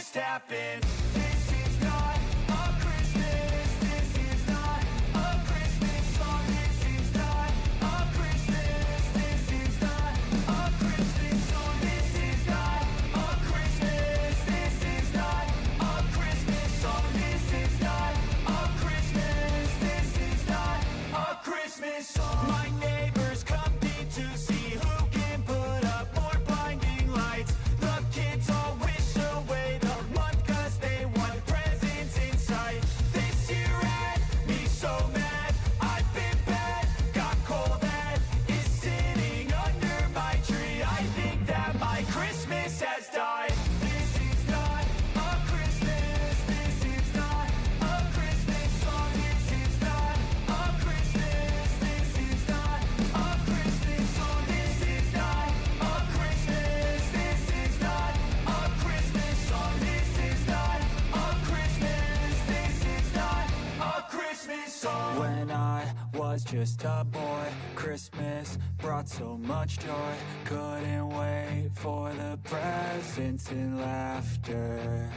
just happened. This is not a Christmas. This is not a Christmas song. This is not a Christmas. This is not a Christmas song. This is not a Christmas. This is not a Christmas song. This is not a Christmas. This is not a Christmas song. My neighbors compete to see who can put up more blinding lights. The kids all wish away the month 'cause they want presents in sight. This year had me so mad. I've been bad, got cold that is sitting under my tree. I think that my Christmas has died. This is not a Christmas. This is not a Christmas song. This is not a Christmas. This is not a Christmas song. This is not a Christmas. This is not a Christmas song. This is not a Christmas. This is not a Christmas song. When I was just a boy, Christmas brought so much joy. Couldn't wait for the presents and laughter.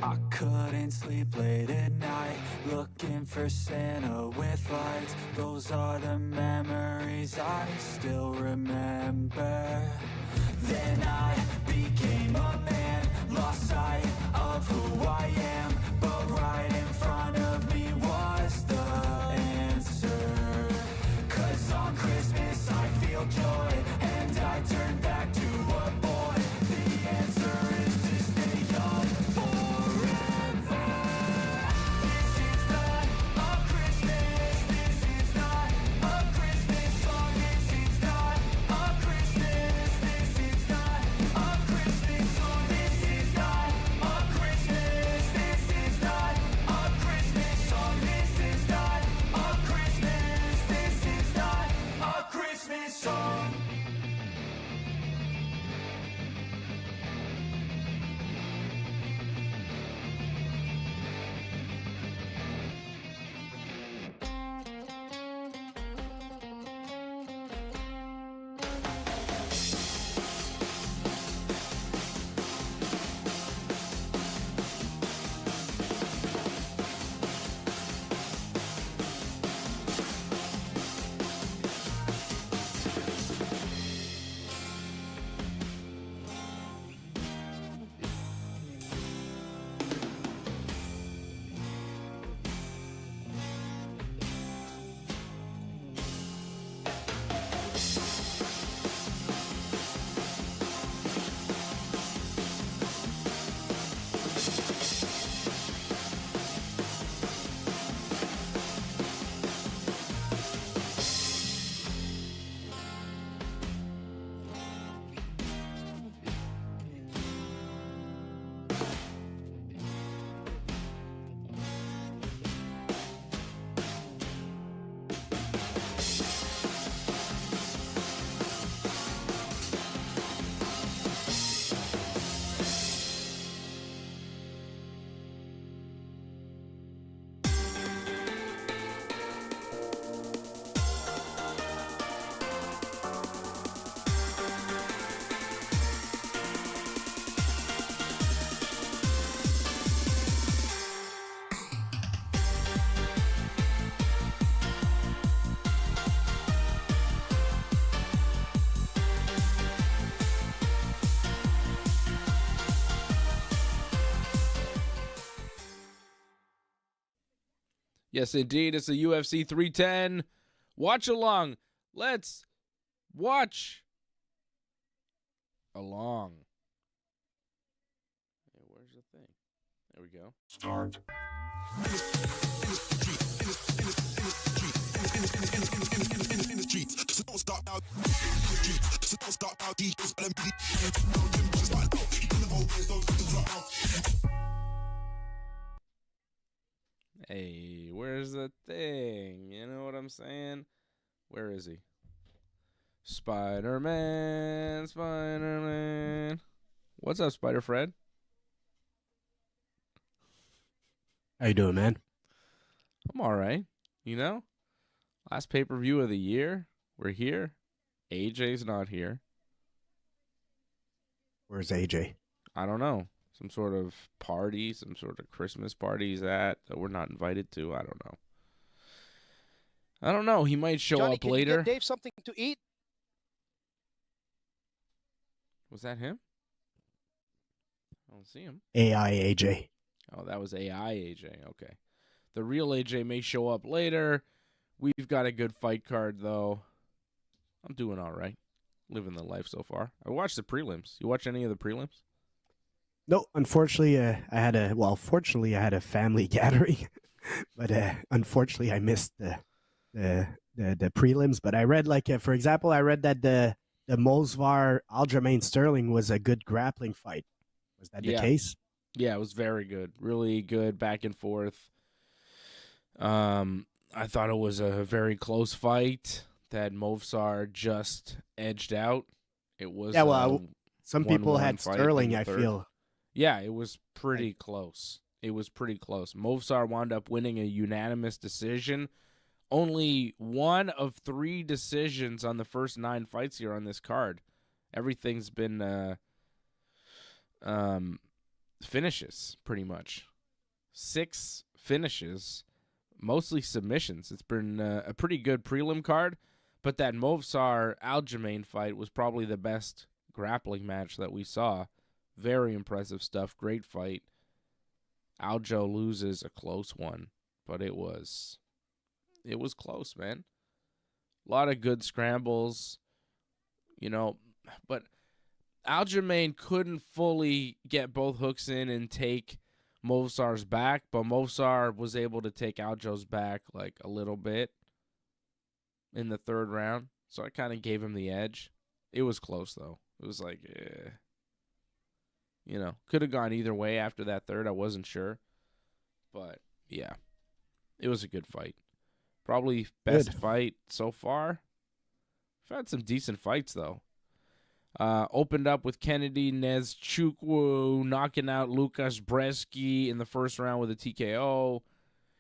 I couldn't sleep late at night, looking for Santa with lights. Those are the memories I still remember. Then I became a man, lost sight of who I am. But right in front of me was the answer. 'Cause on Christmas I feel joy, and I turn back to a boy. The answer is to stay young forever. This is not a Christmas. This is not a Christmas song. This is not a Christmas. This is not a Christmas song. This is not a Christmas. This is not a Christmas song. This is not a Christmas. This is not a Christmas song. Yes, indeed. It's a UFC 310. Watch along. Let's watch along. Hey, where's the thing? There we go. Start. Hey, where's the thing? You know what I'm saying? Where is he? Spider-Man, Spider-Man. What's up, Spider-Fred? How you doing, man? I'm all right. You know, last pay-per-view of the year. We're here. AJ's not here. Where's AJ? I don't know. Some sort of party, some sort of Christmas party he's at that we're not invited to. I don't know. I don't know. He might show Johnny, up can later. you get Dave something to eat? Was that him? I don't see him. AI AJ. Oh, that was AI AJ. Okay. The real AJ may show up later. We've got a good fight card, though. I'm doing all right. Living the life so far. I watched the prelims. You watch any of the prelims? No, unfortunately, fortunately, I had a family gathering, but unfortunately, I missed the prelims. But I read, for example, I read that the Mosvar Aljamain Sterling was a good grappling fight. Was that the case? Yeah, it was very good. Really good back and forth. I thought it was a very close fight that Movsar just edged out. It was some people had fight Sterling, in the I third. feel. Yeah, it was pretty close. It was pretty close. Movsar wound up winning a unanimous decision. Only one of 3 decisions on the first 9 fights here on this card. Everything's been finishes, pretty much. 6 finishes, mostly submissions. It's been a pretty good prelim card, but that Movsar Aljamain fight was probably the best grappling match that we saw. Very impressive stuff. Great fight. Aljo loses a close one, but it was close, man. A lot of good scrambles, but Aljamain couldn't fully get both hooks in and take Movsar's back, but Movsar was able to take Aljo's back like a little bit in the third round, so I kind of gave him the edge. It was close, though. It was like, could have gone either way after that third. I wasn't sure. But, yeah, it was a good fight. Probably best fight so far. We've had some decent fights, though. Opened up with Kennedy Nezchukwu knocking out Lukas Bresky in the first round with a TKO.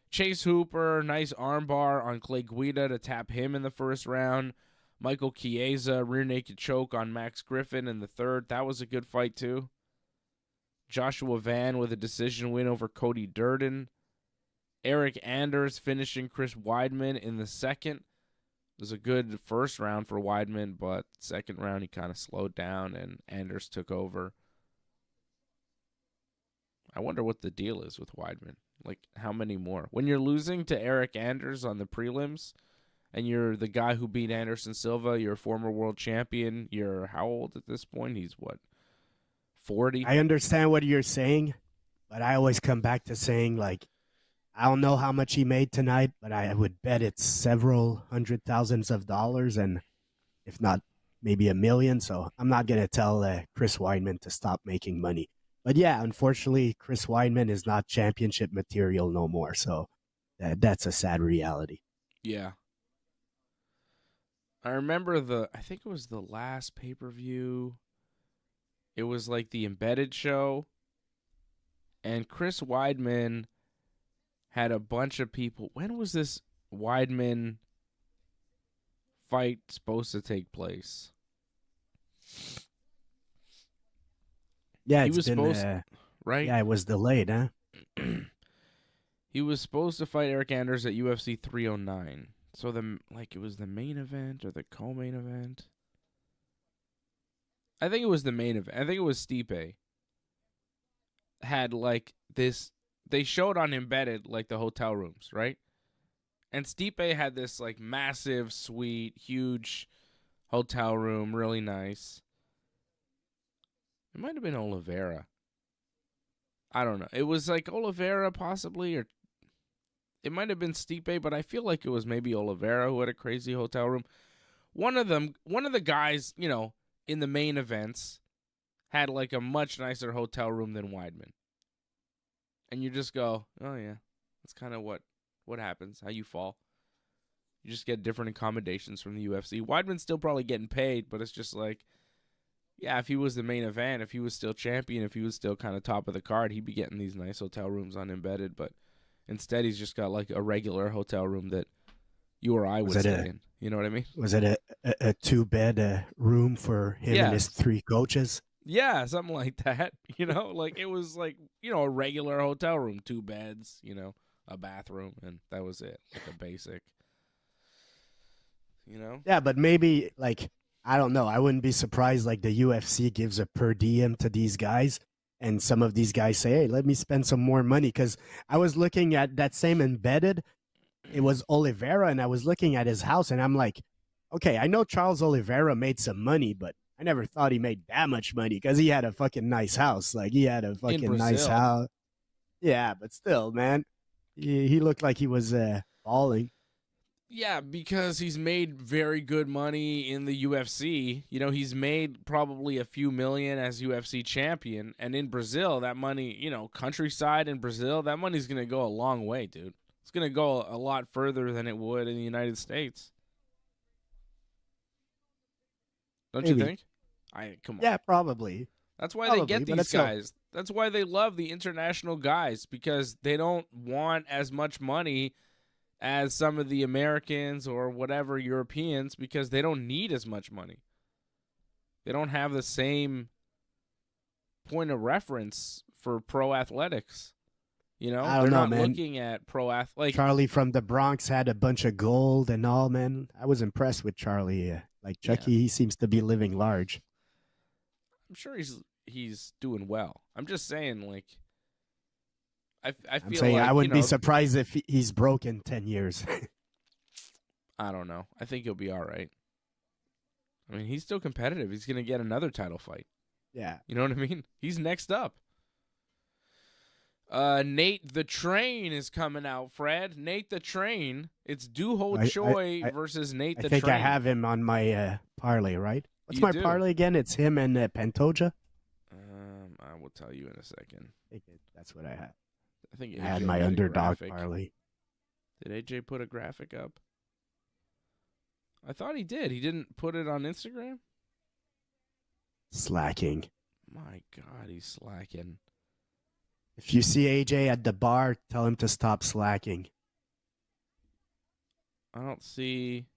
Chase Hooper, nice armbar on Clay Guida to tap him in the first round. Michael Chiesa, rear naked choke on Max Griffin in the third. That was a good fight, too. Joshua Van with a decision win over Cody Durden. Eric Anders finishing Chris Weidman in the second. It was a good first round for Weidman, but second round he kind of slowed down and Anders took over. I wonder what the deal is with Weidman. Like, how many more? When you're losing to Eric Anders on the prelims, and you're the guy who beat Anderson Silva, you're a former world champion, you're how old at this point? He's what, 40? I understand what you're saying, but I always come back to saying, I don't know how much he made tonight, but I would bet it's several $100,000s, and if not, maybe $1 million. So I'm not going to tell Chris Weidman to stop making money. But yeah, unfortunately, Chris Weidman is not championship material no more. So that's a sad reality. Yeah. I remember I think it was the last pay-per-view. It was like the Embedded show. And Chris Weidman had a bunch of people. When was this Weidman fight supposed to take place? Yeah, he was supposed, right? Yeah, it was delayed, huh? He was supposed to fight Eric Anders at UFC 309. So it was the main event or the co-main event. I think it was the main event. I think it was Stipe. Had this. They showed on Embedded the hotel rooms, right? And Stipe had this massive suite, huge hotel room, really nice. It might have been Oliveira. I don't know. It was Oliveira possibly, or it might have been Stipe, but I feel like it was maybe Oliveira who had a crazy hotel room. One of the guys, in the main events had a much nicer hotel room than Weidman. And you just go, oh yeah, that's kind of what happens, how you fall. You just get different accommodations from the UFC. Weidman's still probably getting paid, but it's just yeah, if he was the main event, if he was still champion, if he was still kind of top of the card, he'd be getting these nice hotel rooms on Embedded. But instead, he's just got a regular hotel room that you or I would stay in. You know what I mean? Was it a 2-bed room for him and his 3 coaches? Yeah, something like that. Like it was like, a regular hotel room, 2 beds, a bathroom, and that was it. Like a basic, Yeah, but maybe like I don't know. I wouldn't be surprised like the UFC gives a per diem to these guys, and some of these guys say, "Hey, let me spend some more money." Because I was looking at that same embedded. It was Oliveira, and I was looking at his house, and I'm like, okay, I know Charles Oliveira made some money, but I never thought he made that much money because he had a fucking nice house. Like he had a fucking nice Brazil. house. Yeah, but still, man, he looked like he was balling. Yeah, because he's made very good money in the UFC. He's made probably a few million as UFC champion. And in Brazil, that money, countryside in Brazil, that money's going to go a long way, dude. It's going to go a lot further than it would in the United States. Don't Maybe. you think? Come on. Yeah, probably. That's why Probably, they get but these that's not- guys. That's why they love the international guys, because they don't want as much money as some of the Americans or whatever Europeans, because they don't need as much money. They don't have the same point of reference for pro athletics. I don't They're know, not man. looking at pro like Charlie from the Bronx had a bunch of gold and all, man. I was impressed with Charlie. Like Chucky, he seems to be living large. I'm sure he's doing well. I'm just saying, like, I I'm feel saying like I wouldn't be surprised if he's broke in 10 years. I don't know. I think he'll be all right. I mean, he's still competitive. He's going to get another title fight. Yeah. You know what I mean? He's next up. Nate the Train is coming out, Fred. Nate the Train. It's Du Ho Choi versus Nate the I think Train. I have him on my parlay, right? What's You my do. parlay again? It's him and Pantoja. I will tell you in a second. I think that's what I had. I think I had AJ my made a underdog graphic. parlay. Did AJ put a graphic up? I thought he did. He didn't put it on Instagram? Slacking. My God, he's slacking. If you see AJ at the bar, tell him to stop slacking. I don't see.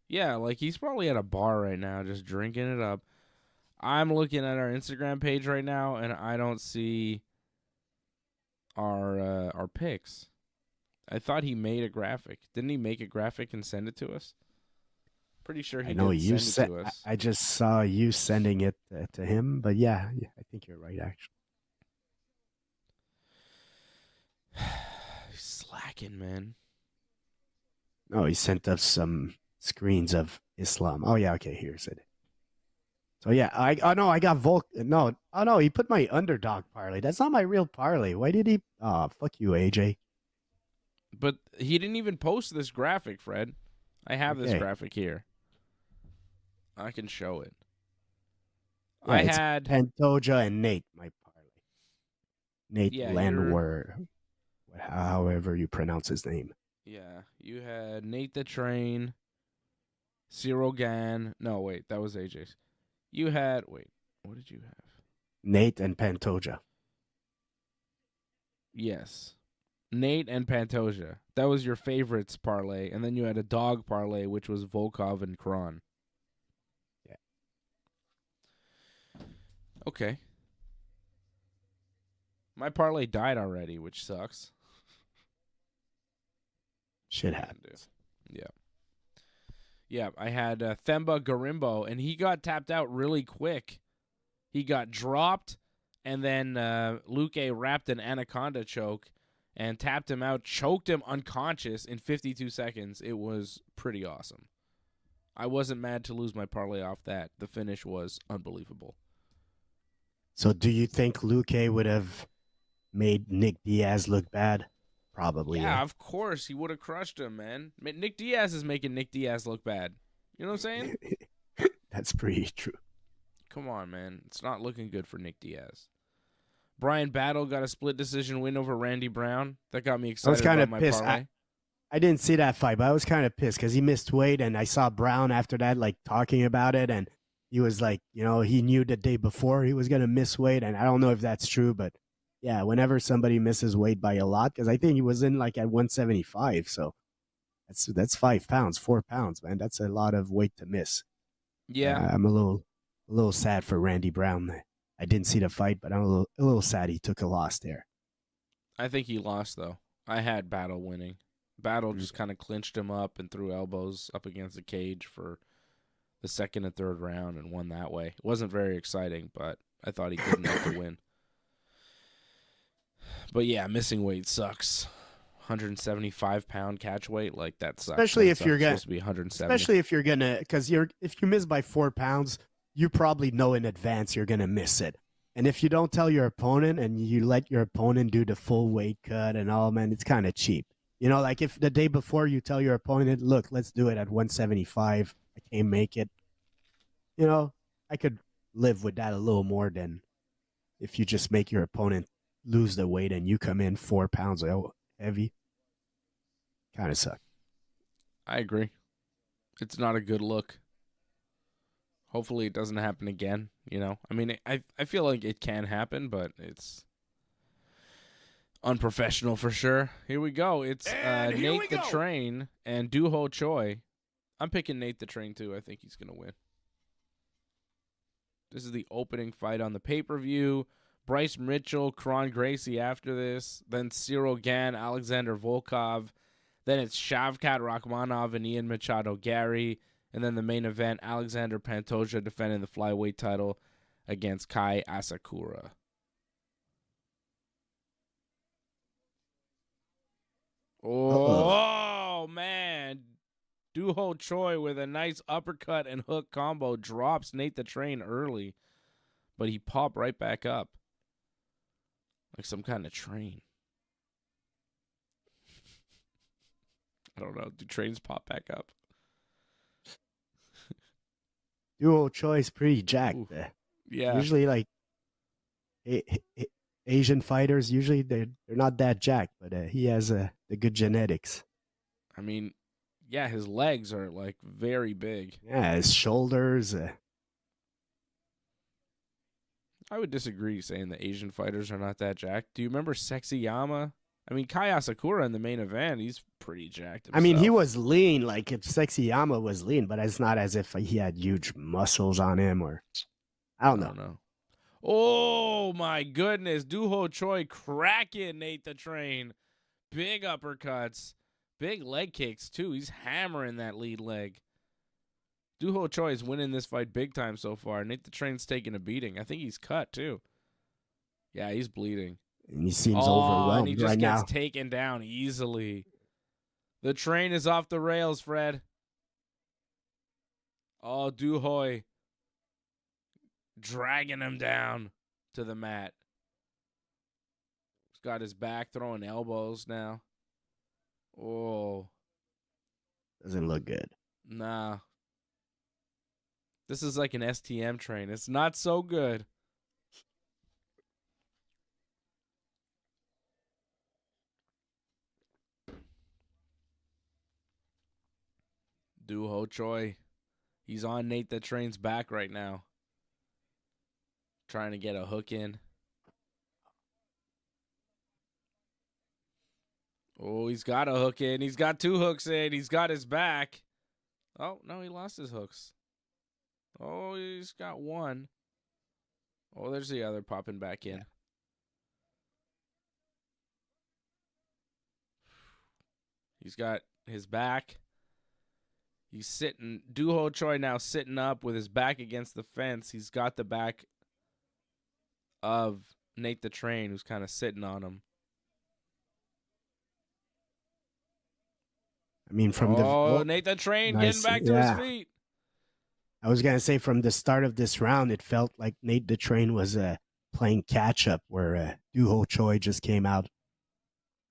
Yeah, like he's probably at a bar right now just drinking it up. I'm looking at our Instagram page right now, and I don't see our picks. I thought he made a graphic. Didn't he make a graphic and send it to us? Pretty sure he I know did you send it to us. I just saw you sending it to him, but yeah, I think you're right, actually. He's slacking, man. No, he sent us some screens of Islam. Oh yeah, okay, here's it. So yeah, I got Volk. No, oh no, he put my underdog parlay. That's not my real parlay. Why did he? Oh, fuck you, AJ. But he didn't even post this graphic, Fred. I have this Okay. graphic here. I can show it. Yeah, I it's had Pantoja and Nate, my parlay. Nate Yeah, Landwehr, however you pronounce his name. Yeah, you had Nate the Train, Cyril Gann. No, wait, that was AJ's. You had what did you have? Nate and Pantoja. Yes, Nate and Pantoja. That was your favorites parlay, and then you had a dog parlay, which was Volkov and Kron. Yeah. Okay. My parlay died already, which sucks. Shit happens. Yeah. Yeah, I had Themba Garimbo, and he got tapped out really quick. He got dropped, and then Luque wrapped an anaconda choke and tapped him out, choked him unconscious in 52 seconds. It was pretty awesome. I wasn't mad to lose my parlay off that. The finish was unbelievable. So do you think Luque would have made Nick Diaz look bad? Probably. Yeah, of course. He would have crushed him, man. Nick Diaz is making Nick Diaz look bad. You know what I'm saying? That's pretty true. Come on, man. It's not looking good for Nick Diaz. Brian Battle got a split decision win over Randy Brown. That got me I excited was kind about of my pissed. parlay. I didn't see that fight, but I was kind of pissed because he missed weight, and I saw Brown after that, like, talking about it, and he was like, he knew the day before he was going to miss weight, and I don't know if that's true, but yeah, whenever somebody misses weight by a lot, because I think he was in, like, at 175, so that's 5 pounds, 4 pounds, man. That's a lot of weight to miss. Yeah. I'm a little sad for Randy Brown. I didn't see the fight, but I'm a little sad he took a loss there. I think he lost, though. I had Battle winning. Battle Mm. just kind of clinched him up and threw elbows up against the cage for the second and third round and won that way. It wasn't very exciting, but I thought he good enough to win. But yeah, missing weight sucks. 175-pound catch weight, like that sucks. Especially if you're supposed to be 170. Especially if you're gonna, because if you miss by 4 pounds, you probably know in advance you're gonna miss it. And if you don't tell your opponent and you let your opponent do the full weight cut and all, man, it's kind of cheap. You know, like if the day before you tell your opponent, look, let's do it at 175, I can't make it. You know, I could live with that a little more than if you just make your opponent lose the weight and you come in 4 pounds heavy. Kind of suck. I agree. It's not a good look. Hopefully it doesn't happen again, you know. I mean, I feel like it can happen, but it's unprofessional for sure. Here we go. It's Nate the Train and Doo-Ho Choi. I'm picking Nate the Train too. I think he's going to win. This is the opening fight on the pay-per-view. Bryce Mitchell, Kron Gracie after this. Then Cyril Gann, Alexander Volkov. Then it's Shavkat, Rakhmonov, and Ian Machado, Garry. And then the main event, Alexandre Pantoja defending the flyweight title against Kai Asakura. Oh, man. Doo-Ho Choi with a nice uppercut and hook combo drops Nate the Train early. But he popped right back up. Like some kind of train. I don't know. Do trains pop back up? Doo-Ho Choi is pretty jacked. Yeah. Usually, like Asian fighters, usually they're not that jacked, but he has the good genetics. I mean, yeah, his legs are like very big. Yeah, his shoulders. I would disagree saying the Asian fighters are not that jacked. Do you remember Sexy Yama? I mean, Kai Asakura in the main event, he's pretty jacked himself. I mean, he was lean, like if Sexy Yama was lean, but it's not as if he had huge muscles on him or I don't know. Oh my goodness. Doo-Ho Choi cracking Nate the Train. Big uppercuts. Big leg kicks too. He's hammering that lead leg. Doo-Ho Choi is winning this fight big time so far. Nate the Train's taking a beating. I think he's cut too. Yeah, he's bleeding. And he seems overwhelmed and he just right gets now. taken down easily. The train is off the rails, Fred. Oh, Doo-Ho dragging him down to the mat. He's got his back throwing elbows now. Oh. Doesn't look good. Nah. This is like an STM train. It's not so good. Doo-Ho Choi. He's on Nate the Train's back right now. Trying to get a hook in. Oh, he's got a hook in. He's got 2 hooks in. He's got his back. Oh, no, he lost his hooks. Oh, he's got 1. Oh, there's the other popping back in. Yeah. He's got his back. He's sitting. Doo-Ho Choi now sitting up with his back against the fence. He's got the back of Nate the Train, who's kind of sitting on him. I mean, from Nate the Train nice. getting back to his feet. I was gonna say from the start of this round, it felt like Nate the Train was playing catch up, where Doo-Ho Choi just came out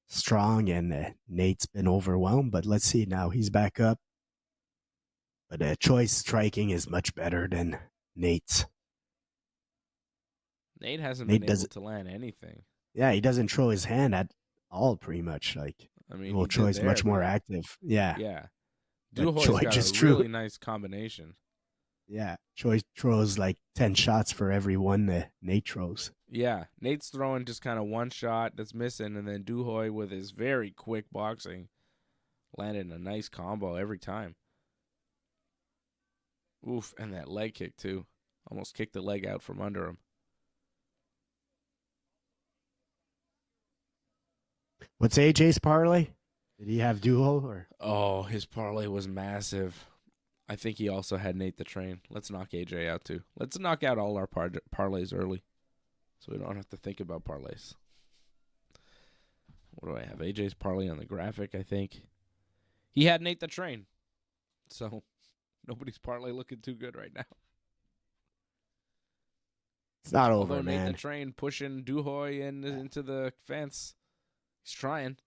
strong, and Nate's been overwhelmed. But let's see now, he's back up. But Choi's striking is much better than Nate's. Nate hasn't been able to land anything. Yeah, he doesn't throw his hand at all, pretty much. Like, I mean, Doo-Ho Choi's much more active. Yeah. Yeah. Choi Doo-Ho's got just a really nice combination. Yeah, Choi throws like 10 shots for every one that Nate throws. Yeah, Nate's throwing just kind of 1 shot that's missing, and then Doo-Ho with his very quick boxing landed a nice combo every time. Oof, and that leg kick too. Almost kicked the leg out from under him. What's AJ's parlay? Did he have duo or? Oh, his parlay was massive. I think he also had Nate the Train. Let's knock AJ out too. Let's knock out all our parlays early, so we don't have to think about parlays. What do I have? AJ's parlay on the graphic, I think. He had Nate the Train, so nobody's parlay looking too good right now. It's not Although over, Nate man. the Train pushing Duhoy into the fence. He's trying.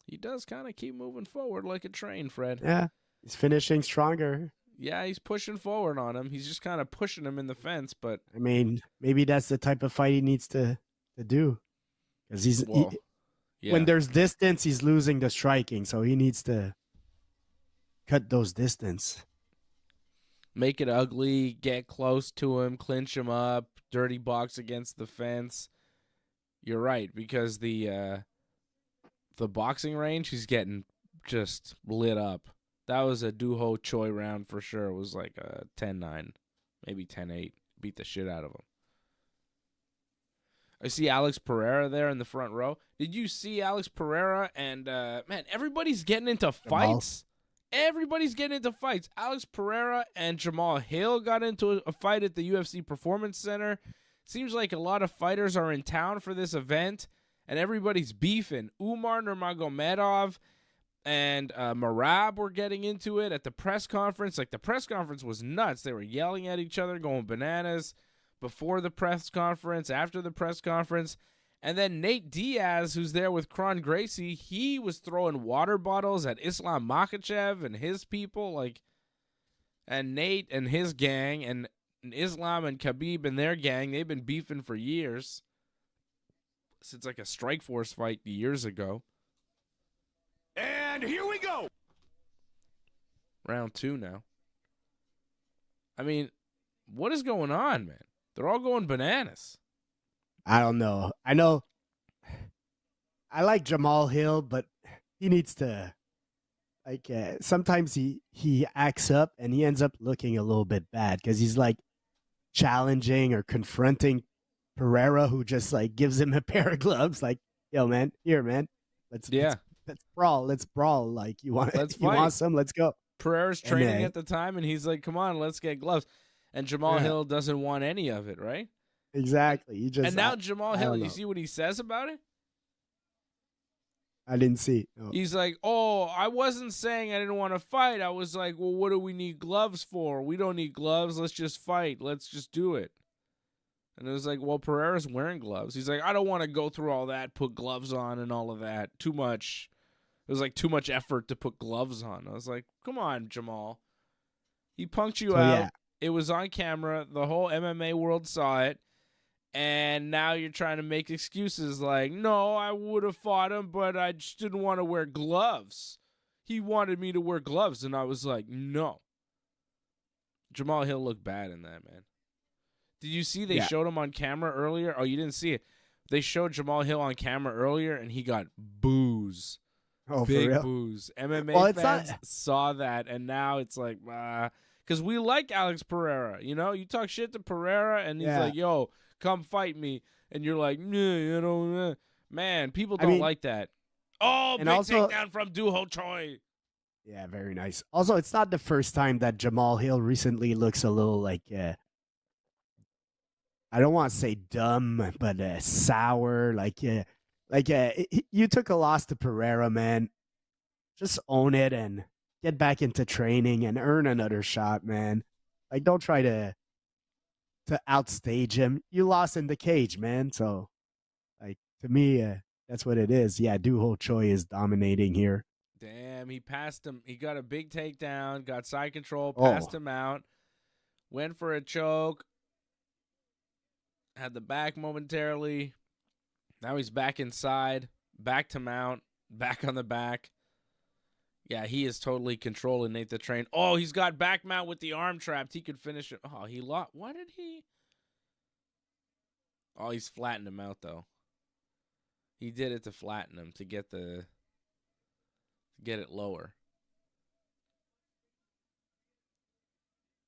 He does kind of keep moving forward like a train, Fred. Yeah, he's finishing stronger. Yeah, he's pushing forward on him. He's just kind of pushing him in the fence, but I mean, maybe that's the type of fight he needs to do. Because yeah. when there's distance, he's losing the striking. So he needs to cut those distance. Make it ugly, get close to him, clinch him up, dirty box against the fence. You're right, because the boxing range, he's getting just lit up. That was a Duho Choi round for sure. It was like a 10-9, maybe 10-8. Beat the shit out of him. I see Alex Pereira there in the front row. Did you see Alex Pereira? And, man, everybody's getting into fights. Everybody's getting into fights. Alex Pereira and Jamal Hill got into a fight at the UFC Performance Center. Seems like a lot of fighters are in town for this event, and everybody's beefing. Umar Nurmagomedov and Marab were getting into it at the press conference. Like, the press conference was nuts. They were yelling at each other, going bananas before the press conference, after the press conference. And then Nate Diaz, who's there with Kron Gracie, he was throwing water bottles at Islam Makhachev and his people. Like, and Nate and his gang, and Islam and Khabib and their gang, they've been beefing for years. Since like a Strikeforce fight years ago. And here we go. Round 2 now. I mean, what is going on, man? They're all going bananas. I don't know. I know I like Jamal Hill, but he needs to, like, sometimes he acts up and he ends up looking a little bit bad because he's like challenging or confronting Pereira, who just like gives him a pair of gloves, like, yo, man, here, man, let's brawl, like, you want some, let's go. Pereira's training at the time, and he's like, come on, let's get gloves. And Jamal Hill doesn't want any of it, right? Exactly. And now Jamal Hill, you see what he says about it? I didn't see. No. He's like, oh, I wasn't saying I didn't want to fight. I was like, well, what do we need gloves for? We don't need gloves. Let's just fight. Let's just do it. And it was like, well, Pereira's wearing gloves. He's like, I don't want to go through all that, put gloves on and all of that. Too much. It was like too much effort to put gloves on. I was like, come on, Jamal. He punked you out. Yeah. It was on camera. The whole MMA world saw it. And now you're trying to make excuses like, no, I would have fought him, but I just didn't want to wear gloves. He wanted me to wear gloves, and I was like, no. Jamal Hill looked bad in that, man. Did you see they showed him on camera earlier? Oh, you didn't see it. They showed Jamal Hill on camera earlier, and he got boos. Oh, big for real? Boos. MMA fans saw that, and now it's like, because we like Alex Pereira. You know, you talk shit to Pereira, and he's like, yo, come fight me. And you're like, nah, you know, man, people don't like that. Oh, big takedown from Duho Choi. Yeah, very nice. Also, it's not the first time that Jamal Hill recently looks a little like, I don't want to say dumb, but sour. You took a loss to Pereira, man. Just own it and get back into training and earn another shot, man. Like, don't try to outstage him. You lost in the cage, man. So, like, to me, that's what it is. Yeah, Duho Choi is dominating here. Damn, he passed him. He got a big takedown, got side control, passed him out, went for a choke, had the back momentarily. Now he's back inside, back to mount, back on the back. Yeah, he is totally controlling Nate the Train. Oh, he's got back mount with the arm trapped. He could finish it. Oh, he lost. Why did he? Oh, he's flattened him out, though. He did it to flatten him, to get the get it lower.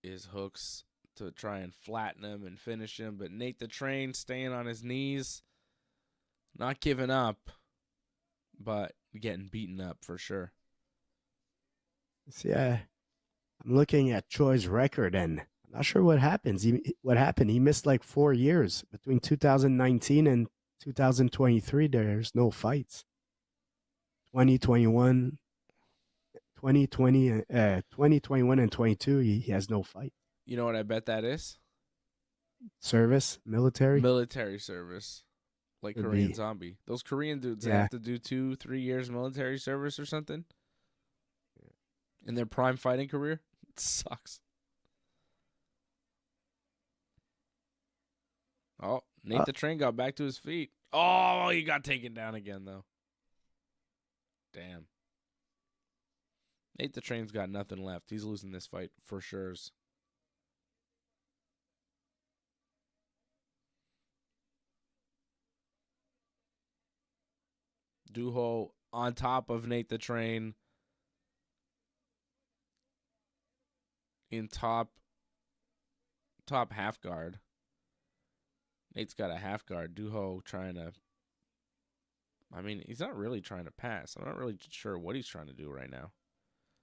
His hooks to try and flatten him and finish him. But Nate the Train staying on his knees, not giving up, but getting beaten up for sure. See, I'm looking at Choi's record, and I'm not sure what happens. What happened? He missed like 4 years between 2019 and 2023. There's no fights. 2021, 2021 and 22. He has no fight. You know what I bet that is? Service, military. Military service. Like Could Korean be. Zombie. Those Korean dudes, they Yeah. have to do 2-3 years military service or something in their prime fighting career. It sucks. Oh, Nate the Train got back to his feet. Oh, he got taken down again, though. Damn. Nate the Train's got nothing left. He's losing this fight for sure. Duho on top of Nate the Train. In top half guard. Nate's got a half guard. Duho trying to... I mean, he's not really trying to pass. I'm not really sure what he's trying to do right now.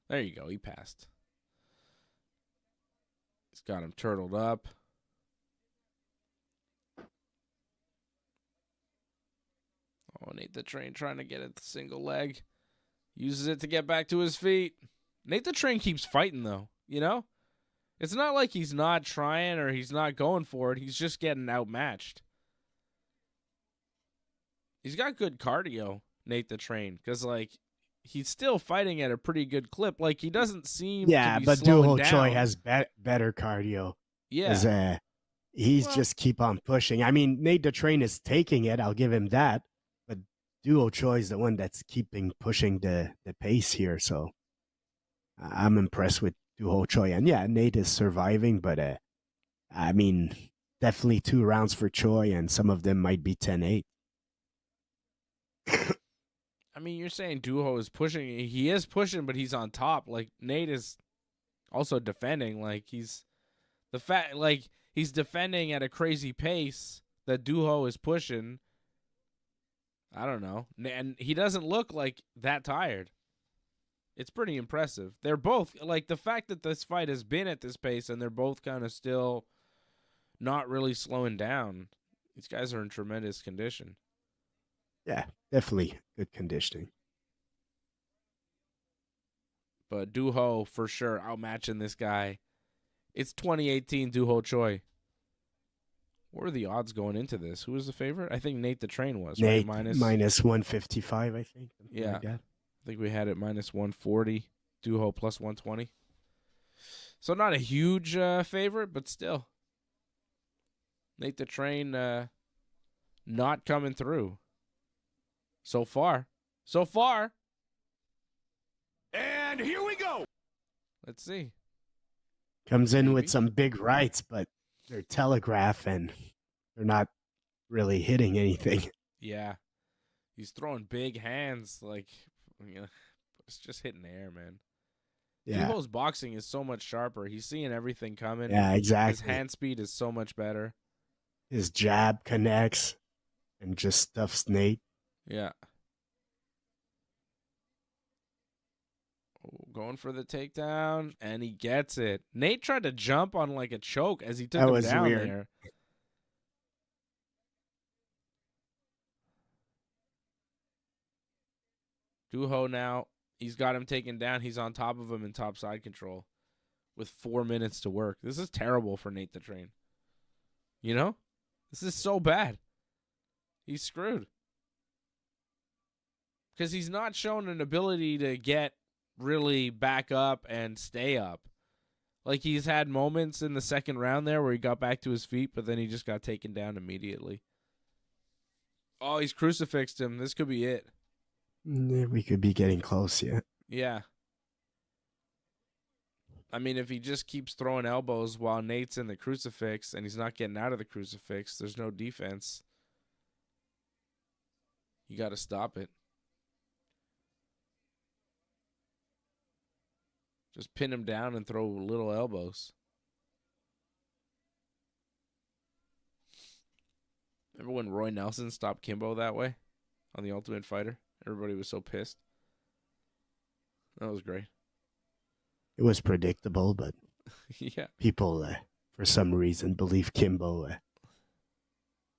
There you go. He passed. He's got him turtled up. Oh, Nate the Train trying to get a single leg. Uses it to get back to his feet. Nate the Train keeps fighting, though. You know? It's not like he's not trying or he's not going for it. He's just getting outmatched. He's got good cardio, Nate the Train, because, like, he's still fighting at a pretty good clip. Like, he doesn't seem to be But slowing Duho Choi down. has better cardio. Yeah. 'Cause, he's Well- just keep on pushing. I mean, Nate the Train is taking it. I'll give him that. But Duo Choi is the one that's pushing the pace here. So I'm impressed with Duo Choi. And yeah, Nate is surviving. But I mean, definitely 2 rounds for Choi, and some of them might be 10-8. I mean, you're saying Duho is pushing. He is pushing, but he's on top. Like, Nate is also defending. Like, he's defending at a crazy pace that Duho is pushing. I don't know. And he doesn't look like that tired. It's pretty impressive. They're both, like, the fact that this fight has been at this pace and they're both kind of still not really slowing down. These guys are in tremendous condition. Yeah, definitely good conditioning. But Duho, for sure, outmatching this guy. It's 2018 Duho Choi. What were the odds going into this? Who was the favorite? I think Nate the Train was, Nate, right? minus 155, I think. something Yeah. like that. I think we had it minus 140. Duho plus 120. So not a huge favorite, but still. Nate the Train not coming through. So far. And here we go. Let's see. Comes in Maybe. with some big rights, but they're telegraph and they're not really hitting anything. Yeah. He's throwing big hands like, you know, it's just hitting the air, man. Yeah, Duho's boxing is so much sharper. He's seeing everything coming. yeah, His exactly. hand speed is so much better. His jab connects and just stuffs Nate. Yeah. Oh, going for the takedown, and he gets it. Nate tried to jump on like a choke as he took That him was down weird. there. Duho now, he's got him taken down. He's on top of him in top side control with 4 minutes to work. This is terrible for Nate the Train. You know? This is so bad. He's screwed. Because he's not shown an ability to get really back up and stay up. Like, he's had moments in the second round there where he got back to his feet, but then he just got taken down immediately. Oh, he's crucifixed him. This could be it. We could be getting close yet. Yeah. I mean, if he just keeps throwing elbows while Nate's in the crucifix and he's not getting out of the crucifix, there's no defense. You got to stop it. Just pin him down and throw little elbows. Remember when Roy Nelson stopped Kimbo that way on The Ultimate Fighter? Everybody was so pissed. That was great. It was predictable, but Yeah. people, for some reason, believe Kimbo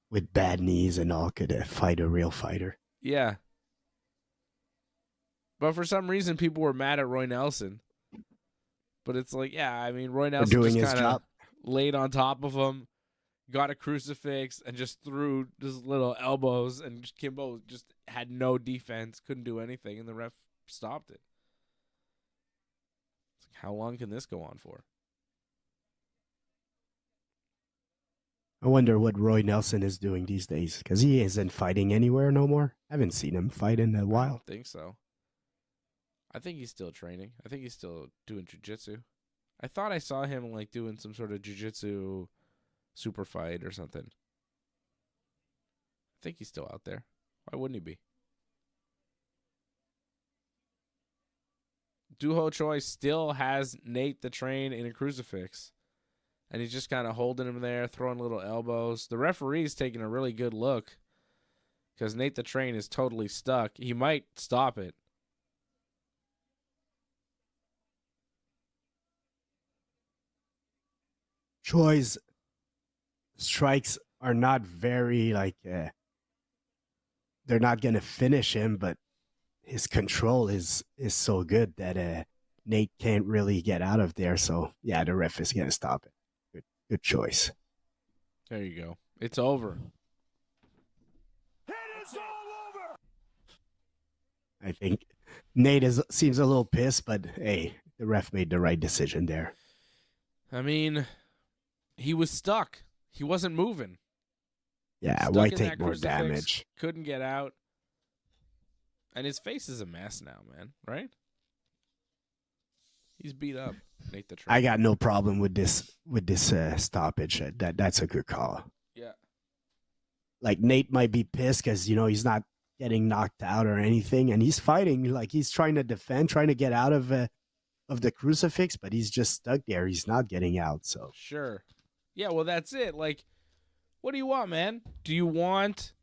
with bad knees and all could fight a real fighter. Yeah. But for some reason, people were mad at Roy Nelson. But it's like, yeah, I mean, Roy Nelson doing just his kind of job. laid on top of him, got a crucifix, and just threw just little elbows. And Kimbo just had no defense, couldn't do anything, and the ref stopped it. It's like, how long can this go on for? I wonder what Roy Nelson is doing these days, because he isn't fighting anywhere no more. I haven't seen him fight in a I while. don't think so. I think he's still training. I think he's still doing jiu-jitsu. I thought I saw him like doing some sort of jiu-jitsu super fight or something. I think he's still out there. Why wouldn't he be? Duho Choi still has Nate the Train in a crucifix. And he's just kind of holding him there, throwing little elbows. The referee's taking a really good look because Nate the Train is totally stuck. He might stop it. Choi's strikes are not very they're not gonna finish him, but his control is so good that Nate can't really get out of there. So yeah, the ref is gonna stop it. Good choice. There you go. It's over. It is all over. I think Nate seems a little pissed, but hey, the ref made the right decision there. I mean, he was stuck. He wasn't moving. Yeah, Stuck why in take that more crucifix, damage? Couldn't get out. And his face is a mess now, man. Right? He's beat up. Nate the Train. I got no problem with this stoppage. That's a good call. Yeah. Like Nate might be pissed because he's not getting knocked out or anything, and he's fighting like he's trying to defend, trying to get out of the crucifix, but he's just stuck there. He's not getting out. So Sure. Yeah, well, that's it. Like, what do you want, man? Do you want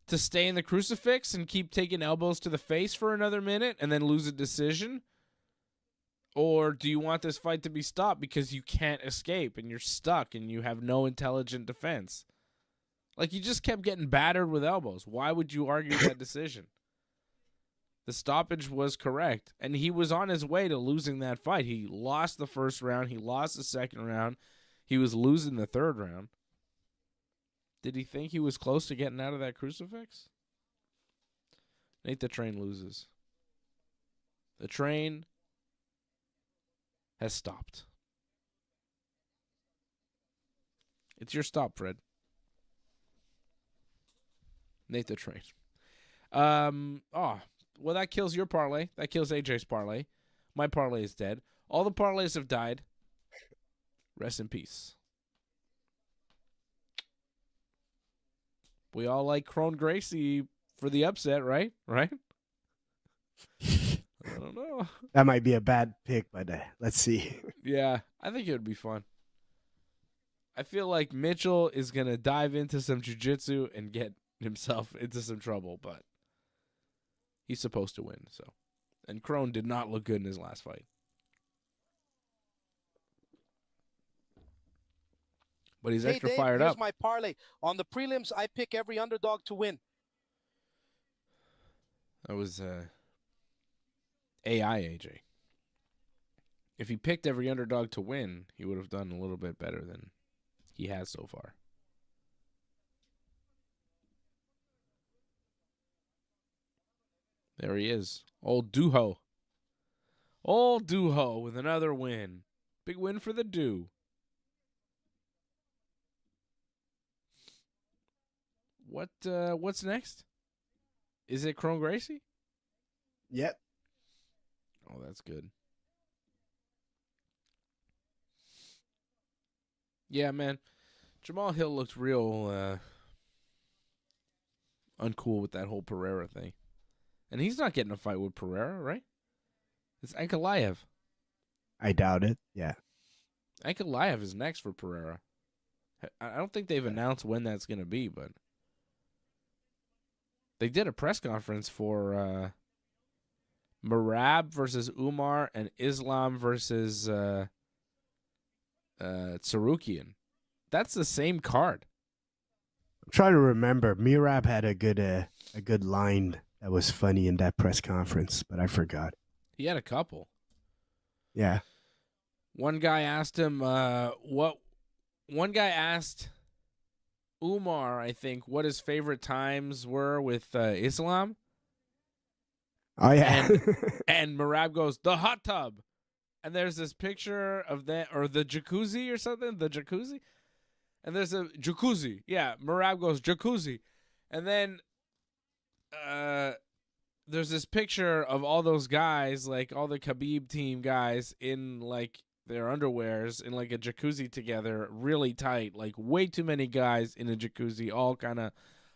to stay in the crucifix and keep taking elbows to the face for another minute and then lose a decision? Or do you want this fight to be stopped because you can't escape and you're stuck and you have no intelligent defense? Like, you just kept getting battered with elbows. Why would you argue that decision? The stoppage was correct, and he was on his way to losing that fight. He lost the first round. He lost the second round. He was losing the third round. Did he think he was close to getting out of that crucifix? Nate the Train loses. The train has stopped. It's your stop, Fred. Nate the Train. Well, that kills your parlay. That kills AJ's parlay. My parlay is dead. All the parlays have died. Rest in peace. We all like Crone Gracie for the upset, right? Right? I don't know. that might be a bad pick, but let's see. Yeah, I think it would be fun. I feel like Mitchell is going to dive into some jiu-jitsu and get himself into some trouble, but he's supposed to win. So, and Crone did not look good in his last fight. But he's extra Dave, fired here's up. my parlay. On the prelims, I pick every underdog to win. That was AI AJ. If he picked every underdog to win, he would have done a little bit better than he has so far. There he is. Old Duho. Old Duho with another win. Big win for the Dew. What's next? Is it Crone Gracie? Yep. Oh, that's good. Yeah, man. Jamal Hill looked real uncool with that whole Pereira thing. And he's not getting a fight with Pereira, right? It's Ankalaev. I doubt it. Yeah. Ankalaev is next for Pereira. I don't think they've announced when that's going to be, but they did a press conference for Merab versus Umar and Islam versus Tsarukian. That's the same card. I'm trying to remember. Merab had a good line that was funny in that press conference, but I forgot. He had a couple. Yeah. One guy asked him One guy asked Umar, I think, what his favorite times were with Islam. Oh yeah. And Merab goes, the hot tub. And there's this picture of that, or the jacuzzi or something, the jacuzzi. And there's a jacuzzi. Yeah, Merab goes, jacuzzi. And then there's this picture of all those guys, like all the Khabib team guys in like their underwears in like a jacuzzi together, really tight, like way too many guys in a jacuzzi, all kind of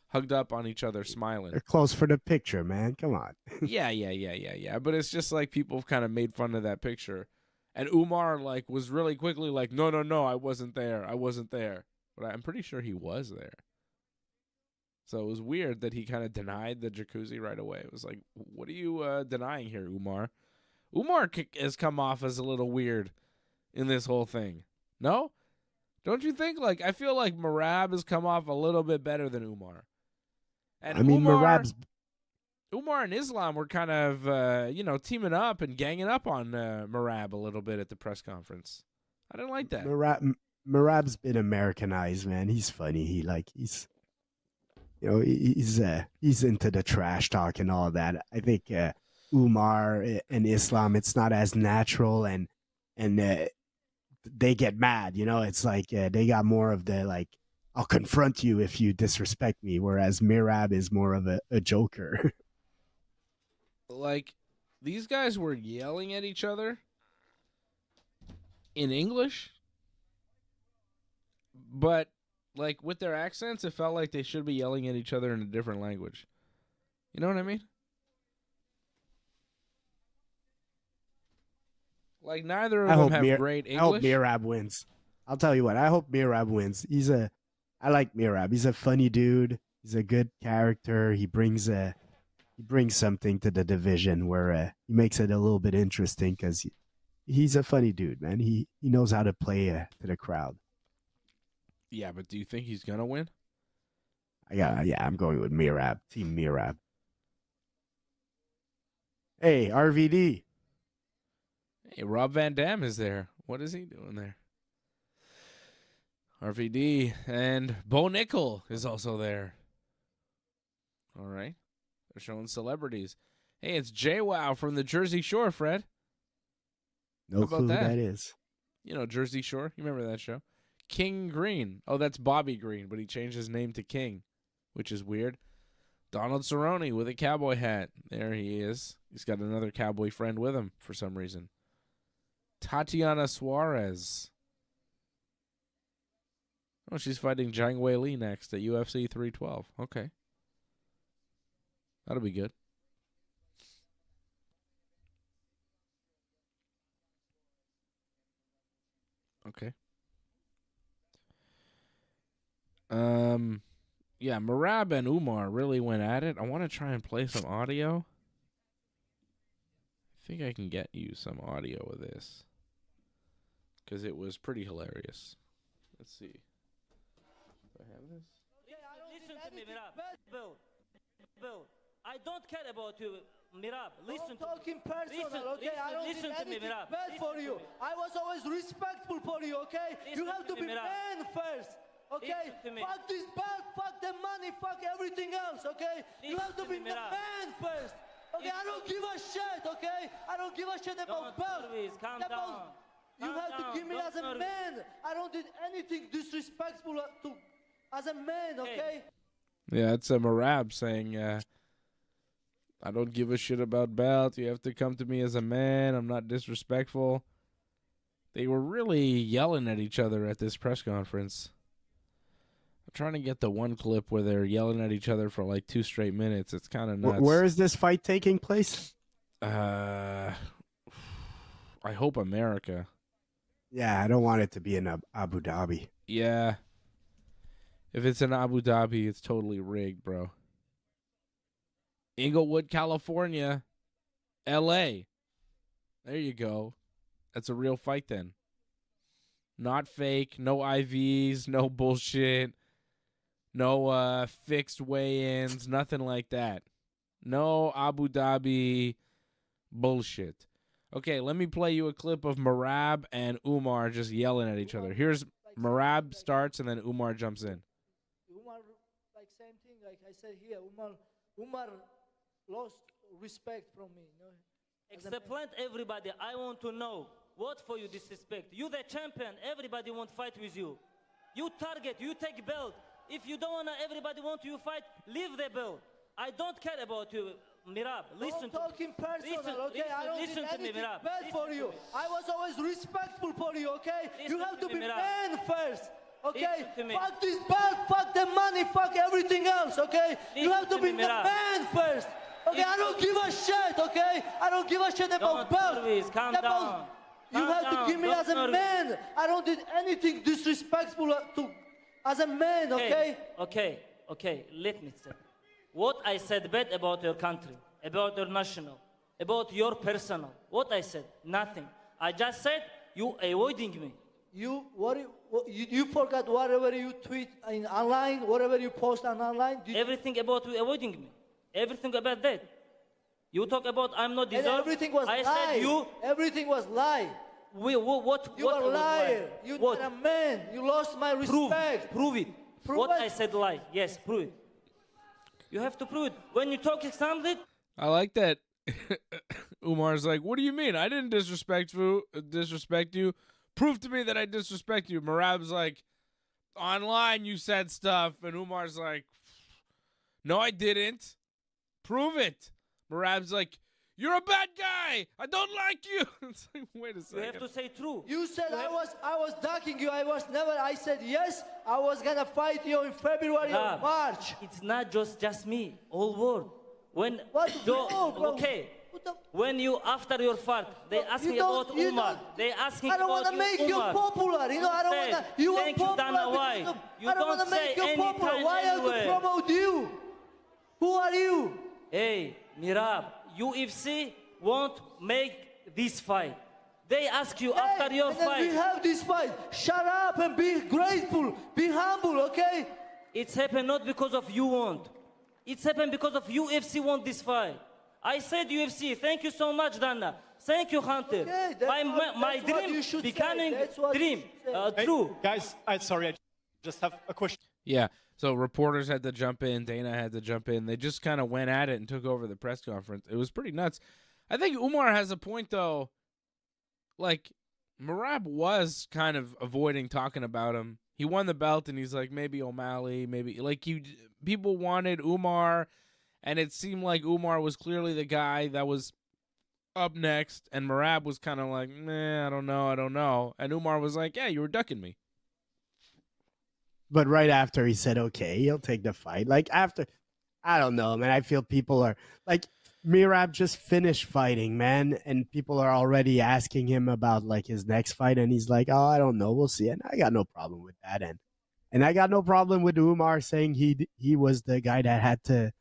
hugged up on each other, smiling. They're close for the picture, man. Come on. Yeah. But it's just like people kind of made fun of that picture. And Umar like was really quickly like, no, I wasn't there. But I'm pretty sure he was there. So it was weird that he kind of denied the jacuzzi right away. It was like, what are you denying here, Umar? Umar has come off as a little weird in this whole thing. No? Don't you think? Like, I feel like Merab has come off a little bit better than Umar. And I mean, Umar and Islam were kind of, teaming up and ganging up on Merab a little bit at the press conference. I didn't like that. Merab's been Americanized, man. He's funny. He's into the trash talk and all that. I think Umar and Islam, it's not as natural, and they get mad. It's like they got more of the like, I'll confront you if you disrespect me, whereas Merab is more of a joker. Like, these guys were yelling at each other in English, but like with their accents, it felt like they should be yelling at each other in a different language. You know what I mean? Like, neither of them have great English. I hope Merab wins. I'll tell you what. I hope Merab wins. I like Merab. He's a funny dude. He's a good character. He brings something to the division where he makes it a little bit interesting because he's a funny dude, man. He knows how to play to the crowd. Yeah, but do you think he's gonna win? Yeah, I'm going with Merab. Team Merab. Hey, RVD. Hey, Rob Van Dam is there. What is he doing there? RVD and Bo Nickel is also there. All right. They're showing celebrities. Hey, it's JWoww from the Jersey Shore, Fred. No clue who that is. You know Jersey Shore? You remember that show? King Green. Oh, that's Bobby Green, but he changed his name to King, which is weird. Donald Cerrone with a cowboy hat. There he is. He's got another cowboy friend with him for some reason. Tatiana Suarez. Oh, she's fighting Zhang Wei Li next at UFC 312. Okay. That'll be good. Okay. Yeah, Merab and Umar really went at it. I want to try and play some audio. I think I can get you some audio of this, because it was pretty hilarious. Let's see. Do I have this? Listen to me, Merab. Bill, I don't care about you, Merab. Listen don't talk in personal, okay? I don't listen did to me, anything Merab. bad for you. I was always respectful for you, okay? Listen you have to to me, be Merab. man first, okay? Listen to me. Fuck this belt, fuck the money, fuck everything else, okay? you Listen have to to be me, the Merab. man first. Okay, I don't give a shit, okay? I don't give a shit about Don't belt. nervous, calm The down. belt- You Calm have down, to give me don't as a nervous. man. I don't did anything disrespectful as a man, okay? Yeah, it's a Merab saying, I don't give a shit about belt. You have to come to me as a man. I'm not disrespectful. They were really yelling at each other at this press conference. I'm trying to get the one clip where they're yelling at each other for like 2 straight minutes. It's kind of nuts. Where is this fight taking place? On I hope America. Yeah, I don't want it to be in Abu Dhabi. Yeah. If it's in Abu Dhabi, it's totally rigged, bro. Inglewood, California. L.A. There you go. That's a real fight then. Not fake. No IVs. No bullshit. No fixed weigh-ins. Nothing like that. No Abu Dhabi bullshit. Okay, let me play you a clip of Merab and Umar just yelling at each other. Here's Merab starts and then Umar jumps in. Umar, like same thing, like I said here, Umar lost respect from me. You know? Explain everybody. I want to know what for you disrespect. You the champion. Everybody want fight with you. You target. You take belt. If you don't wanna, everybody want you fight. Leave the belt. I don't care about you, Merab. Listen Don't talk in personal, okay? I don't listen did to me, anything Merab. bad Listen for to you. me. I was always respectful for you, okay? Listen You have to to me, be Merab. man first, okay? Listen to me. Fuck this belt, fuck the money, fuck everything else, okay? You Listen have to to be me, the Merab. man first. Okay, I don't give a shit, okay? I don't give a shit about Don't belt. nervous. Calm The belt- down. You Calm have down. to give me Don't as a nervous. man. I don't did anything disrespectful to as a man, okay? Okay. Let me say. What I said bad about your country, about your national, about your personal. What I said? Nothing. I just said you avoiding me. You forgot whatever you tweet in online, whatever you post on online. Everything about you avoiding me. Everything about that. You talk about I'm not And deserved. everything was I lie. said you. Everything was lie. What? You what are a was liar. lie? You're What? not a man. You lost my respect. Prove it. Prove what it. I said lie. Yes, prove it. You have to prove it. When you talk something, I like that Umar's like, what do you mean? I didn't disrespect you. Prove to me that I disrespect you. Merab's like, online you said stuff. And Umar's like, no, I didn't. Prove it. Merab's like, you're a bad guy. I don't like you. It's like, wait a you second. have to say true. You said I was ducking you. I said yes. I was gonna fight you in February or Rab, March. It's not just me. All world. When What? Joe- No, bro. okay. What the- When you after your fight, they No, asking you don't- about you Umar. don't- They asking I don't about want to make you Umar. popular. You know, I don't Said, want to. You want thank you, popular. Dana because White. of- You I don't don't want to make say you popular. anytime, Why I have to anywhere. promote you? Who are you? Hey, Merab, UFC won't make this fight. They ask you after your and then we fight. have this fight. Shut up and be grateful. Be humble, okay? It's happened not because of you want. It's happened because of UFC want this fight. I said UFC. Thank you so much, Dana. Thank you, Hunter. Okay, that's my what dream you should say. becoming That's what you dream should say. Hey, true. guys, sorry, I just have a question. Yeah. So reporters had to jump in. Dana had to jump in. They just kind of went at it and took over the press conference. It was pretty nuts. I think Umar has a point, though. Like, Merab was kind of avoiding talking about him. He won the belt, and he's like, maybe O'Malley, maybe. Like, people wanted Umar, and it seemed like Umar was clearly the guy that was up next, and Merab was kind of like, I don't know. And Umar was like, yeah, you were ducking me. But right after he said, okay, he'll take the fight. Like after, I don't know, man. I feel people are like, Merab just finished fighting, man. And people are already asking him about like his next fight. And he's like, oh, I don't know. We'll see. And I got no problem with that. And I got no problem with Umar saying he was the guy that had to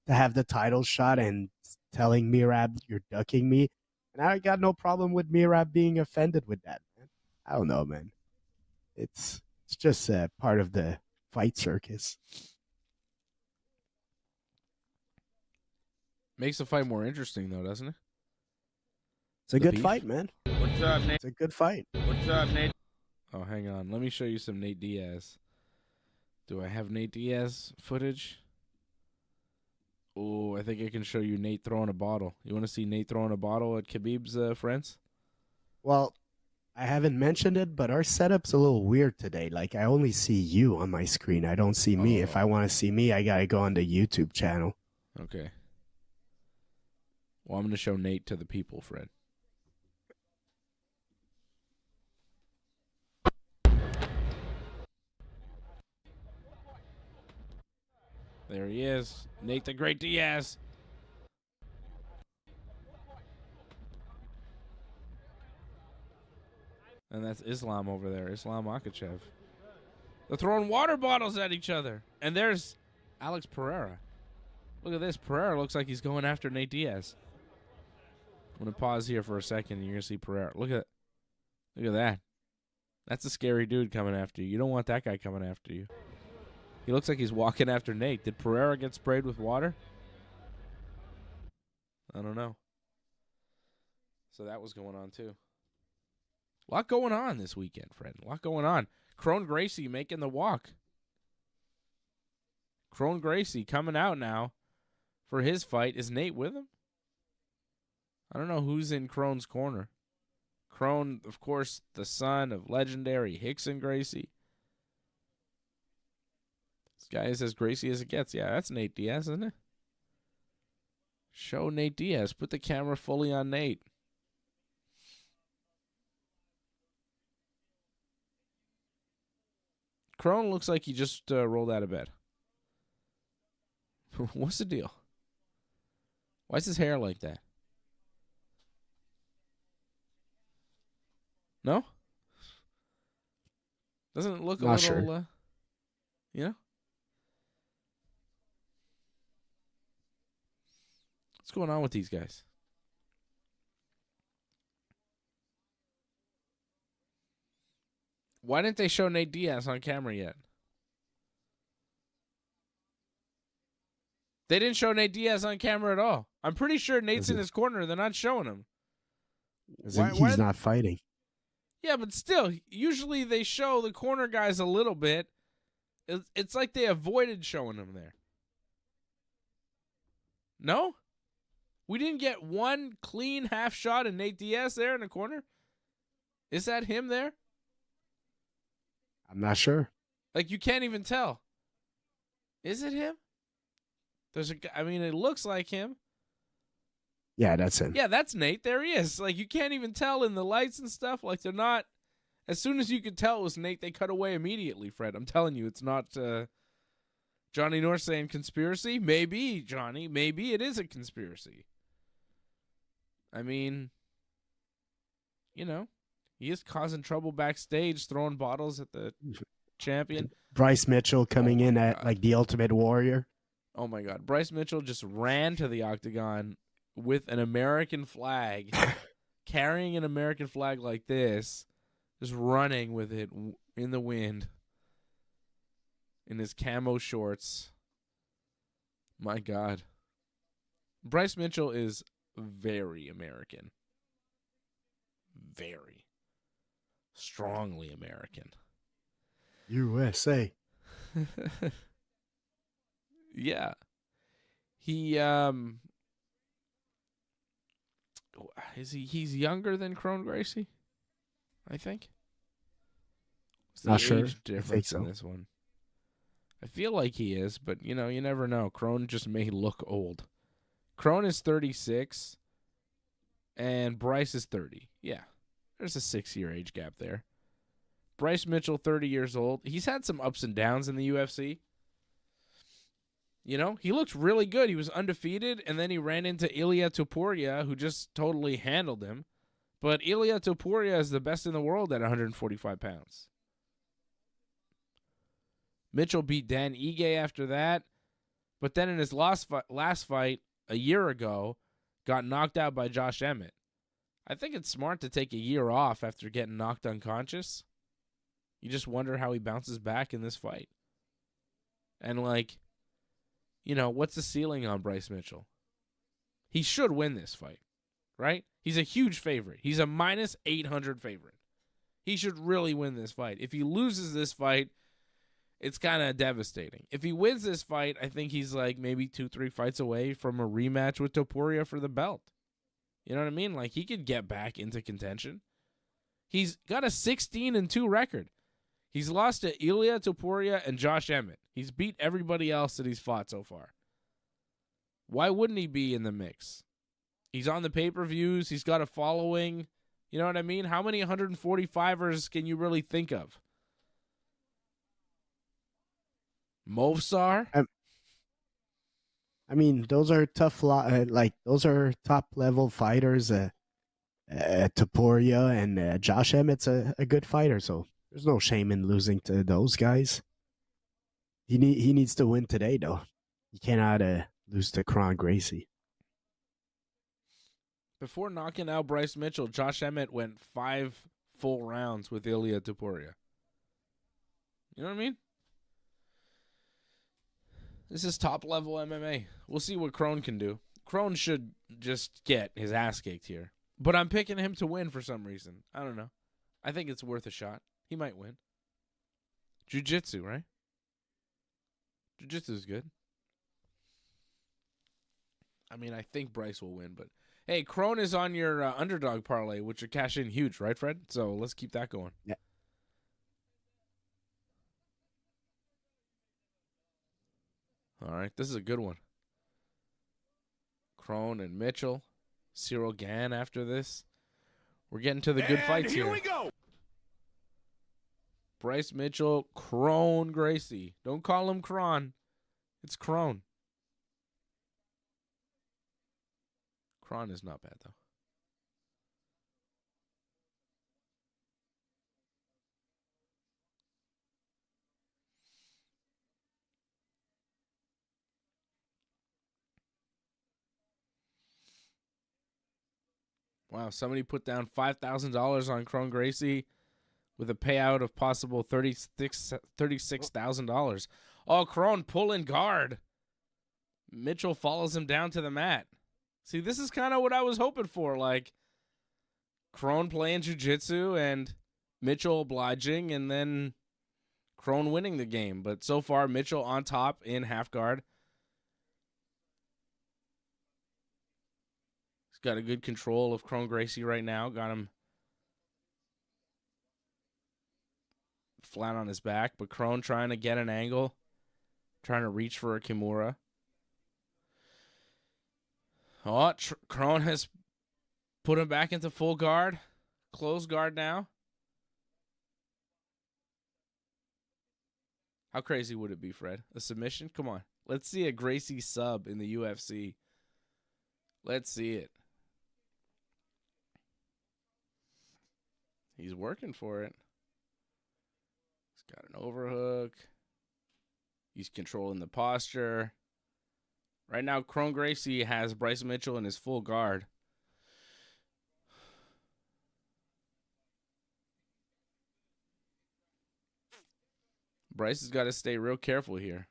have the title shot and telling Merab, you're ducking me. And I got no problem with Merab being offended with that, man. I don't know, man. It's just a part of the fight circus. Makes the fight more interesting, though, doesn't it? It's a The good beef? fight, man. What's up, Nate? It's a good fight. What's up, Nate? Oh, hang on. Let me show you some Nate Diaz. Do I have Nate Diaz footage? Oh, I think I can show you Nate throwing a bottle. You want to see Nate throwing a bottle at Khabib's friends? Well, I haven't mentioned it, but our setup's a little weird today. Like, I only see you on my screen. I don't see me. If I want to see me, I got to go on the YouTube channel. Okay. Well, I'm going to show Nate to the people, Fred. There he is. Nate the Great Diaz. And that's Islam over there, Islam Makhachev. They're throwing water bottles at each other. And there's Alex Pereira. Look at this. Pereira looks like he's going after Nate Diaz. I'm going to pause here for a second, and you're going to see Pereira. Look at that. That's a scary dude coming after you. You don't want that guy coming after you. He looks like he's walking after Nate. Did Pereira get sprayed with water? I don't know. So that was going on, too. A lot going on this weekend, Fred. A lot going on. Crone Gracie making the walk. Crone Gracie coming out now for his fight. Is Nate with him? I don't know who's in Crone's corner. Crone, of course, the son of legendary Rickson Gracie. This guy is as Gracie as it gets. Yeah, that's Nate Diaz, isn't it? Show Nate Diaz. Put the camera fully on Nate. Crone looks like he just rolled out of bed. What's the deal? Why is his hair like that? No? Doesn't it look a Not little, sure. you know? What's going on with these guys? Why didn't they show Nate Diaz on camera yet? They didn't show Nate Diaz on camera at all. I'm pretty sure Nate's in his corner. They're not showing him. He's not fighting. Yeah, but still, usually they show the corner guys a little bit. It's like they avoided showing him there. No? We didn't get one clean half shot of Nate Diaz there in the corner? Is that him there? I'm not sure. Like, you can't even tell. Is it him? It looks like him. Yeah, that's him. Yeah, that's Nate. There he is. Like, you can't even tell in the lights and stuff. Like, they're not. As soon as you could tell it was Nate, they cut away immediately, Fred. I'm telling you, it's not Johnny North saying conspiracy. Maybe, Johnny. Maybe it is a conspiracy. I mean, you know, he is causing trouble backstage, throwing bottles at the champion. Bryce Mitchell coming in at like the Ultimate Warrior. Oh, my God. Bryce Mitchell just ran to the octagon with an American flag, carrying an American flag like this, just running with it in the wind in his camo shorts. My God. Bryce Mitchell is very American. Very. Strongly American. USA. Yeah. He's younger than Crone Gracie, I think. What's the Not sure. age difference in this one? I feel like he is, but you never know. Crone just may look old. Crone is 36 and Bryce is 30. Yeah. There's a 6-year age gap there. Bryce Mitchell, 30 years old. He's had some ups and downs in the UFC. He looked really good. He was undefeated, and then he ran into Ilia Topuria, who just totally handled him. But Ilia Topuria is the best in the world at 145 pounds. Mitchell beat Dan Ige after that, but then in his last fight a year ago, got knocked out by Josh Emmett. I think it's smart to take a year off after getting knocked unconscious. You just wonder how he bounces back in this fight. And, what's the ceiling on Bryce Mitchell? He should win this fight, right? He's a huge favorite. He's a minus 800 favorite. He should really win this fight. If he loses this fight, it's kind of devastating. If he wins this fight, I think he's maybe 2-3 fights away from a rematch with Topuria for the belt. You know what I mean? He could get back into contention. He's got a 16-2 record. He's lost to Ilia Topuria and Josh Emmett. He's beat everybody else that he's fought so far. Why wouldn't he be in the mix? He's on the pay-per-views. He's got a following. You know what I mean? How many 145ers can you really think of? Movsar? I mean, those are tough. Those are top level fighters. Topuria and Josh Emmett's a good fighter, so there's no shame in losing to those guys. He needs to win today, though. He cannot lose to Kron Gracie. Before knocking out Bryce Mitchell, Josh Emmett went 5 full rounds with Ilia Topuria. You know what I mean? This is top-level MMA. We'll see what Kron can do. Kron should just get his ass kicked here. But I'm picking him to win for some reason. I don't know. I think it's worth a shot. He might win. Jiu-jitsu, right? Jiu-jitsu is good. I mean, I think Bryce will win, but hey, Kron is on your underdog parlay, which are cash in huge, right, Fred? So let's keep that going. Yeah. All right, this is a good one. Kron and Mitchell, Cyril Gann after this. We're getting to the good fights here. Here we go. Bryce Mitchell, Kron Gracie. Don't call him Kron. It's Kron. Kron is not bad, though. Wow, somebody put down $5,000 on Kron Gracie with a payout of possible $36,000. Oh, Kron pulling guard. Mitchell follows him down to the mat. See, this is kind of what I was hoping for. Like, Kron playing jiu-jitsu and Mitchell obliging, and then Kron winning the game. But so far, Mitchell on top in half guard. He's got a good control of Kron Gracie right now. Got him flat on his back, but Kron trying to get an angle, trying to reach for a Kimura. Oh, Kron has put him back into full guard. Close guard now. How crazy would it be, Fred? A submission? Come on. Let's see a Gracie sub in the UFC. Let's see it. He's working for it. He's got an overhook. He's controlling the posture. Right now, Kron Gracie has Bryce Mitchell in his full guard. Bryce has got to stay real careful here.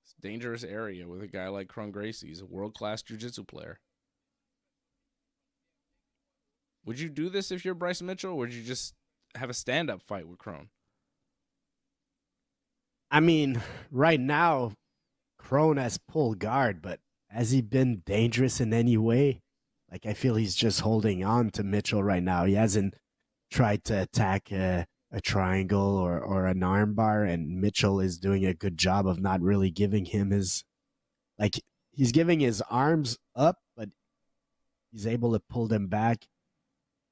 It's a dangerous area with a guy like Kron Gracie. He's a world-class jiu-jitsu player. Would you do this if you're Bryce Mitchell, or would you just have a stand-up fight with Kron? I mean, right now, Kron has pulled guard, but has he been dangerous in any way? Like, I feel he's just holding on to Mitchell right now. He hasn't tried to attack a triangle or an armbar, and Mitchell is doing a good job of not really giving him his, like, he's giving his arms up, but he's able to pull them back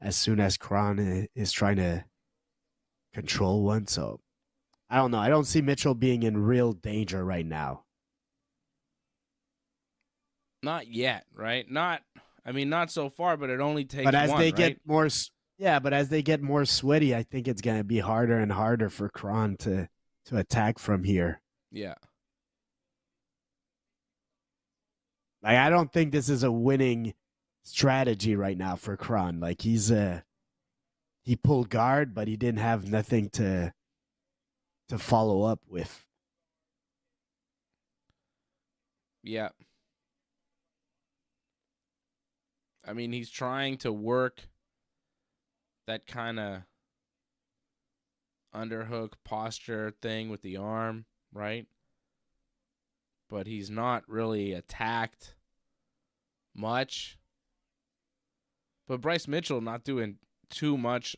as soon as Kron is trying to control one. So, I don't know. I don't see Mitchell being in real danger right now. Not yet, right? Not so far, but it only takes But as one, they right? get more, but as they get more sweaty, I think it's going to be harder and harder for Kron to attack from here. Yeah. Like, I don't think this is a winning strategy right now for Kron. Like, he pulled guard, but he didn't have nothing to follow up with. Yeah. I mean, he's trying to work that kind of underhook posture thing with the arm, right? But he's not really attacked much. But Bryce Mitchell not doing too much.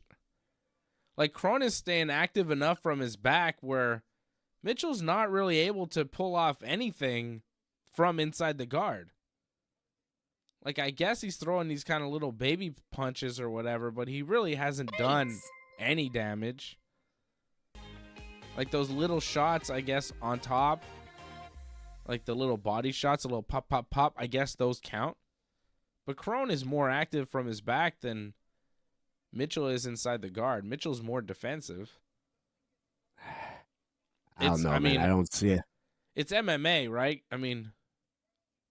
Like, Kron is staying active enough from his back where Mitchell's not really able to pull off anything from inside the guard. Like, I guess he's throwing these kind of little baby punches or whatever, but he really hasn't done any damage. Like, those little shots, I guess, on top. Like, the little body shots, a little pop, pop, pop. I guess those count. But Crone is more active from his back than Mitchell is inside the guard. Mitchell's more defensive. I don't know, man. I don't see it. It's MMA, right? I mean,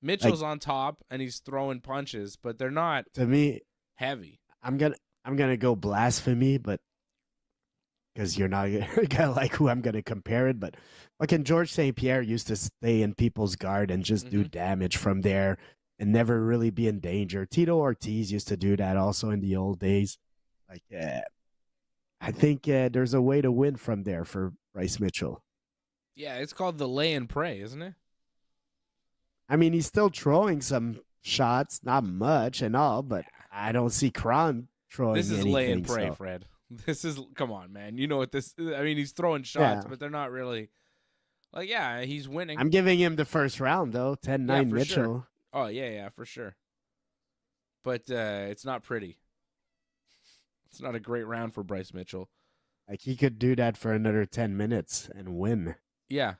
Mitchell's on top and he's throwing punches, but they're not To me, heavy. I'm gonna go blasphemy, but because you're not gonna like who I'm gonna compare it, but fucking George St. Pierre used to stay in people's guard and just do damage from there and never really be in danger. Tito Ortiz used to do that also in the old days. Like, I think there's a way to win from there for Bryce Mitchell. Yeah, it's called the lay and pray, isn't it? I mean, he's still throwing some shots, not much and all, but I don't see Kron throwing This is anything, lay and pray, so. Fred. This is, come on, man. You know what this is? I mean, he's throwing shots, but they're not really, like, yeah, he's winning. I'm giving him the first round, though. 10-9 Mitchell. Sure. Oh, yeah, for sure. But it's not pretty. It's not a great round for Bryce Mitchell. Like, he could do that for another 10 minutes and win. Yeah.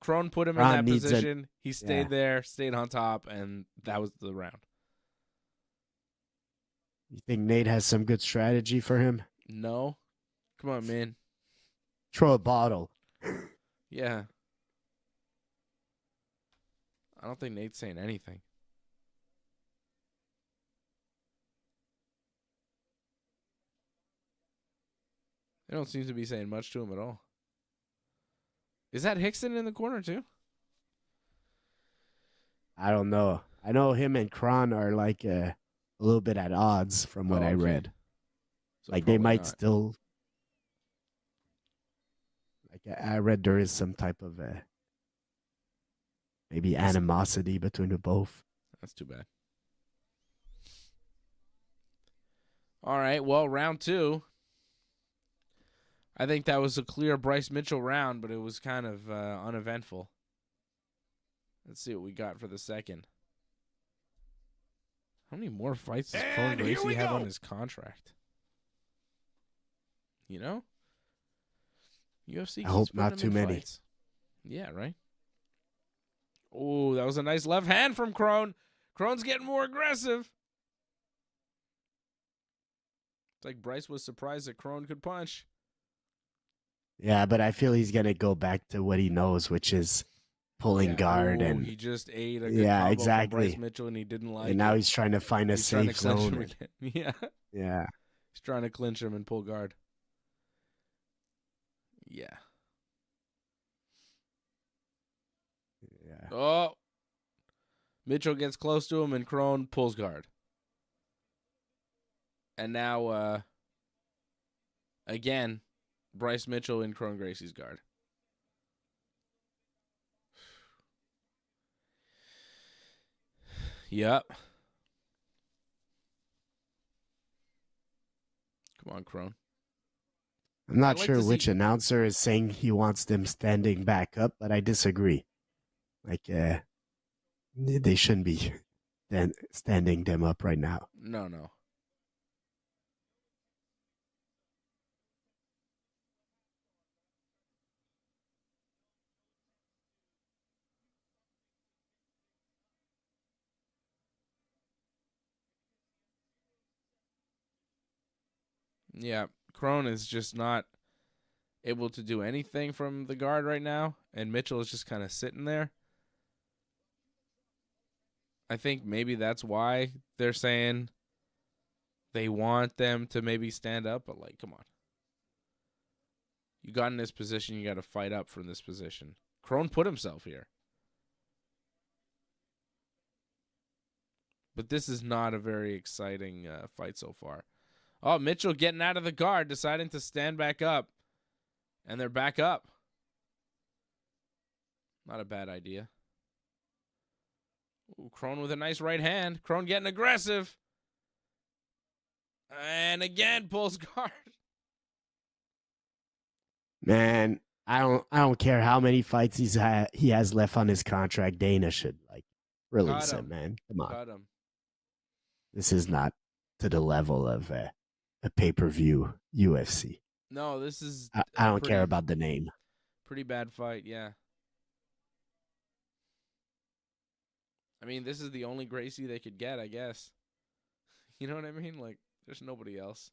Crone put him in that position. He stayed there, stayed on top, and that was the round. You think Nate has some good strategy for him? No. Come on, man. Throw a bottle. Yeah. I don't think Nate's saying anything. They don't seem to be saying much to him at all. Is that Hickson in the corner too? I don't know. I know him and Kron are like a little bit at odds from what I read. So like they might not. still. Like I read there is some type of maybe animosity between the both. That's too bad. All right. Well, round 2. I think that was a clear Bryce Mitchell round, but it was kind of uneventful. Let's see what we got for the second. How many more fights does Crone Gracie have on his contract? You know? UFC. I hope not too many. Fights. Yeah, right? Oh, that was a nice left hand from Crone. Crone's getting more aggressive. It's like Bryce was surprised that Crone could punch. Yeah, but I feel he's gonna go back to what he knows, which is pulling guard, and he just ate a good combo from Bryce Mitchell, and he didn't like. And now it. he's trying to find a safe zone. Yeah, yeah, he's trying to clinch him and pull guard. Yeah. Yeah. Oh, Mitchell gets close to him, and Crone pulls guard. And now, again, Bryce Mitchell in Crone Gracie's guard. Yep. Come on, Crone. I'm not sure which announcer is saying he wants them standing back up, but I disagree. Like, they shouldn't be standing them up right now. No. Yeah, Crone is just not able to do anything from the guard right now, and Mitchell is just kind of sitting there. I think maybe that's why they're saying they want them to maybe stand up, but, like, come on. You got in this position, you got to fight up from this position. Crone put himself here. But this is not a very exciting fight so far. Oh, Mitchell getting out of the guard, deciding to stand back up. And they're back up. Not a bad idea. Ooh, Crone with a nice right hand. Crone getting aggressive. And again, pulls guard. Man, I don't care how many fights he has left on his contract. Dana should, like, release him, man. Come on. Got him. This is not to the level of a pay-per-view UFC. No, this is... I don't care about the name. Pretty bad fight, yeah. I mean, this is the only Gracie they could get, I guess. You know what I mean? Like, there's nobody else.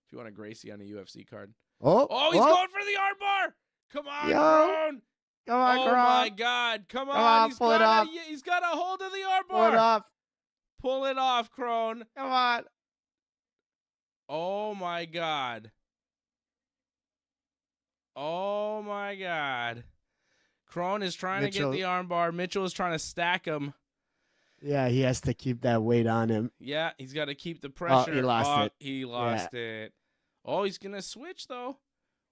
If you want a Gracie on a UFC card. Oh, he's going for the armbar. Come on, Kron. Come on, Oh, Kron. my God. Come on. on, pull it off. He's got a hold of the armbar. Pull it off. Pull it off, Kron. Come on. Oh, my God. Oh, my God. Kron is trying to get the armbar. Mitchell is trying to stack him. Yeah, he has to keep that weight on him. Yeah, he's got to keep the pressure. He lost it. He lost it. Oh, he's going to switch, though.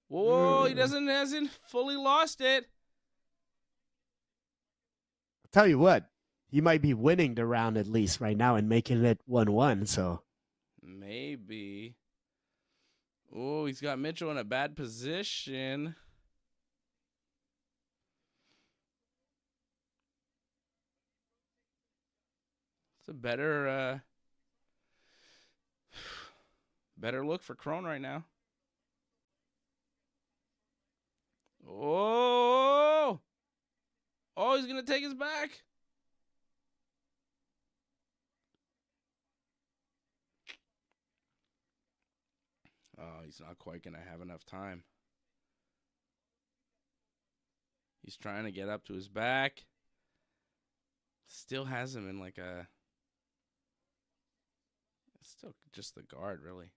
Whoa, he hasn't fully lost it. I'll tell you what, he might be winning the round at least right now and making it 1-1, so. Maybe. Oh, he's got Mitchell in a bad position. It's a better look for Kron right now. Oh, he's going to take his back. Oh, he's not quite going to have enough time. He's trying to get up to his back. Still has him in like a... It's still just the guard, really.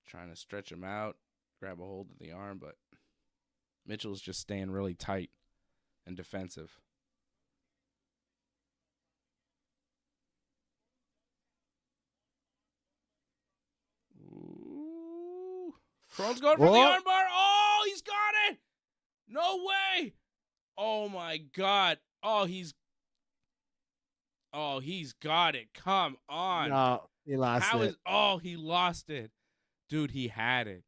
Trying to stretch him out, grab a hold of the arm, but Mitchell's just staying really tight and defensive. Ooh. Kron's going for the armbar. Oh, he's got it. No way. Oh, my God. Oh, he's got it. Come on. No, he lost it. He lost it. Dude, he had it.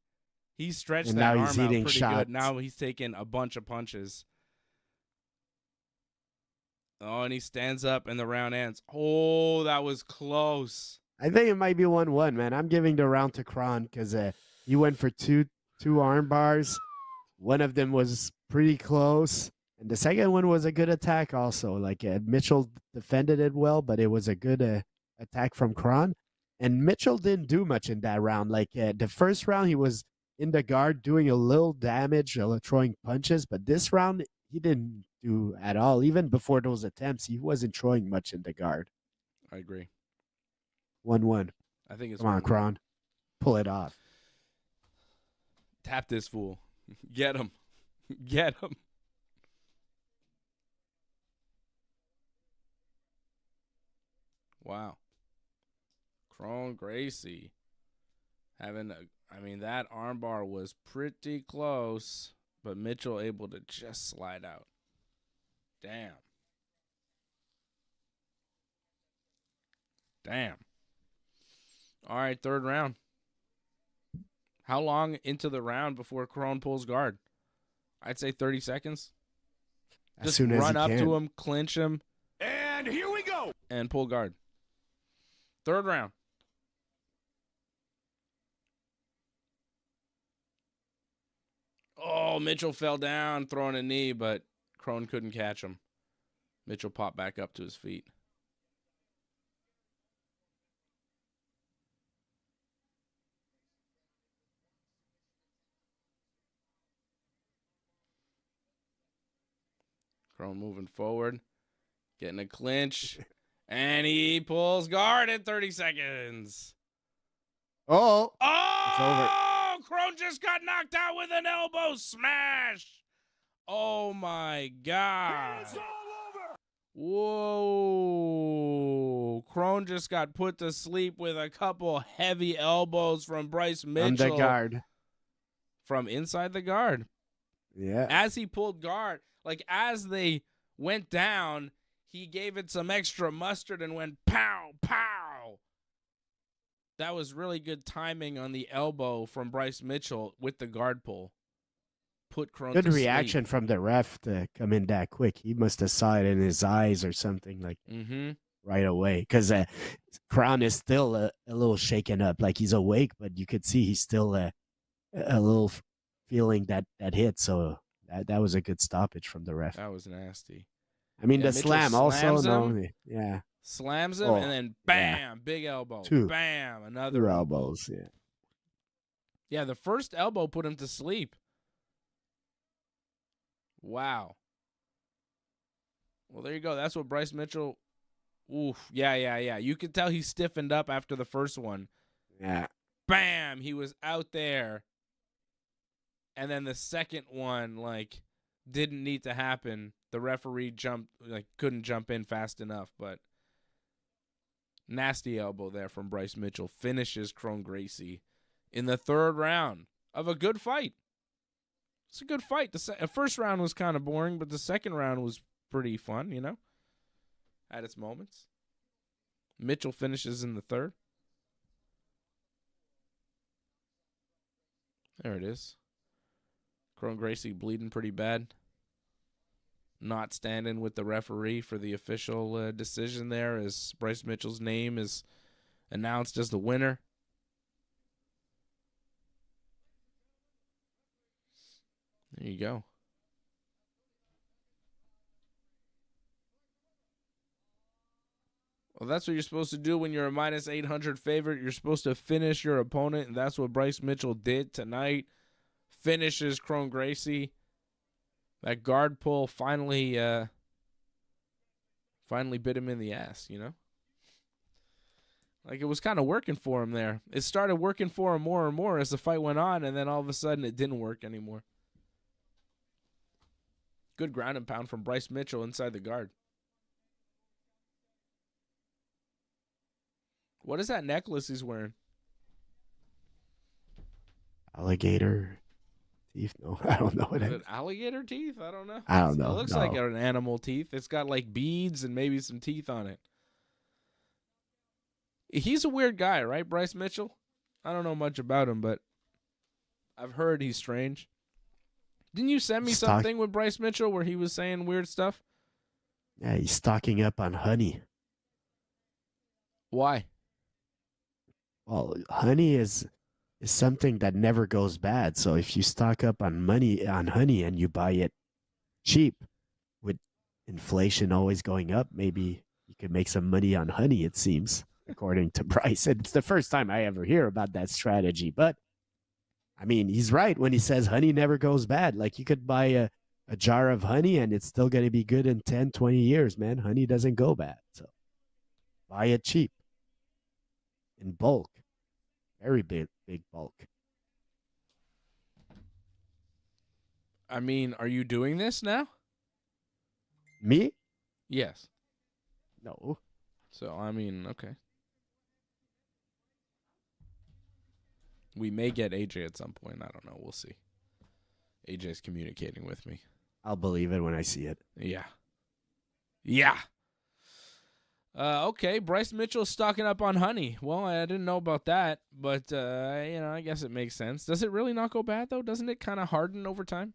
He stretched and that now arm he's out eating pretty shots. good. Now he's taking a bunch of punches. Oh, and he stands up and the round ends. Oh, that was close. I think it might be 1-1, man. I'm giving the round to Kron because he went for two arm bars. One of them was pretty close. And the second one was a good attack also. Like Mitchell defended it well, but it was a good attack from Kron. And Mitchell didn't do much in that round. Like the first round, he was in the guard doing a little damage, throwing punches. But this round, he didn't do at all. Even before those attempts, he wasn't throwing much in the guard. I agree. 1-1. I think it's Come on, 1-1. Kron. Pull it off. Tap this fool. Get him. Get him. Wow. Kron Gracie that armbar was pretty close, but Mitchell able to just slide out. Damn. All right, third round. How long into the round before Kron pulls guard? I'd say 30 seconds. As soon as run he up can. to him, clinch him, And here we go. and pull guard. Third round. Oh, Mitchell fell down throwing a knee, but Kron couldn't catch him. Mitchell popped back up to his feet. Kron moving forward, getting a clinch, and he pulls guard in 30 seconds. Oh, Oh, Kron just got knocked out with an elbow smash. Oh, my God. It's all over. Whoa. Kron just got put to sleep with a couple heavy elbows from Bryce Mitchell. on the guard. From inside the guard. Yeah. As he pulled guard, like as they went down, he gave it some extra mustard and went pow, pow. That was really good timing on the elbow from Bryce Mitchell with the guard pull. Put Kron Good to reaction from the ref to come in that quick. He must have saw it in his eyes or something like sleep. right away. Because Kron is still a little shaken up. Like he's awake, but you could see he's still a little feeling that hit. So That was a good stoppage from the ref. That was nasty. I mean, Yeah, the Mitchell slam also. slams No, him. yeah, Slams him, Oh, and then bam, big elbow. Two. Bam, another two elbow. elbows. Yeah. Yeah, the first elbow put him to sleep. Wow. Well, there you go. That's what Bryce Mitchell. Oof. Yeah. You could tell he stiffened up after the first one. Yeah. Bam, he was out there. And then the second one, like, didn't need to happen. The referee couldn't jump in fast enough, but nasty elbow there from Bryce Mitchell. Finishes Kron Gracie in the third round of a good fight. It's a good fight. The first round was kind of boring, but the second round was pretty fun, at its moments. Mitchell finishes in the third. There it is. Kron Gracie bleeding pretty bad. Not standing with the referee for the official decision there as Bryce Mitchell's name is announced as the winner. There you go. Well, that's what you're supposed to do when you're a minus 800 favorite. You're supposed to finish your opponent, and that's what Bryce Mitchell did tonight. Finishes Kron Gracie. That guard pull finally bit him in the ass, Like, it was kind of working for him there. It started working for him more and more as the fight went on, and then all of a sudden it didn't work anymore. Good ground and pound from Bryce Mitchell inside the guard. What is that necklace he's wearing? Alligator teeth? No, I don't know what Is it it is. alligator teeth? I don't know. I don't know. It looks no. like an animal teeth. It's got like beads and maybe some teeth on it. He's a weird guy, right, Bryce Mitchell? I don't know much about him, but I've heard he's strange. Didn't you send me something with Bryce Mitchell where he was saying weird stuff? Yeah, he's stocking up on honey. Why? Well, honey is something that never goes bad. So if you stock up on honey and you buy it cheap, with inflation always going up, maybe you could make some money on honey, it seems, according to Bryce. It's the first time I ever hear about that strategy. But, I mean, he's right when he says honey never goes bad. Like, you could buy a jar of honey and it's still going to be good in 10, 20 years, man. Honey doesn't go bad. So buy it cheap. In bulk. Very big bulk. I mean, are you doing this now? Me? Yes. No. So, I mean, okay. We may get AJ at some point. I don't know. We'll see. AJ's communicating with me. I'll believe it when I see it. Yeah. Okay, Bryce Mitchell stocking up on honey. Well, I didn't know about that, but, I guess it makes sense. Does it really not go bad, though? Doesn't it kind of harden over time?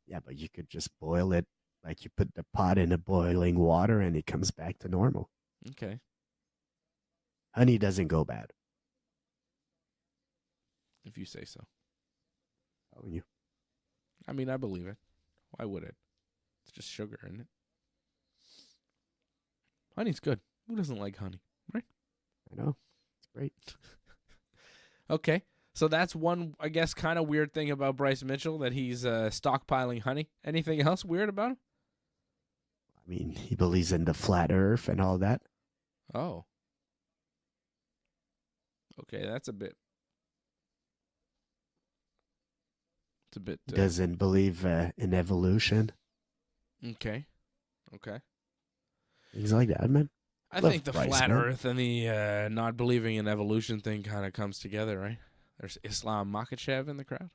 Yeah, but you could just boil it. Like, you put the pot in a boiling water and it comes back to normal. Okay. Honey doesn't go bad. If you say so. Oh, you. I mean, I believe it. Why would it? It's just sugar, isn't it? Honey's good. Who doesn't like honey, right? I know. It's great. Okay. So that's one, I guess, kind of weird thing about Bryce Mitchell, that he's stockpiling honey. Anything else weird about him? I mean, he believes in the flat earth and all that. Oh. Okay, that's a bit. It's a bit. He doesn't believe in evolution. Okay. Things like that, man. I Love think the Bryce, flat man. earth and the not believing in evolution thing kind of comes together, right? There's Islam Makhachev in the crowd.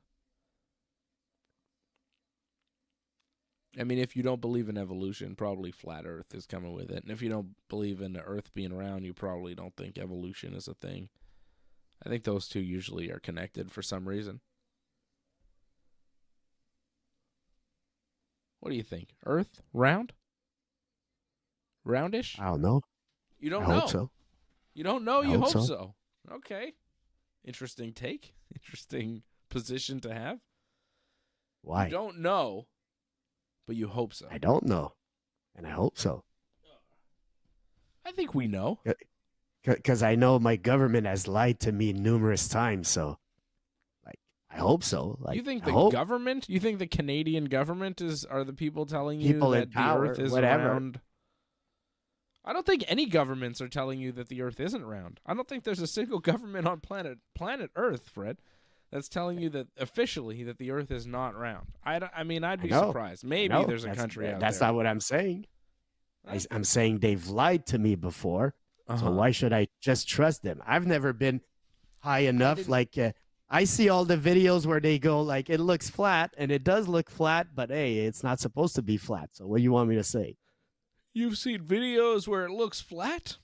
I mean, if you don't believe in evolution, probably flat earth is coming with it. And if you don't believe in the earth being around, you probably don't think evolution is a thing. I think those two usually are connected for some reason. What do you think? Earth? Round? Roundish? I don't know. You don't I know. hope so. You don't know? I You hope hope so. so. Okay. Interesting take. Interesting position to have. Why? You don't know, but you hope so. I don't know, and I hope so. I think we know. Because I know my government has lied to me numerous times. So, like, I hope so. Like, You think I the hope government? You think the Canadian government are the people telling you people in that the power, Earth is whatever. round? I don't think any governments are telling you that the Earth isn't round. I don't think there's a single government on planet Earth, Fred, that's telling you that officially that the Earth is not round. I mean, I'd be know. surprised. Maybe No, there's a country out that's there. not what I'm saying. I'm saying they've lied to me before. So why should I just trust them? I've never been high enough. Like, I see all the videos where they go like, it looks flat, and it does look flat, but hey, it's not supposed to be flat. So what do you want me to say? You've seen videos where it looks flat?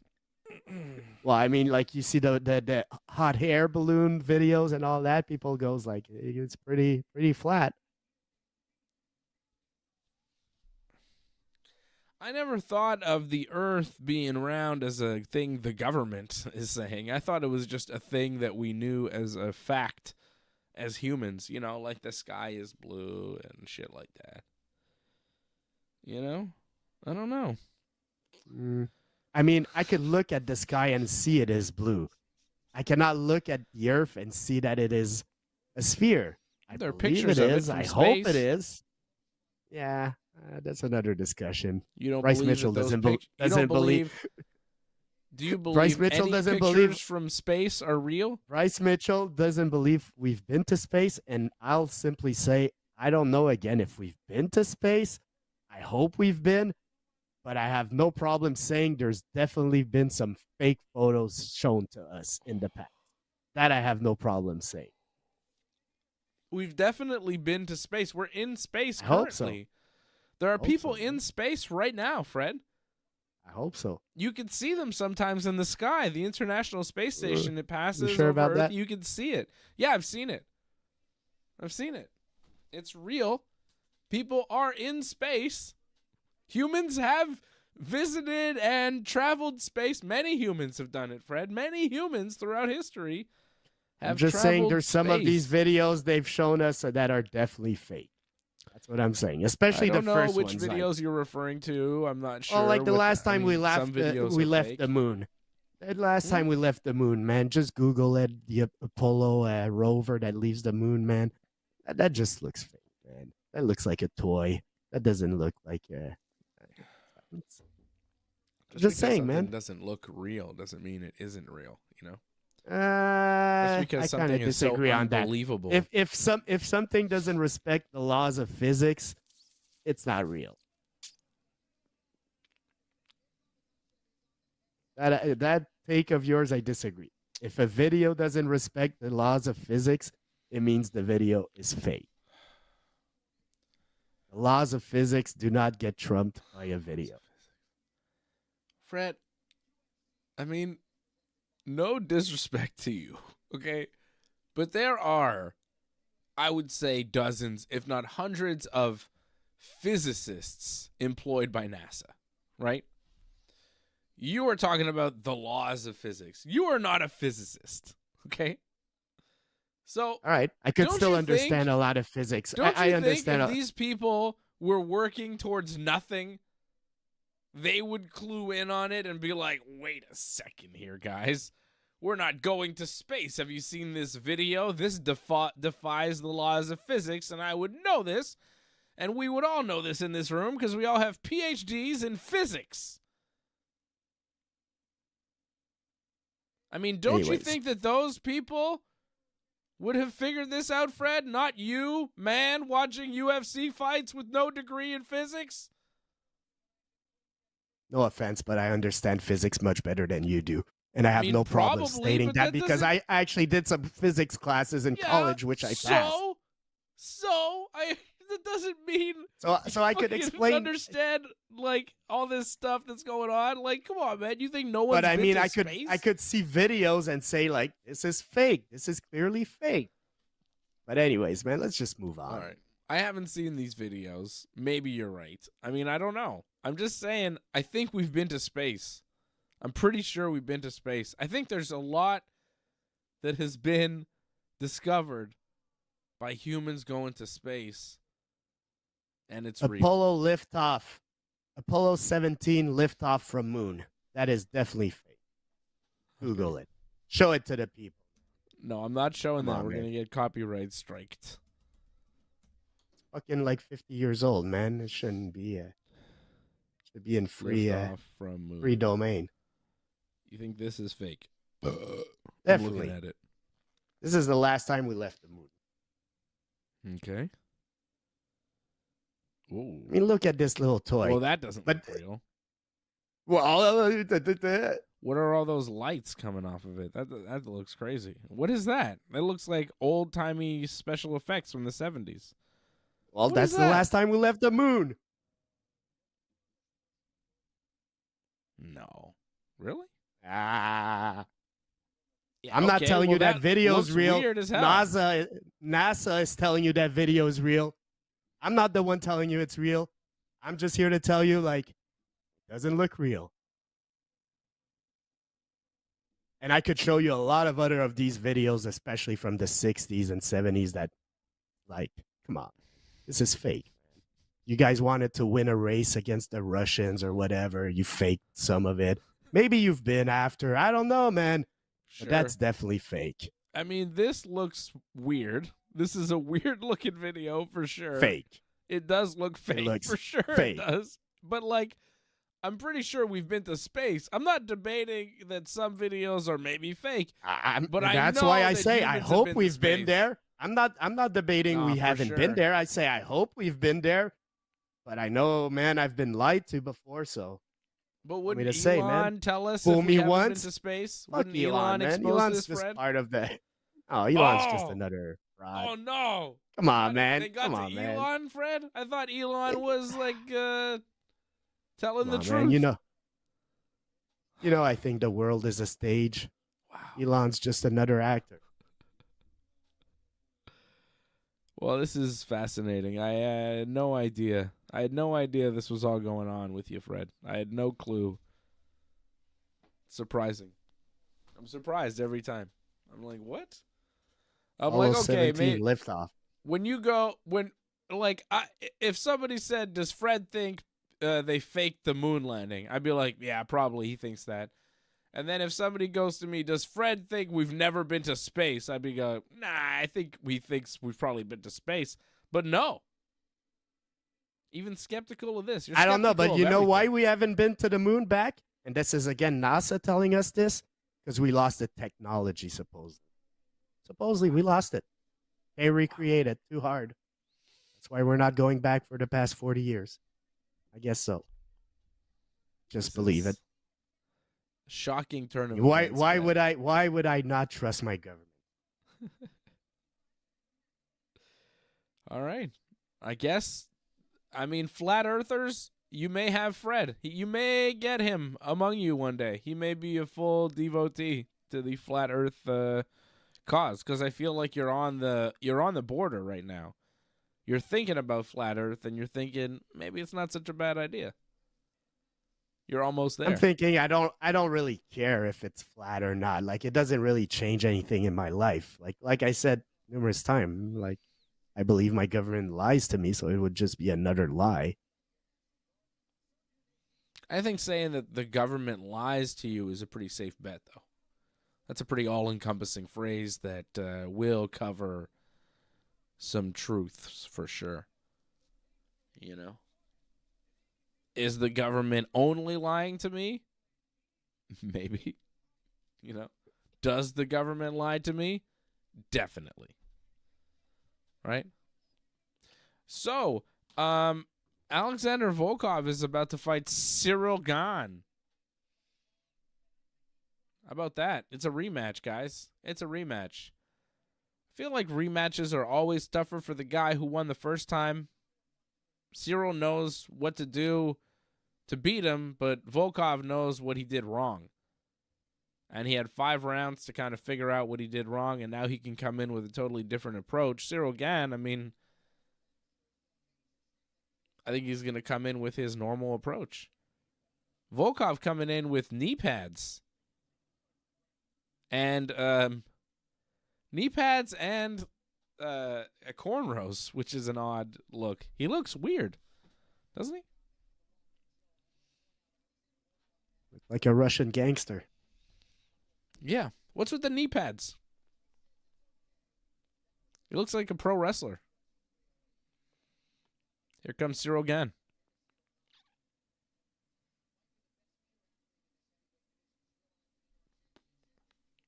Well, I mean, like you see the hot air balloon videos and all that. People goes like, it's pretty flat. I never thought of the Earth being round as a thing the government is saying. I thought it was just a thing that we knew as a fact as humans, you know, like the sky is blue and shit like that. You know? I don't know. I mean, I could look at the sky and see it is blue. I cannot look at the Earth and see that it is a sphere. There are believe pictures of it is. from I space. hope it is. Yeah, that's another discussion. You don't Bryce believe Mitchell that those doesn't pic- you don't doesn't believe. Do you believe Bryce Mitchell any doesn't pictures believe- from space are real? Bryce Mitchell doesn't believe we've been to space, and I'll simply say I don't know again if we've been to space. I hope we've been, but I have no problem saying there's definitely been some fake photos shown to us in the past. That I have no problem saying. We've definitely been to space. We're in space I hope so. currently. There are Hope people so, in man. space right now, Fred. I hope so. You can see them sometimes in the sky. The International Space Station, it passes sure over about Earth. that? You can see it. Yeah, I've seen it. It's real. People are in space. Humans have visited and traveled space. Many humans have done it, Fred. Many humans throughout history have I'm just saying traveled there's some of these space. videos they've shown us that are definitely fake. That's what I'm saying. Especially I don't the know first which ones. videos you're referring to. I'm not sure. Oh, like the what last time we some left, videos we are left fake. the moon. The last time we left the moon, man. Just Google it. The Apollo rover that leaves the moon, man. That just looks fake, man. That looks like a toy. That doesn't look like a. Just Just because saying, something man. doesn't look real doesn't mean it isn't real. You know, I just because kind something of is so disagree on that. unbelievable. If something doesn't respect the laws of physics, it's not real. That take of yours, I disagree. If a video doesn't respect the laws of physics, it means the video is fake. The laws of physics do not get trumped by a video. Fred, I mean, no disrespect to you, okay? But there are, I would say, dozens, if not hundreds of physicists employed by NASA, right? You are talking about the laws of physics. You are not a physicist, okay? So, All right, I could Don't still you understand think- a lot of physics. don't I you understand. think if these people were working towards nothing, they would clue in on it and be like, wait a second here, guys. We're not going to space. Have you seen this video? This defies the laws of physics, and I would know this, and we would all know this in this room because we all have PhDs in physics. I mean, don't you Anyways. think that those people would have figured this out, Fred? Not you, man, watching UFC fights with no degree in physics? No offense, but I understand physics much better than you do. And I have mean, no problem probably, stating but that that because doesn't- I actually did some physics classes in Yeah, college, which I passed. That doesn't mean So I could fucking explain. understand like all this stuff that's going on. Like, come on, man. You think no one's But I been mean, to I space? could see videos and say like, this is fake. This is clearly fake. But anyways, man, let's just move on. All right. I haven't seen these videos. Maybe you're right. I mean, I don't know. I'm just saying, I think we've been to space. I'm pretty sure we've been to space. I think there's a lot that has been discovered by humans going to space. And it's real. Apollo liftoff. Apollo 17 liftoff from moon. That is definitely fake. Google it. Show it to the people. No, I'm not showing Come that. on, We're man. going to get copyright striked. Fucking like 50 years old, man. It shouldn't be. Should be in free Liftoff from moon. free domain. You think this is fake? Definitely. I'm looking at it. This is the last time we left the moon. Okay. Ooh. I mean, look at this little toy. Well, that doesn't But- look real. Well, What are all those lights coming off of it? That looks crazy. What is that? That looks like old-timey special effects from the 70s. What that's is the that? last time we left the moon. No. Really? Ah. Yeah, I'm not okay, telling well, you that video looks is real. Weird as hell. NASA is telling you that video is real. I'm not the one telling you it's real. I'm just here to tell you, like, it doesn't look real. And I could show you a lot of other of these videos, especially from the 60s and 70s that, like, come on. This is fake. You guys wanted to win a race against the Russians or whatever. You faked some of it. Maybe you've been after. I don't know, man. Sure. But that's definitely fake. I mean, this looks weird. This is a weird-looking video for sure. Fake. It does look fake looks for sure. fake. It does. But like, I'm pretty sure we've been to space. I'm not debating that some videos are maybe fake. But I that's know why I that say humans I have hope been to we've been space. there. I'm not debating Nah, we for haven't sure. been there. I say I hope we've been there. But I know, man, I've been lied to before, so But me wouldn't to say, Elon man? tell us Fool if we me haven't been once, to space? fuck Wouldn't Elon man. expose Elon's this, just Fred? part of the. Oh, Elon's just Oh! another fraud. Oh no! Come on, man. They got Come to on, man. Elon, Fred. I thought Elon was like telling Come the on, truth. man. You know, I think the world is a stage. Wow. Elon's just another actor. Well, this is fascinating. I had no idea. I had no idea this was all going on with you, Fred. I had no clue. Surprising. I'm surprised every time. I'm like, what? I'm Apollo like, okay, 17 mate. liftoff. If somebody said, does Fred think they faked the moon landing? I'd be like, yeah, probably he thinks that. And then if somebody goes to me, does Fred think we've never been to space? I'd be going, nah, I think we've probably been to space. But no. Even skeptical of this. You're I don't know, but skeptical you of know why everything. we haven't been to the moon back? And this is, again, NASA telling us this? Because we lost the technology, supposedly. Supposedly, we lost it. They recreated too hard. That's why we're not going back for the past 40 years. I guess so. Just This believe is it. Shocking turn of Why events, Fred. would I not trust my government? All right. I guess, I mean, flat earthers, you may have Fred. You may get him among you one day. He may be a full devotee to the flat earth cause, because I feel like you're on the border right now. You're thinking about flat earth and you're thinking maybe it's not such a bad idea. You're almost there. I'm thinking I don't really care if it's flat or not. Like, it doesn't really change anything in my life. Like I said numerous times, like, I believe my government lies to me, so it would just be another lie. I think saying that the government lies to you is a pretty safe bet, though. That's a pretty all-encompassing phrase that will cover some truths for sure. You know? Is the government only lying to me? Maybe. You know? Does the government lie to me? Definitely. Right? So, Alexander Volkov is about to fight Cyril Gane. How about that? It's a rematch, guys. It's a rematch. I feel like rematches are always tougher for the guy who won the first time. Cyril knows what to do to beat him, but Volkov knows what he did wrong. And he had 5 rounds to kind of figure out what he did wrong, and now he can come in with a totally different approach. Cyril Gane, I mean, I think he's going to come in with his normal approach. Volkov coming in with knee pads. And knee pads and cornrows, which is an odd look. He looks weird, doesn't he? Like a Russian gangster. Yeah. What's with the knee pads? He looks like a pro wrestler. Here comes Cyril again.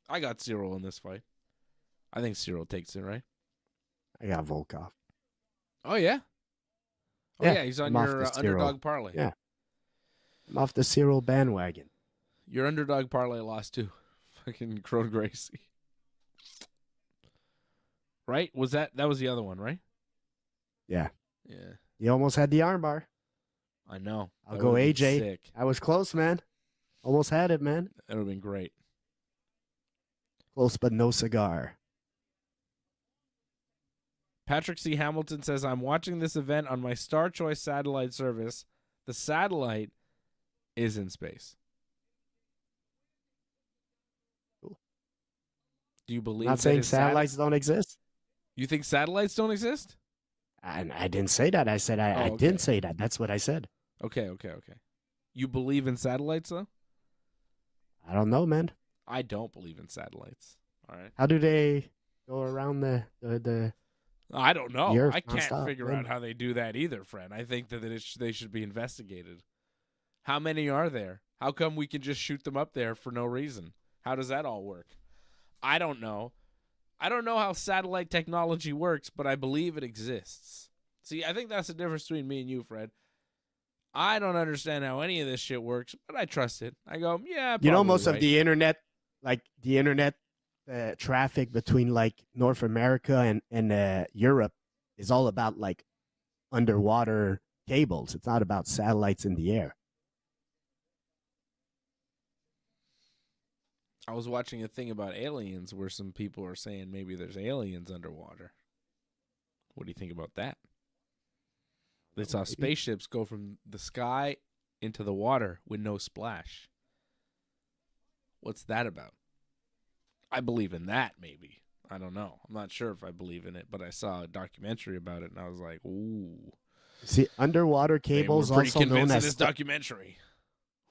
I got Cyril in this fight. I think Cyril takes it, right? I got Volkov. Oh, yeah? Oh, Yeah, yeah, he's on I'm off your the Cyril. underdog parlay. Yeah. I'm off the Cyril bandwagon. Your underdog parlay lost to fucking Crone Gracie. Right? That was the other one, right? Yeah. Yeah. He almost had the armbar. I know. I'll That go would've been AJ. Sick. I was close, man. Almost had it, man. That would have been great. Close but no cigar. Patrick C. Hamilton says, I'm watching this event on my Star Choice satellite service. The satellite is in space. Cool. Do you believe Not that saying his satellites don't exist. You think satellites don't exist? I didn't say that. I said I okay. didn't say that. That's what I said. Okay. You believe in satellites, though? I don't know, man. I don't believe in satellites. All right. How do they go around the I don't know. The Earth I can't nonstop, figure man. out how they do that either, friend. I think that they should be investigated. How many are there? How come we can just shoot them up there for no reason? How does that all work? I don't know. I don't know how satellite technology works, but I believe it exists. See, I think that's the difference between me and you, Fred. I don't understand how any of this shit works, but I trust it. I go, yeah, You know, probably most right. of the internet, traffic between like North America and Europe is all about like underwater cables. It's not about satellites in the air. I was watching a thing about aliens where some people are saying maybe there's aliens underwater. What do you think about that? They saw spaceships go from the sky into the water with no splash. What's that about? I believe in that, maybe. I don't know. I'm not sure if I believe in it, but I saw a documentary about it, and I was like, ooh. See, underwater cables, they were pretty also known convincing as this documentary.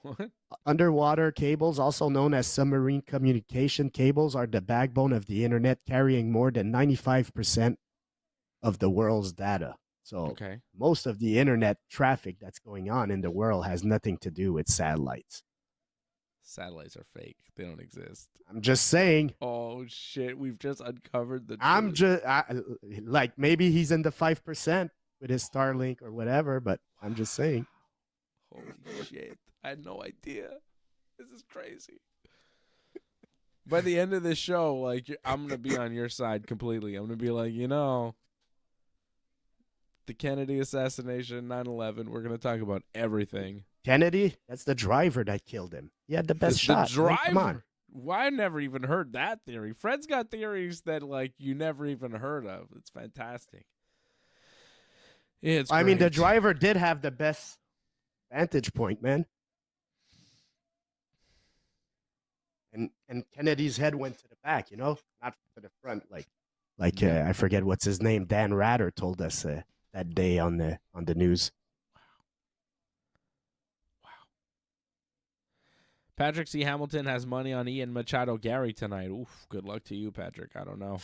What? underwater cables, also known as submarine communication cables, are the backbone of the internet, carrying more than 95% of the world's data. So Okay. most of the internet traffic that's going on in the world has nothing to do with satellites. Satellites are fake. They don't exist. I'm just saying. Oh, shit. We've just uncovered the I'm truth. just like maybe he's in the 5% with his Starlink or whatever, but I'm just saying. Holy shit. I had no idea. This is crazy. By the end of this show, like, I'm going to be on your side completely. I'm going to be like, the Kennedy assassination, 9/11, we're going to talk about everything. Kennedy, that's the driver that killed him. He had the best shot. The man. driver. Come on. Well, I never even heard that theory. Fred's got theories that, like, you never even heard of. It's fantastic. It's I mean, the great. driver did have the best vantage point, man. And Kennedy's head went to the back, not to the front, like I forget what's his name. Dan Ratter told us that day on the news. Patrick C. Hamilton has money on Ian Machado Garry tonight. Oof, good luck to you, Patrick. I don't know.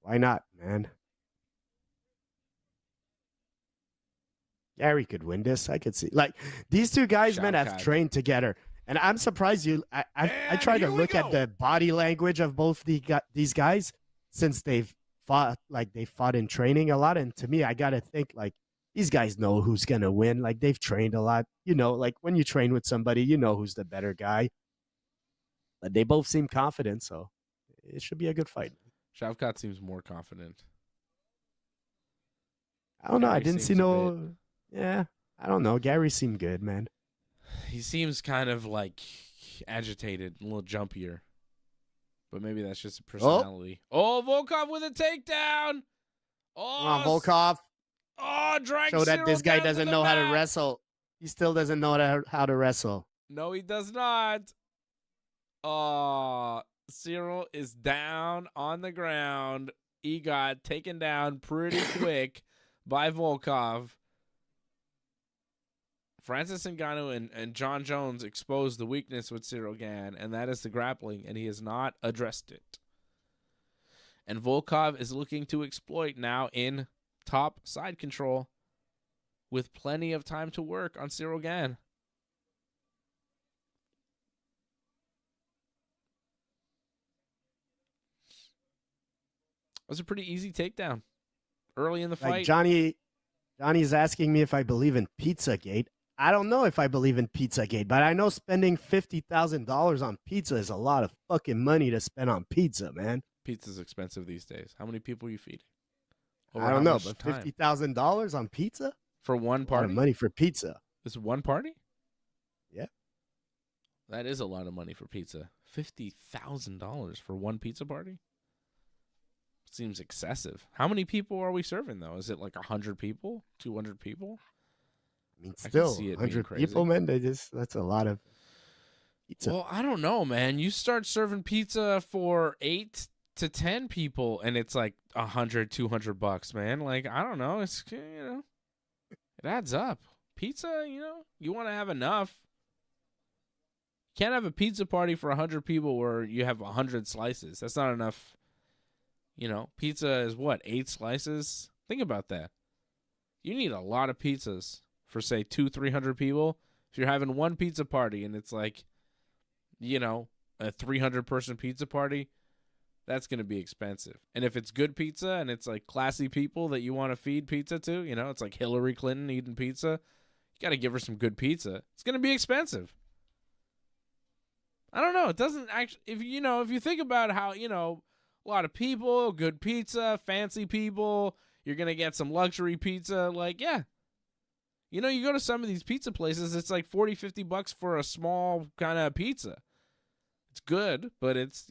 Why not, man? Garry could win this. I could see. Like, these two guys, man, have Shavkat. trained together. And I'm surprised I try to look at the body language of both these guys since they've fought in training a lot. And to me, I got to think, like, these guys know who's going to win. Like, they've trained a lot. Like, when you train with somebody, you know who's the better guy. But they both seem confident, so it should be a good fight. Shavkat seems more confident. I don't know. I Garry didn't see seems a no... Yeah, I don't know. Garry seemed good, man. He seems kind of, like, agitated, a little jumpier. But maybe that's just a personality. Oh, Volkov with a takedown! Oh, Come on, Volkov. Oh, drag Show that Cyril this guy down to doesn't the know how to mat. wrestle. He still doesn't know how to wrestle. No, he does not. Oh, Cyril is down on the ground. he got taken down pretty quick by Volkov. Francis Ngannou and John Jones exposed the weakness with Ciryl Gane, and that is the grappling, and he has not addressed it. And Volkov is looking to exploit now in top side control with plenty of time to work on Ciryl Gane. It was a pretty easy takedown early in the fight. Like Johnny's asking me if I believe in Pizzagate. I don't know if I believe in Pizzagate, but I know spending $50,000 on pizza is a lot of fucking money to spend on pizza, man. Pizza's expensive these days. How many people are you feeding? I don't know, but $50,000 on pizza? For one A lot party? of money for pizza. This one party? Yeah. That is a lot of money for pizza. $50,000 for one pizza party? Seems excessive. How many people are we serving, though? Is it like 100 people? 200 people? I mean, I can still, see it being 100 crazy. people, man, that's a lot of pizza. Well, I don't know, man. You start serving pizza for 8 to 10 people, and it's like $100, $200, man. Like, I don't know. It's, it adds up. Pizza, you want to have enough. You can't have a pizza party for 100 people where you have 100 slices. That's not enough. Pizza is what, 8 slices? Think about that. You need a lot of pizzas for, say, 200-300 people. If you're having one pizza party and it's like, a 300-person pizza party, that's going to be expensive. And if it's good pizza and it's like classy people that you want to feed pizza to, it's like Hillary Clinton eating pizza, you got to give her some good pizza. It's going to be expensive. I don't know. It doesn't actually, if you think about how, a lot of people, good pizza, fancy people, you're going to get some luxury pizza. Like, yeah. You go to some of these pizza places, it's like $40, $50 for a small kind of pizza. It's good, but it's,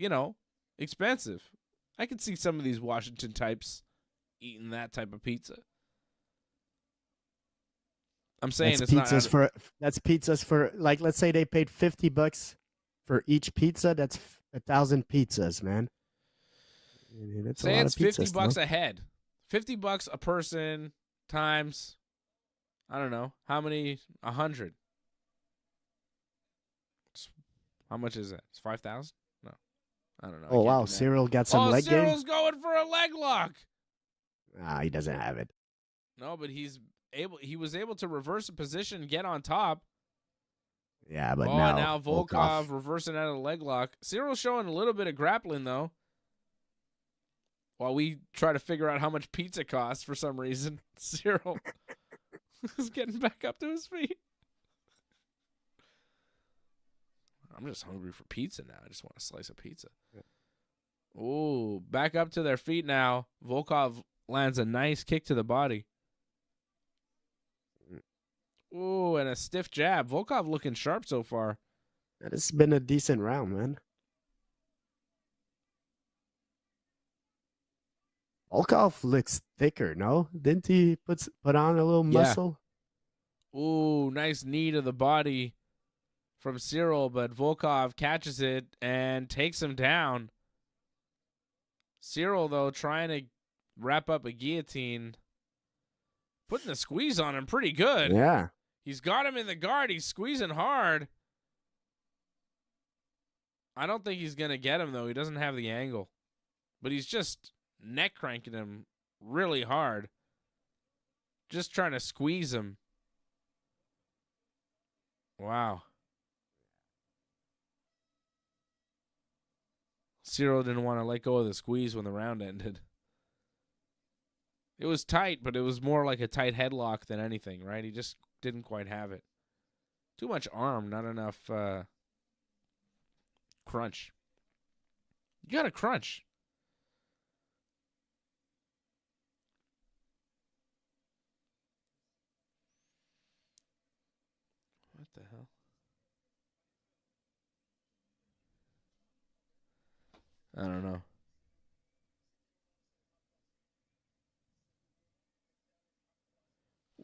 expensive. I could see some of these Washington types eating that type of pizza. I'm saying That's it's not. That's pizzas for, like, let's say they paid $50 for each pizza. That's 1,000 pizzas, man. It's say a lot it's of pizzas, $50 no? a head. $50 a person times, I don't know, how many? 100. How much is that? It's 5,000? No, I don't know. Oh, wow. Cyril got some leg game? Cyril's going for a leg lock. Ah, he doesn't have it. No, but he was able to reverse a position, get on top. Yeah, but now Volkov reversing out of the leg lock. Cyril's showing a little bit of grappling, though. While we try to figure out how much pizza costs for some reason, Cyril is getting back up to his feet. I'm just hungry for pizza now. I just want a slice of pizza. Yeah. Ooh, back up to their feet now. Volkov lands a nice kick to the body. Ooh, and a stiff jab. Volkov looking sharp so far. That has been a decent round, man. Volkov looks thicker, no? Didn't he put on a little muscle? Ooh, nice knee to the body from Cyril, but Volkov catches it and takes him down. Cyril, though, trying to wrap up a guillotine. Putting the squeeze on him pretty good. Yeah. He's got him in the guard. He's squeezing hard. I don't think he's going to get him, though. He doesn't have the angle. But he's just neck cranking him really hard. Just trying to squeeze him. Wow. Cyril didn't want to let go of the squeeze when the round ended. It was tight, but it was more like a tight headlock than anything, right? He just didn't quite have it. Too much arm, not enough crunch. You got to crunch. What the hell? I don't know.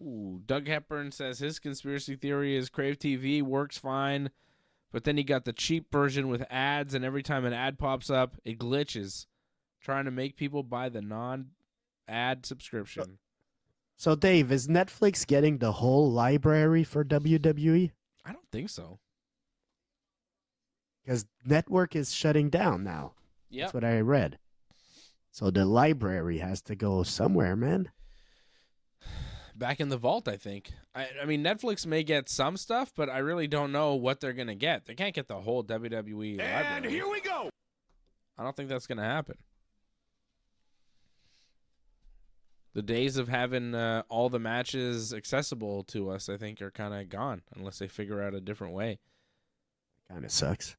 Ooh, Doug Hepburn says his conspiracy theory is Crave TV works fine, but then he got the cheap version with ads, and every time an ad pops up, it glitches. trying to make people buy the non-ad subscription. So, Dave, is Netflix getting the whole library for WWE? I don't think so. Because network is shutting down now. Yeah. That's what I read. So the library has to go somewhere, man. Back in the vault, I think. I mean, Netflix may get some stuff, but I really don't know what they're going to get. They can't get the whole WWE And library. here we go. I don't think that's going to happen. The days of having all the matches accessible to us, I think, are kind of gone, unless they figure out a different way. Kind of sucks.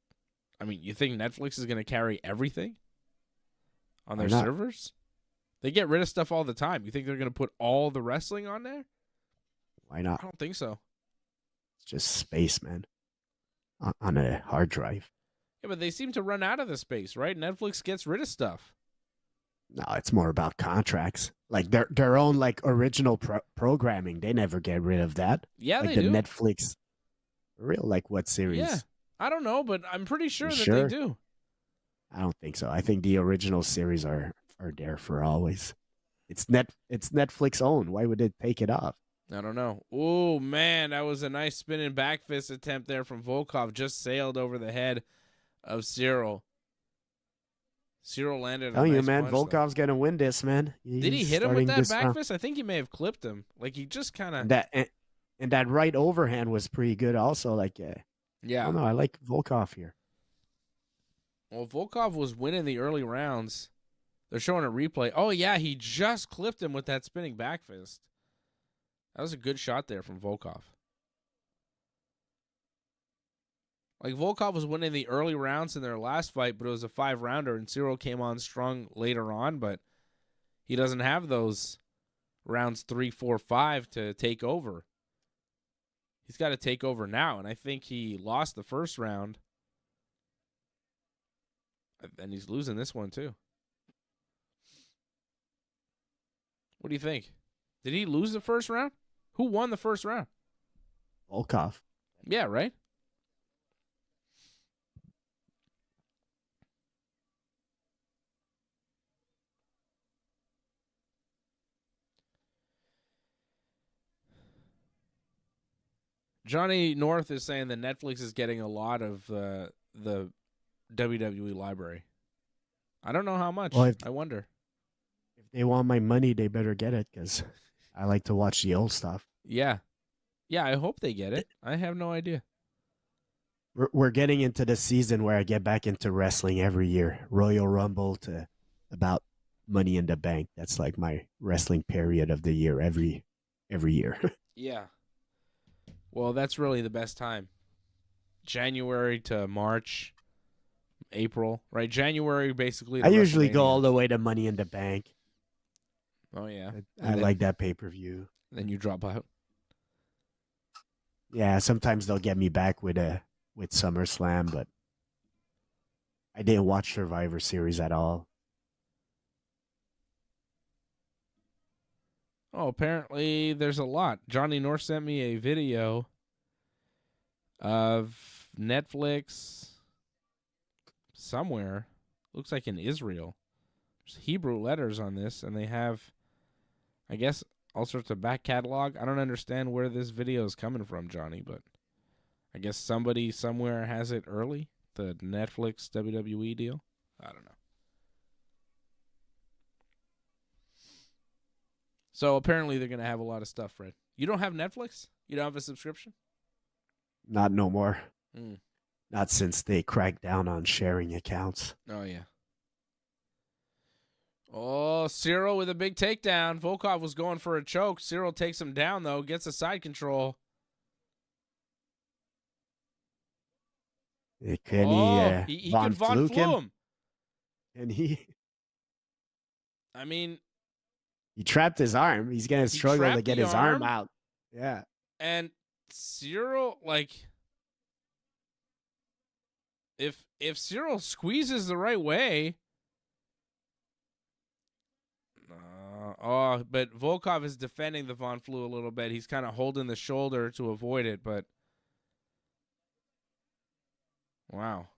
I mean, you think Netflix is going to carry everything on their Why not? servers? They get rid of stuff all the time. You think they're going to put all the wrestling on there? Why not? I don't think so. It's just space, man. On a hard drive. Yeah, but they seem to run out of the space, right? Netflix gets rid of stuff. No, it's more about contracts. Like their own like original programming. They never get rid of that. Yeah, like they the do. Netflix. Real like what series? Yeah. I don't know, but I'm pretty sure You that sure? they do. I don't think so. I think the original series are there for always. It's Netflix own. Why would it take it off? I don't know. Oh, man, that was a nice spinning back fist attempt there from Volkov. Just sailed over the head of Cyril. Cyril landed a Tell you, nice man, punch, though. Volkov's gonna win this, man. Did he He's hit him with starting that this back round. fist? I think he may have clipped him. Like, he just kind of... And that right overhand was pretty good also. Like, I Yeah. don't know. I like Volkov here. Well, Volkov was winning the early rounds. They're showing a replay. Oh, yeah, he just clipped him with that spinning back fist. That was a good shot there from Volkov. Like, Volkov was winning the early rounds in their last fight, but it was a 5-rounder, and Cyril came on strong later on, but he doesn't have those rounds 3, 4, 5 to take over. He's got to take over now, and I think he lost the first round, and he's losing this one too. What do you think? Did he lose the first round? Who won the first round? Volkov. Yeah, right? Johnny North is saying that Netflix is getting a lot of the WWE library. I don't know how much. Well, I wonder. If they want my money, they better get it because I like to watch the old stuff. Yeah. Yeah, I hope they get it. I have no idea. We're getting into the season where I get back into wrestling every year. Royal Rumble to about Money in the Bank. That's like my wrestling period of the year every year. Yeah. Well, that's really the best time. January to March, April, right? January basically. I usually go all the way to Money in the Bank. Oh, yeah. I like that pay-per-view. Then you drop out. Yeah, sometimes they'll get me back with SummerSlam, but I didn't watch Survivor Series at all. Oh, apparently there's a lot. Johnny North sent me a video of Netflix somewhere. Looks like in Israel. There's Hebrew letters on this, and they have, I guess, all sorts of back catalog. I don't understand where this video is coming from, Johnny, but I guess somebody somewhere has it early, the Netflix WWE deal. I don't know. So apparently they're going to have a lot of stuff, Fred. You don't have Netflix? You don't have a subscription? Not no more. Mm. Not since they cracked down on sharing accounts. Oh, yeah. Oh, Cyril with a big takedown. Volkov was going for a choke. Cyril takes him down, though. Gets a side control. Can he Von could Von Fluke him? Flu him. And he I mean, trapped his arm. He's going to struggle to trapped get the his arm arm? out. Yeah. and Cyril, like, if Cyril squeezes the right way, but Volkov is defending the Von Flu a little bit. He's kind of holding the shoulder to avoid it, but wow.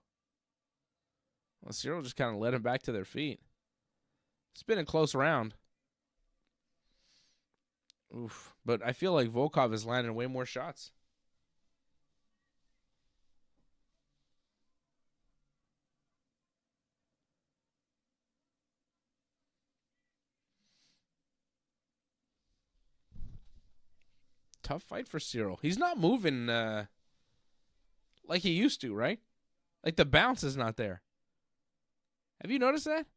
Well, Cyril just kind of led him back to their feet. It's been a close round. Oof. But I feel like Volkov is landing way more shots. Tough fight for Cyril. He's not moving like he used to, right? Like the bounce is not there. Have you noticed that?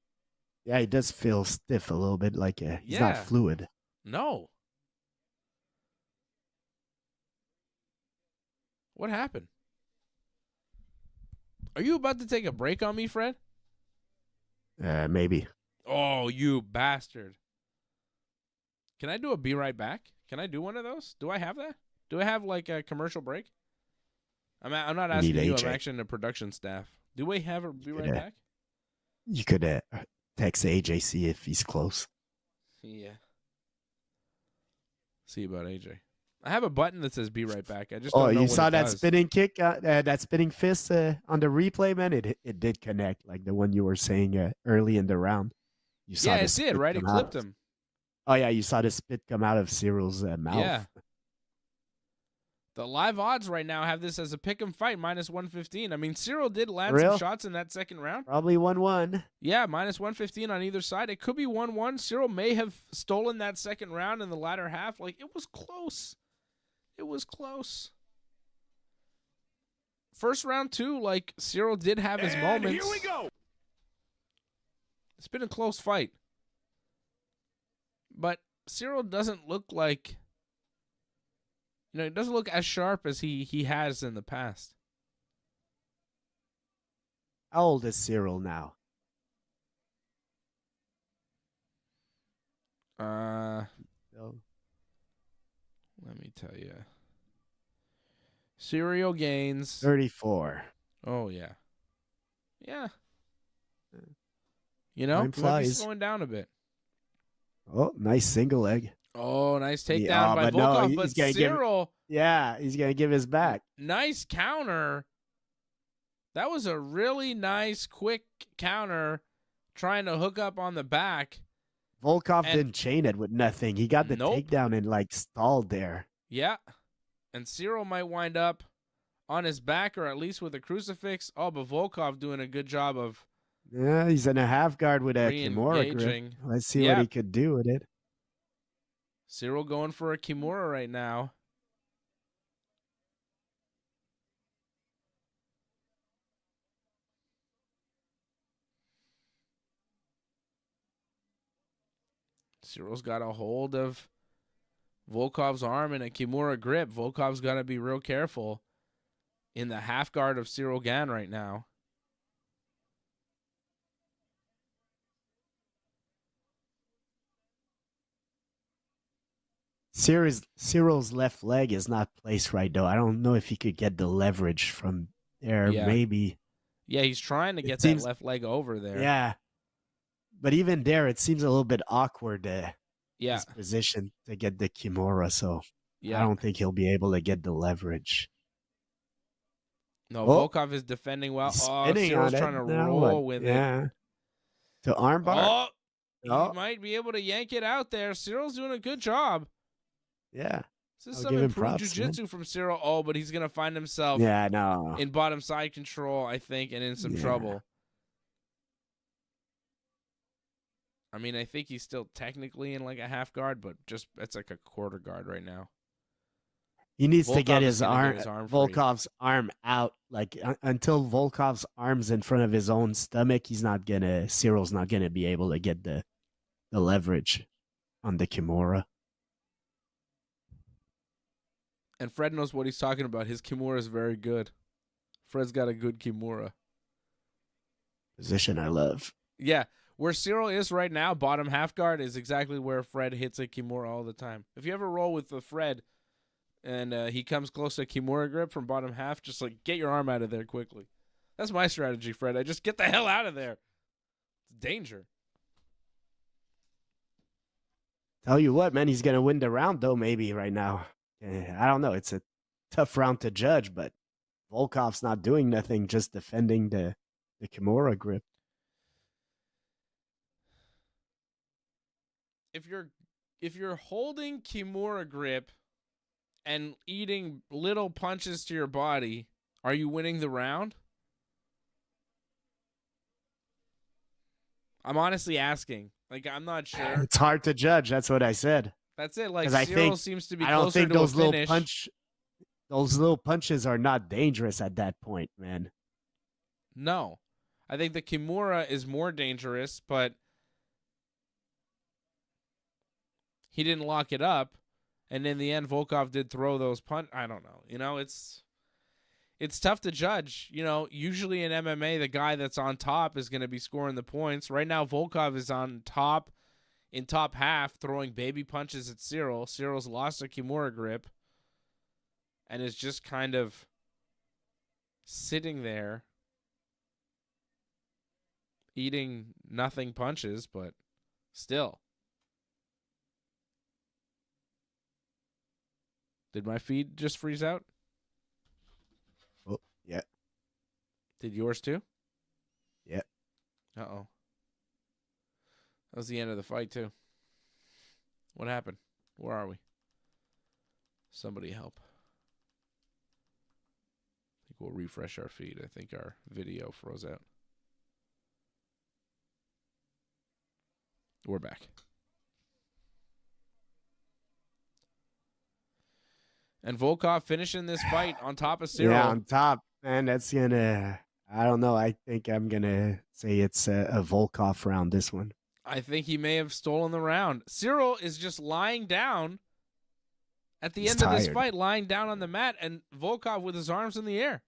Yeah, he does feel stiff a little bit, like he's not fluid. No. What happened? Are you about to take a break on me, Fred? Maybe. Oh, you bastard. Can I do a be right back? Can I do one of those? Do I have that? Do I have like a commercial break? I'm not asking you. I'm actually in the production staff. Do we have a be right back? You could text AJ, see if he's close. Yeah. See about AJ. I have a button that says "Be right back." I just don't know you what saw it that does. spinning kick, that spinning fist on the replay, man. It did connect, like the one you were saying early in the round. You saw Yeah, it did, right? It clipped him. Oh yeah, you saw the spit come out of Cyril's mouth. Yeah. The live odds right now have this as a pick'em fight, -115. I mean, Cyril did land some shots in that second round. Probably 1-1. Yeah, -115 on either side. It could be 1-1. Cyril may have stolen that second round in the latter half. Like, it was close. It was close. First round, too, like, Cyril did have his moments. Here we go. It's been a close fight. But Cyril doesn't look like... it doesn't look as sharp as he has in the past. How old is Cyril now? Let me tell you. Cyril gains 34. Oh yeah. Yeah. Time flies. He's going down a bit. Oh, nice single leg. Oh, nice takedown by Volkov. But Cyril, he's gonna give his back. Nice counter. That was a really nice, quick counter, trying to hook up on the back. Volkov didn't chain it with nothing. He got the takedown and stalled there. Yeah, and Cyril might wind up on his back or at least with a crucifix. Oh, but Volkov doing a good job of. Yeah, he's in a half guard with a Kimura grip. Let's see what he could do with it. Cyril going for a Kimura right now. Cyril's got a hold of Volkov's arm in a Kimura grip. Volkov's got to be real careful in the half guard of Cyril Gane right now. Cyril's left leg is not placed right, though. I don't know if he could get the leverage from there. Yeah. Maybe. Yeah, he's trying to get that left leg over there. Yeah. But even there, it seems a little bit awkward, his position to get the Kimura. So I don't think he'll be able to get the leverage. No, Volkov is defending well. Oh, Cyril's trying to roll with it. To armbar. He might be able to yank it out there. Cyril's doing a good job. Yeah. This is some improved jiu-jitsu from Cyril. Oh, but he's going to find himself in bottom side control, I think, and in some trouble. I mean, I think he's still technically in like a half guard, but it's like a quarter guard right now. He needs to get his arm Volkov's arm out. Like until Volkov's arm's in front of his own stomach, Cyril's not gonna be able to get the leverage on the Kimura. And Fred knows what he's talking about. His Kimura is very good. Fred's got a good Kimura. Position I love. Yeah. Where Cyril is right now, bottom half guard, is exactly where Fred hits a Kimura all the time. If you ever roll with the Fred and he comes close to a Kimura grip from bottom half, just get your arm out of there quickly. That's my strategy, Fred. I just get the hell out of there. It's danger. Tell you what, man, he's going to win the round, though, maybe right now. I don't know. It's a tough round to judge, but Volkov's not doing nothing, just defending the Kimura grip. if you're holding Kimura grip and eating little punches to your body, are you winning the round? I'm honestly asking. Like, I'm not sure. It's hard to judge. That's what I said. That's it. Like, 'Cause I Cyril think- seems to be I don't closer think to those a little finish. those little punches are not dangerous at that point, man. No. I think the Kimura is more dangerous, but he didn't lock it up. And in the end, Volkov did throw those I don't know. You know, it's tough to judge. You know, usually in MMA, the guy that's on top is going to be scoring the points. Right now, Volkov is on top, in top half, throwing baby punches at Cyril. Cyril's lost a Kimura grip and is just kind of sitting there eating nothing punches, but still. Did my feed just freeze out? Oh, yeah. Did yours too? Yeah. Uh-oh. That was the end of the fight, too. What happened? Where are we? Somebody help. I think we'll refresh our feed. I think our video froze out. We're back. And Volkov finishing this fight on top of Cyril. Yeah, on top, man. That's gonna. I don't know. I think I'm gonna say it's a Volkov round. This one. I think he may have stolen the round. Cyril is just lying down at the He's end of this tired. fight, lying down on the mat, and Volkov with his arms in the air.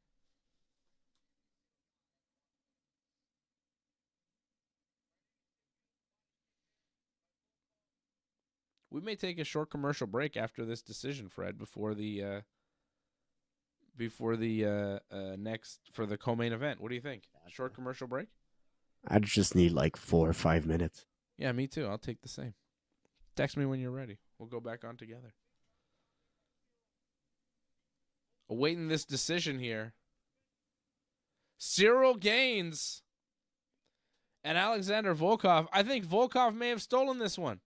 We may take a short commercial break after this decision, Fred, before the next for the co-main event. What do you think? Short commercial break? I just need like 4 or 5 minutes. Yeah, me too. I'll take the same. Text me when you're ready. We'll go back on together. Awaiting this decision here. Cyril Gaines and Alexander Volkov. I think Volkov may have stolen this one.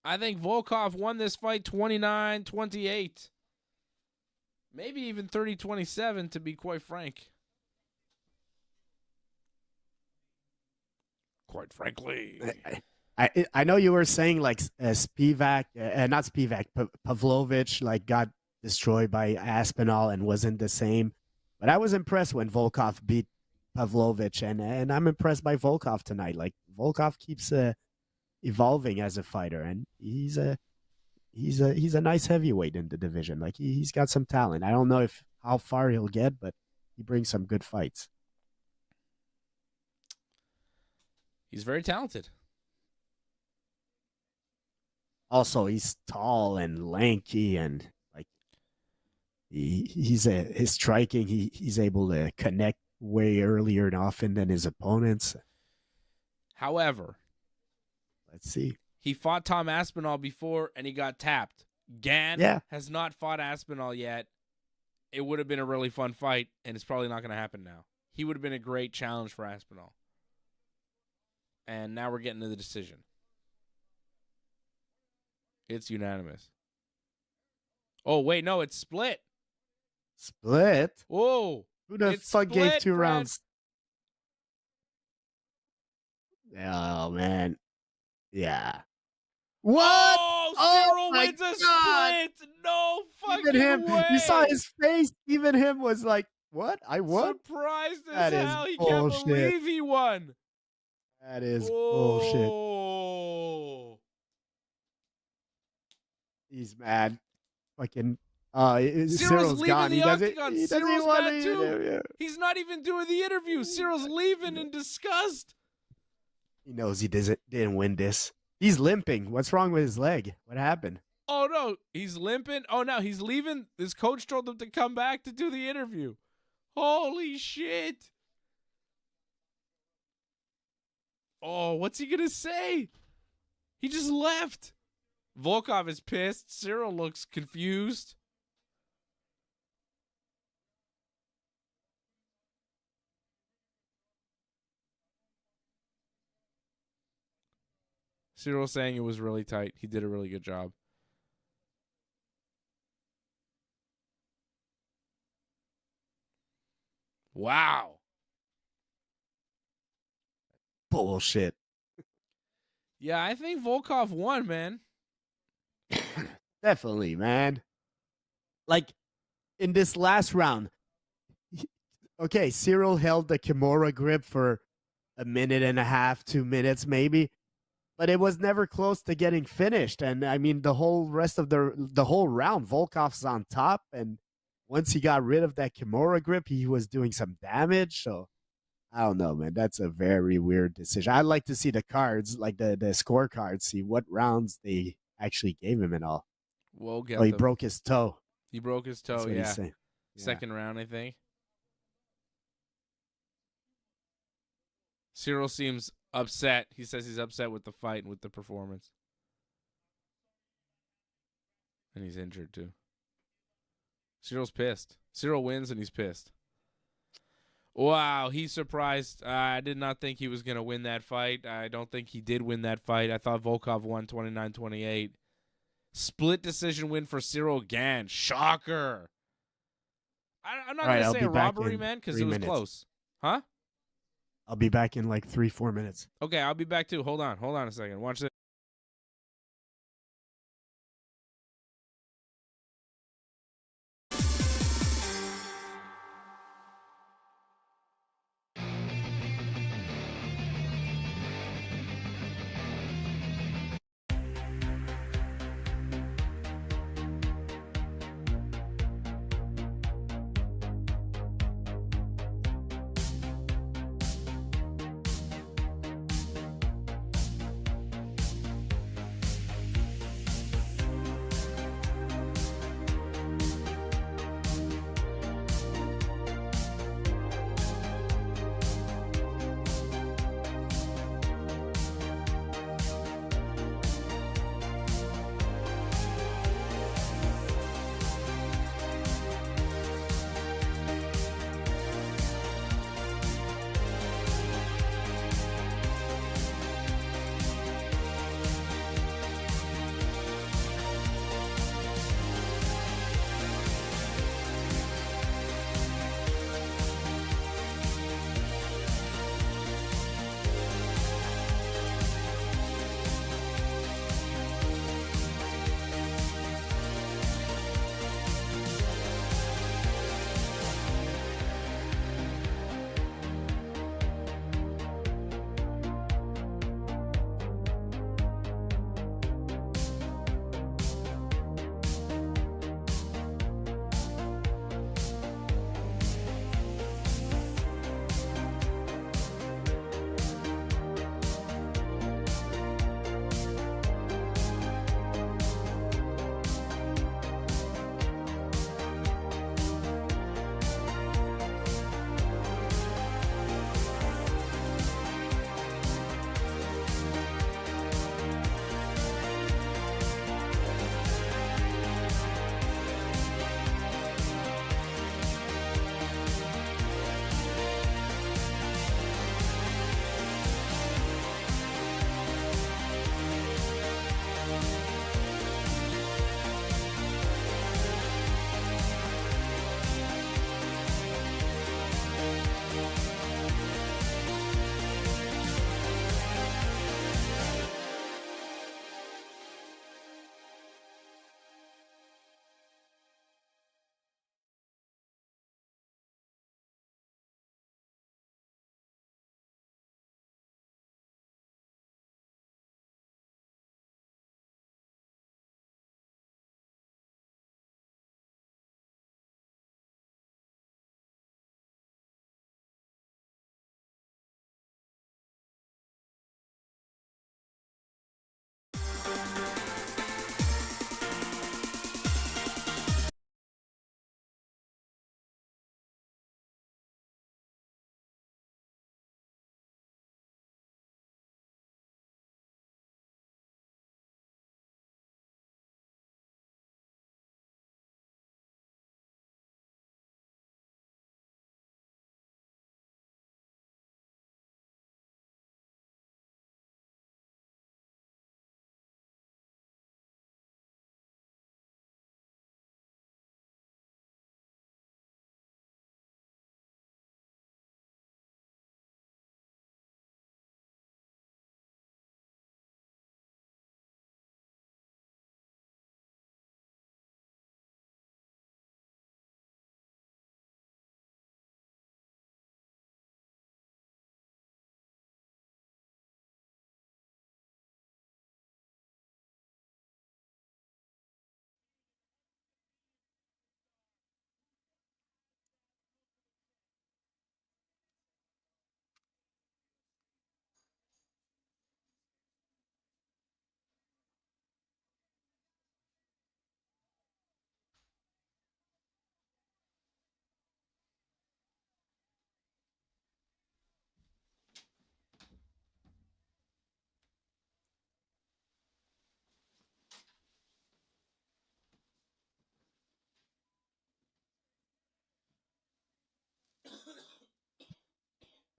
I think Volkov won this fight 29-28. Maybe even 30-27, to be quite frank. Quite frankly. I know you were saying like Spivak, not Spivak, Pavlovich like got destroyed by Aspinall and wasn't the same. But I was impressed when Volkov beat Pavlovich, and I'm impressed by Volkov tonight. Like Volkov keeps evolving as a fighter, and he's a nice heavyweight in the division. Like he's got some talent. I don't know how far he'll get, but he brings some good fights. He's very talented. Also, he's tall and lanky, and like his striking. He's able to connect way earlier and often than his opponents. However, Let's see. he fought Tom Aspinall before and he got tapped. Gann has not fought Aspinall yet. It would have been a really fun fight, and it's probably not going to happen now. He would have been a great challenge for Aspinall. And now we're getting to the decision. It's unanimous. Oh, wait, no, it's split. Split? Whoa. Who the It's fuck gave split, 2 Fred. rounds? Oh, man. Yeah. What? Oh, Cyril my wins a God. split. No fucking Even him. way. You saw his face. Even him was like, what? I won? Surprised as That is hell. He can't bullshit. believe he won. That is bullshit. Oh. He's mad. Fucking. Cyril's Cyril's leaving gone. the He doesn't. octagon. He doesn't Cyril's want mad to. too. He's not even doing the interview. Cyril's leaving in disgust. He knows he didn't win this. He's limping. What's wrong with his leg? What happened? Oh, no. He's limping. Oh, no. He's leaving. His coach told him to come back to do the interview. Holy shit. Oh, what's he going to say? He just left. Volkov is pissed. Cyril looks confused. Cyril saying it was really tight. He did a really good job. Wow. Bullshit. Yeah, I think Volkov won, man. Definitely, man. Like, in this last round, okay, Cyril held the Kimura grip for a minute and a half, 2 minutes maybe, but it was never close to getting finished. And I mean, the whole rest of the whole round, Volkov's on top, and once he got rid of that Kimura grip, he was doing some damage. So I don't know, man. That's a very weird decision. I'd like to see the cards, like the scorecards, see what rounds they actually gave him and all. We'll get Oh, he them. broke his toe. He broke his toe, That's what yeah. he's saying. Yeah. Second round, I think. Cyril seems upset. He says he's upset with the fight and with the performance. And he's injured, too. Cyril's pissed. Cyril wins and he's pissed. Wow, he's surprised. I did not think he was going to win that fight. I don't think he did win that fight. I thought Volkov won 29-28. Split decision win for Cyril again. Shocker. I'm not All right, going to I'll say be a back robbery, in man, because 3 it was minutes. close. Huh? I'll be back in like 3-4 minutes. Okay, I'll be back too. Hold on a second. Watch this.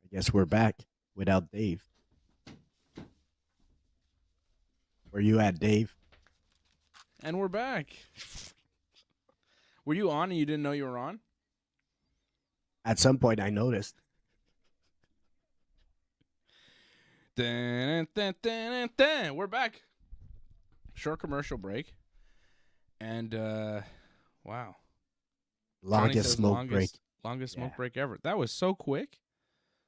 I guess we're back without Dave. Where you at, Dave? And we're back. Were you on and you didn't know you were on? At some point, I noticed. Dun, dun, dun, dun, dun. We're back. Short commercial break. And, wow. Johnny Longest says smoke break. Longest smoke Yeah. break ever. That was so quick.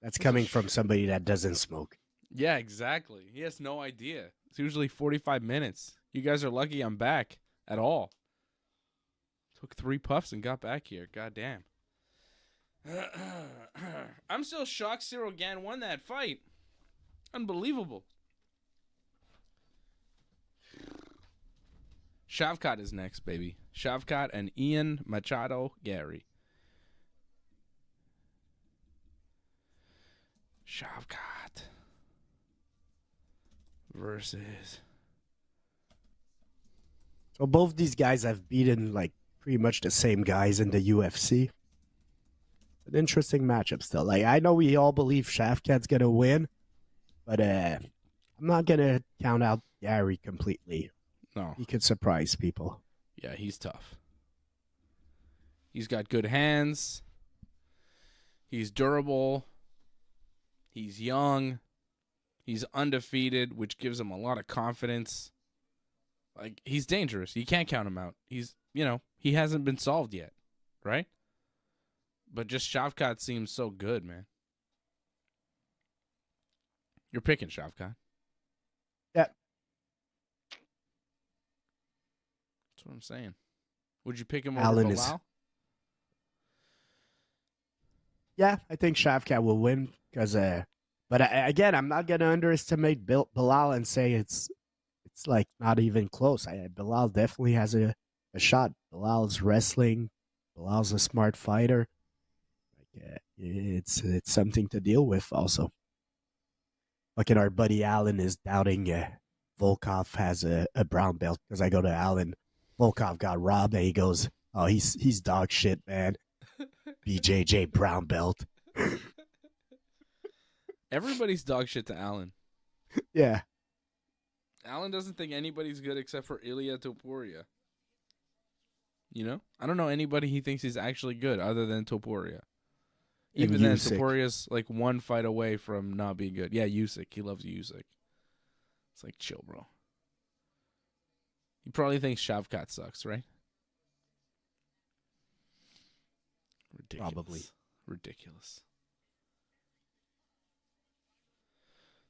That's coming from somebody that doesn't smoke. Yeah, exactly. He has no idea. It's usually 45 minutes. You guys are lucky I'm back at all. Took 3 puffs and got back here. God damn. I'm still shocked Cyril Gann won that fight. Unbelievable. Shavkat is next, baby. Shavkat and Ian Machado Garry. Shavkat versus. So both these guys have beaten like pretty much the same guys in the UFC. An interesting matchup still. Like I know we all believe Shavkat's gonna win, but I'm not gonna count out Garry completely. No. He could surprise people. Yeah, he's tough. He's got good hands. He's durable. He's young. He's undefeated, which gives him a lot of confidence. Like, he's dangerous. You can't count him out. He's, he hasn't been solved yet, right? But just Shavkat seems so good, man. You're picking Shavkat. Yeah. That's what I'm saying. Would you pick him over Allen Bilal? Yeah, I think Shavkat will win because, but again, I'm not gonna underestimate Bilal and say it's like not even close. Bilal definitely has a shot. Bilal's wrestling. Bilal's a smart fighter. Like, it's something to deal with also. Like our buddy Allen is doubting Volkov has a brown belt because I go to Allen. Volkov got robbed and he goes, "Oh, he's dog shit, man." BJJ brown belt. Everybody's dog shit to Allen. Yeah. Allen doesn't think anybody's good except for Ilya Topuria. I don't know anybody he thinks is actually good other than Topuria. And Even then, Usyk. Topuria's like one fight away from not being good. Yeah, Usyk. He loves Usyk. It's like, chill, bro. He probably thinks Shavkat sucks, right? Ridiculous. Probably. Ridiculous.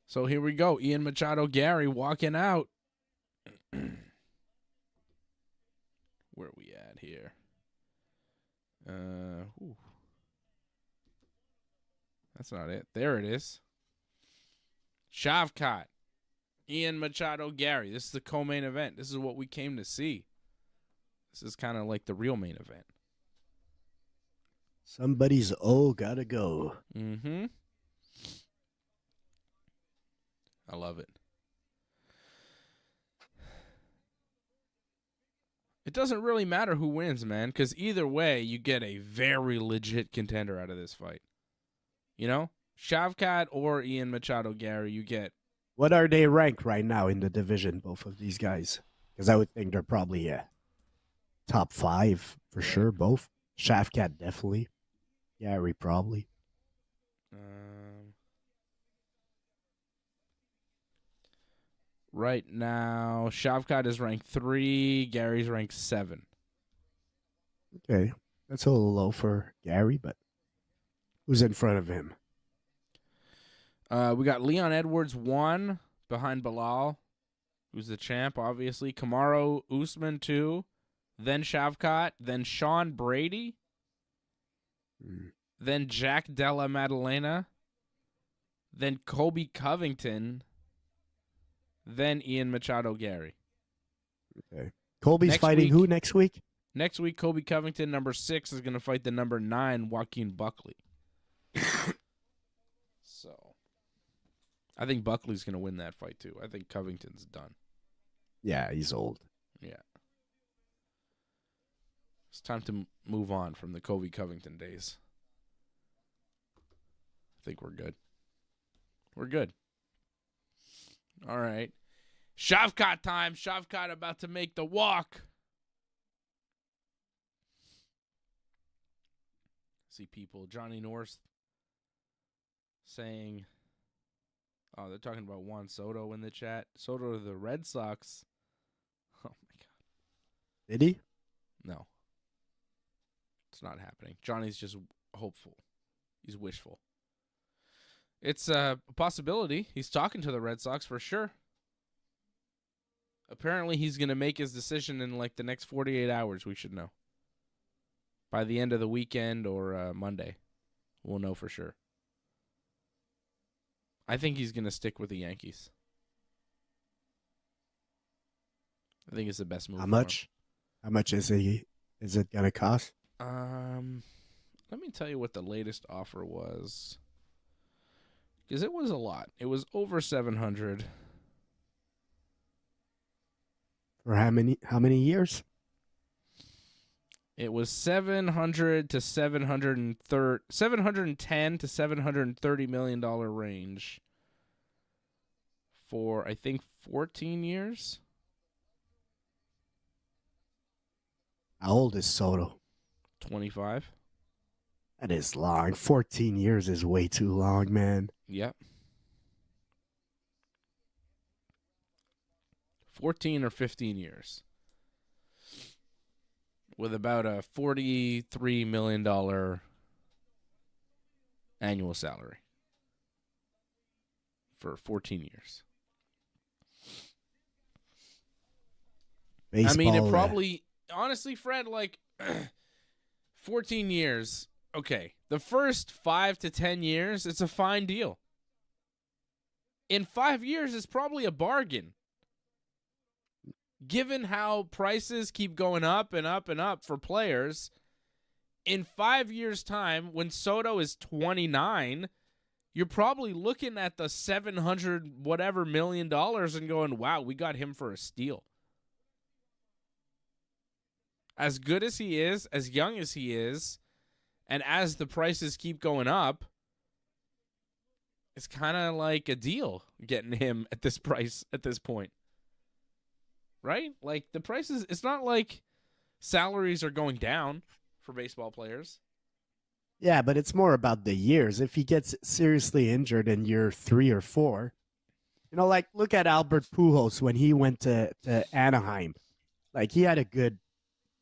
So here we go. Ian Machado Garry walking out. Where are we at here? Ooh. That's not it. There it is. Shavkat. Ian Machado Garry. This is the co-main event. This is what we came to see. This is kind of like the real main event. Somebody's gotta go. Mm-hmm. I love it. It doesn't really matter who wins, man, because either way, you get a very legit contender out of this fight. Shavkat or Ian Machado Garry, you get. What are they ranked right now in the division, both of these guys? Because I would think they're probably top 5 for sure, both. Shavkat definitely. Garry probably. Right now, Shavkat is ranked 3. Gary's ranked 7. Okay. That's a little low for Garry, but who's in front of him? We got Leon Edwards 1 behind Bilal, who's the champ, obviously. Kamaru Usman 2. Then Shavkat. Then Sean Brady. Then Jack Della Maddalena. Then Kobe Covington. Then Ian Machado Garry. Okay. Colby's Next fighting week- who next week? Next week, Kobe Covington, number 6, is going to fight the number 9, Joaquin Buckley. So, I think Buckley's going to win that fight, too. I think Covington's done. Yeah, he's old. Yeah. It's time to move on from the Kobe Covington days. I think we're good. We're good. All right. Shavkat time. Shavkat about to make the walk. See people. Johnny North saying, oh, they're talking about Juan Soto in the chat. Soto to the Red Sox. Oh, my God. Did he? No. It's not happening. Johnny's just hopeful. He's wishful. It's a possibility. He's talking to the Red Sox for sure. Apparently, he's going to make his decision in like the next 48 hours, we should know. By the end of the weekend or Monday. We'll know for sure. I think he's going to stick with the Yankees. I think it's the best move. How much? How much is it going to cost? Let me tell you what the latest offer was. Because it was a lot. It was over 700. For how many years? It was 700 to 710 to $730 million range for, I think, 14 years. How old is Soto? 25. That is long. 14 years is way too long, man. Yep. 14 or 15 years. With about a $43 million annual salary for 14 years. Baseball, I mean, it probably, honestly, Fred, like 14 years. Okay, the first 5 to 10 years, it's a fine deal. In 5 years, it's probably a bargain. Given how prices keep going up and up and up for players, in 5 years' time, when Soto is 29, you're probably looking at the $700 whatever million and going, wow, we got him for a steal. As good as he is, as young as he is, and as the prices keep going up, it's kind of like a deal getting him at this price at this point. Right? Like, the prices, it's not like salaries are going down for baseball players. Yeah, but it's more about the years. If he gets seriously injured in year 3 or 4, like, look at Albert Pujols when he went to Anaheim. Like, he had a good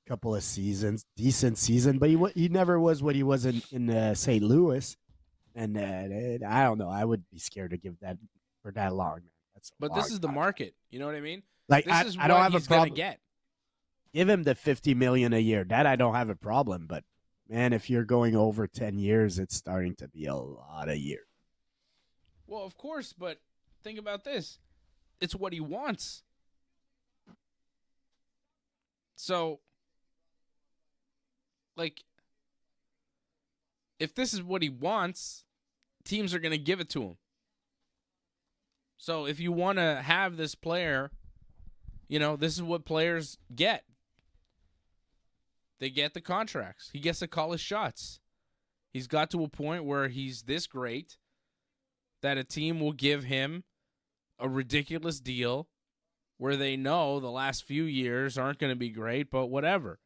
couple of seasons, decent season, but he never was what he was in St. Louis. And I don't know. I would be scared to give that for that long. Man. This is the market. You know what I mean? Like, this is I don't what have he's a problem. Gonna get. Give him the $50 million a year. That I don't have a problem. But man, if you're going over 10 years, it's starting to be a lot of years. Well, of course, but think about this. It's what he wants. So, like, if this is what he wants, teams are going to give it to him. So if you want to have this player, this is what players get. They get the contracts. He gets to call his shots. He's got to a point where he's this great that a team will give him a ridiculous deal where they know the last few years aren't going to be great, but whatever.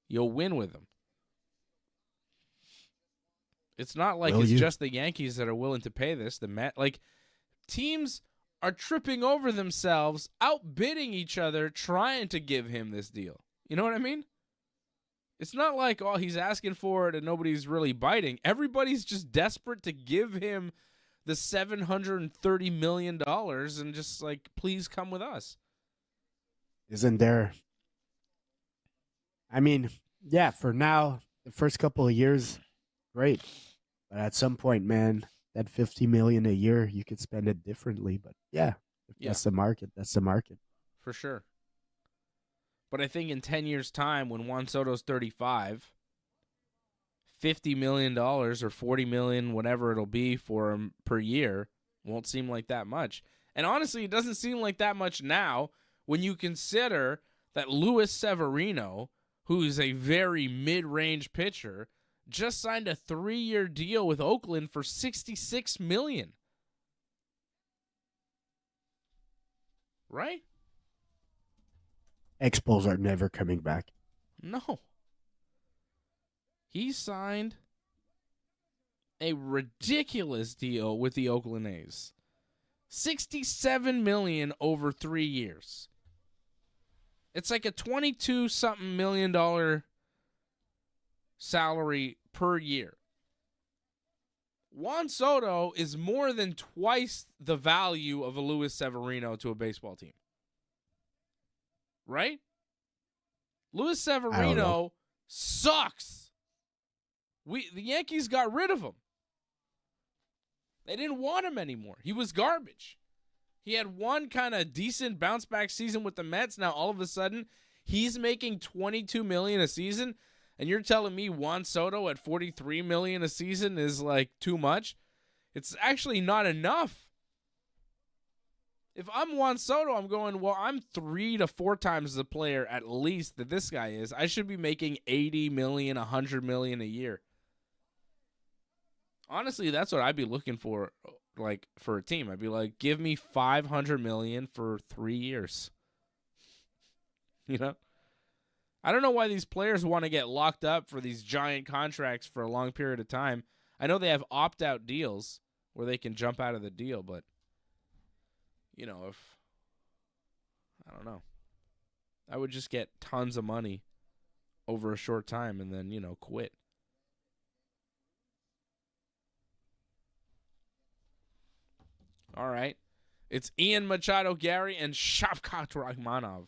You'll win with him. It's not like it's just the Yankees that are willing to pay this. Teams are tripping over themselves, outbidding each other, trying to give him this deal. You know what I mean? It's not like, oh, he's asking for it and nobody's really biting. Everybody's just desperate to give him the $730 million and just like, please come with us. Isn't there? I mean, yeah, for now, the first couple of years, great. But at some point, man, that $50 million a year, you could spend it differently. But yeah, if that's the market, that's the market. For sure. But I think in 10 years' time, when Juan Soto's 35, $50 million or $40 million, whatever it'll be for him per year, won't seem like that much. And honestly, it doesn't seem like that much now when you consider that Luis Severino, who is a very mid-range pitcher, just signed a 3-year deal with Oakland for $66 million. Right? Expos are never coming back. No. He signed a ridiculous deal with the Oakland A's. $67 million over 3 years. It's like a $22-something million salary per year. Juan Soto is more than twice the value of a Luis Severino to a baseball team. Right? Luis Severino sucks. The Yankees got rid of him. They didn't want him anymore. He was garbage. He had one kind of decent bounce back season with the Mets. Now all of a sudden, he's making $22 million a season, and you're telling me Juan Soto at $43 million a season is like too much? It's actually not enough. If I'm Juan Soto, I'm going, well, I'm 3 to 4 times the player at least that this guy is. I should be making $80 million, $100 million a year. Honestly, that's what I'd be looking for, like, for a team. I'd be like, give me $500 million for 3 years. You know? I don't know why these players want to get locked up for these giant contracts for a long period of time. I know they have opt-out deals where they can jump out of the deal, but, you know, I don't know. I would just get tons of money over a short time and then, you know, quit. All right. It's Ian Machado, Garry, and Shavkat Rakhmonov.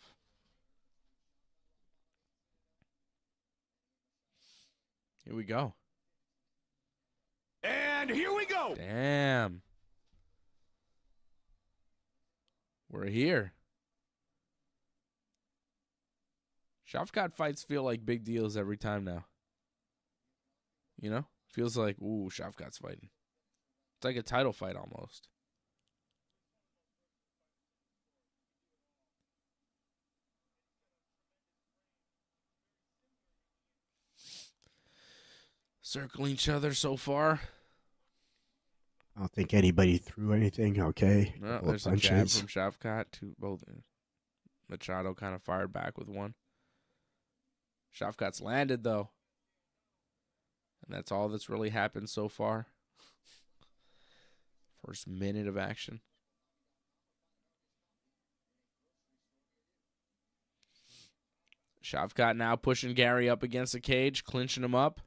Here we go. And here we go. Damn. We're here. Shavkat fights feel like big deals every time now. You know? Feels like, ooh, Shavkat's fighting. It's like a title fight almost. Circling each other so far. I don't think anybody threw anything. Okay. No, Couple of there's a jab punches. from Shavkat to both. Machado kind of fired back with one. Shavkat's landed, though. And that's all that's really happened so far. First minute of action. Shavkat now pushing Garry up against the cage, clinching him up.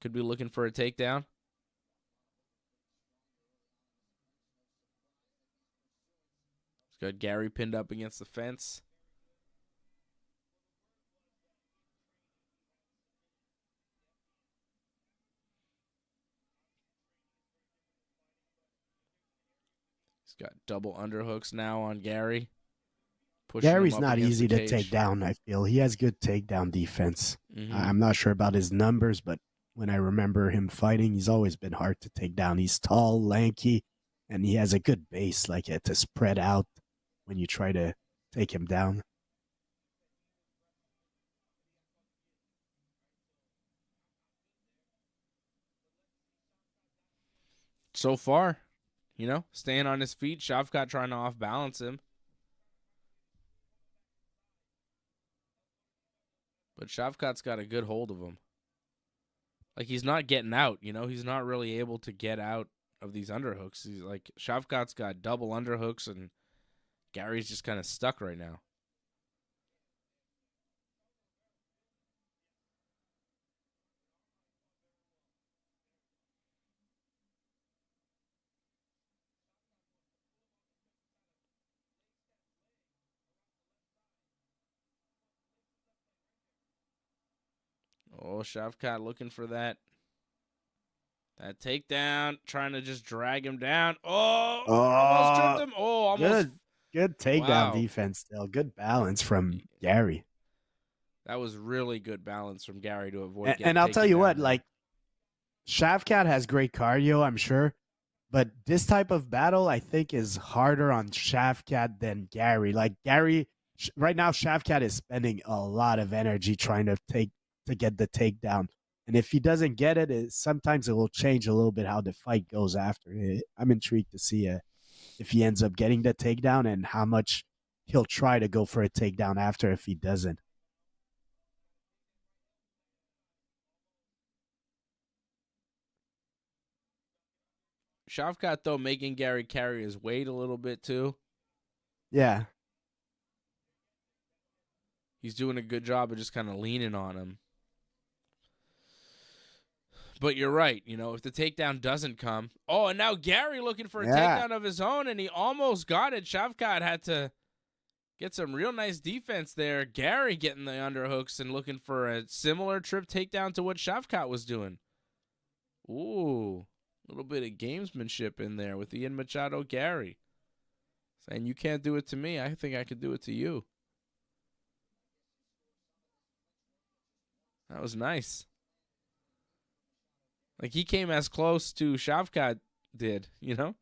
Could be looking for a takedown. He's got Garry pinned up against the fence. He's got double underhooks now on Garry. Pushing him Gary's up not against easy the to cage. take down, I feel. He has good takedown defense. Mhm. I'm not sure about his numbers, but when I remember him fighting, he's always been hard to take down. He's tall, lanky, and he has a good base, like to spread out when you try to take him down. So far, you know, staying on his feet. Shavkat trying to off-balance him. But Shavkat's got a good hold of him. Like, he's not getting out, you know? He's not really able to get out of these underhooks. He's like, Shavkat's got double underhooks, and Garry's just kind of stuck right now. Oh, Shavkat looking for that takedown, trying to just drag him down. Oh, almost tripped him. Oh, almost. Good takedown Wow. defense still. Good balance from Garry. That was really good balance from Garry to avoid getting And I'll tell taken you down what, there. like, Shavkat has great cardio, I'm sure. But this type of battle, I think, is harder on Shavkat than Garry. Like, Garry, right now, Shavkat is spending a lot of energy trying to to get the takedown. And if he doesn't get it, sometimes it will change a little bit how the fight goes after. I'm intrigued to see if he ends up getting the takedown and how much he'll try to go for a takedown after if he doesn't. Shavkat, though, making Garry carry his weight a little bit, too. Yeah. He's doing a good job of just kind of leaning on him. But you're right. You know, if the takedown doesn't come. Oh, and now Garry looking for a takedown of his own, and he almost got it. Shavkat had to get some real nice defense there. Garry getting the underhooks and looking for a similar trip takedown to what Shavkat was doing. Ooh. A little bit of gamesmanship in there with Ian Machado, Garry. Saying, you can't do it to me. I think I could do it to you. That was nice. Like, he came as close to Shavkat did, you know?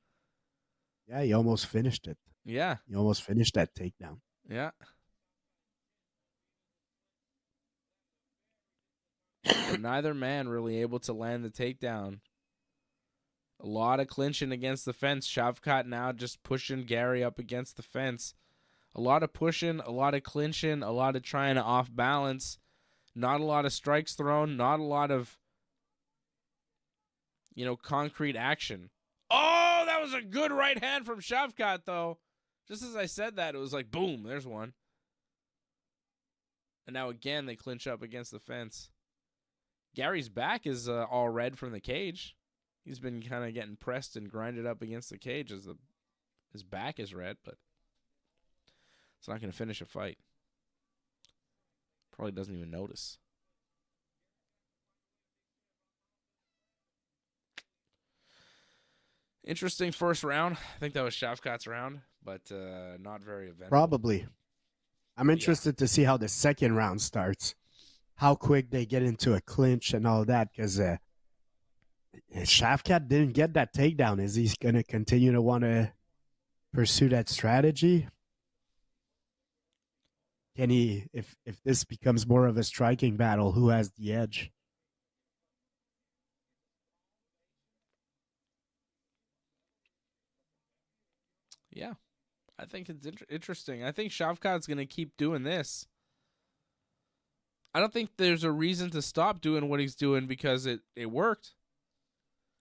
Yeah, he almost finished it. Yeah. He almost finished that takedown. Yeah. But neither man really able to land the takedown. A lot of clinching against the fence. Shavkat now just pushing Garry up against the fence. A lot of pushing, a lot of clinching, a lot of trying to off balance. Not a lot of strikes thrown. Not a lot of, you know, concrete action. Oh, that was a good right hand from Shavkat, though. Just as I said that, it was like, boom, there's one. And now again, they clinch up against the fence. Garry's back is all red from the cage. He's been kind of getting pressed and grinded up against the cage as his back is red, but it's not going to finish a fight. Probably doesn't even notice. Interesting first round. I think that was Shavkat's round, but not very eventful. Probably. I'm interested to see how the second round starts. How quick they get into a clinch and all that, because Shavkat didn't get that takedown. Is he going to continue to want to pursue that strategy? Can he, if this becomes more of a striking battle, who has the edge? Yeah, I think it's interesting. I think Shavkat's going to keep doing this. I don't think there's a reason to stop doing what he's doing because it worked.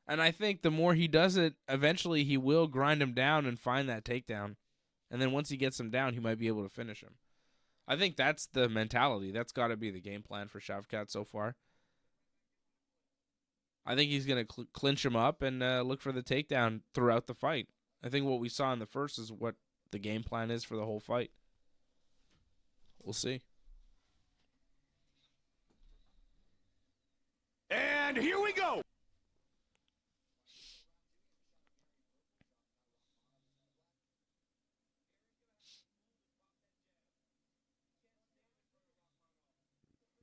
And I think the more he does it, eventually he will grind him down and find that takedown. And then once he gets him down, he might be able to finish him. I think that's the mentality. That's got to be the game plan for Shavkat so far. I think he's going to clinch him up and look for the takedown throughout the fight. I think what we saw in the first is what the game plan is for the whole fight. We'll see. And here we go.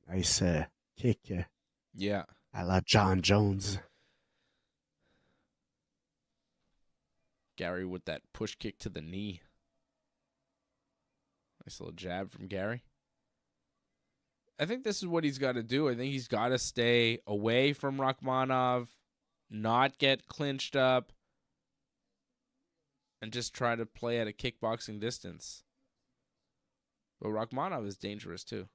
Nice kick. Yeah. I love John Jones. Garry with that push kick to the knee. Nice little jab from Garry. I think this is what he's got to do. I think he's got to stay away from Rakhmonov, not get clinched up, and just try to play at a kickboxing distance. But Rakhmonov is dangerous too.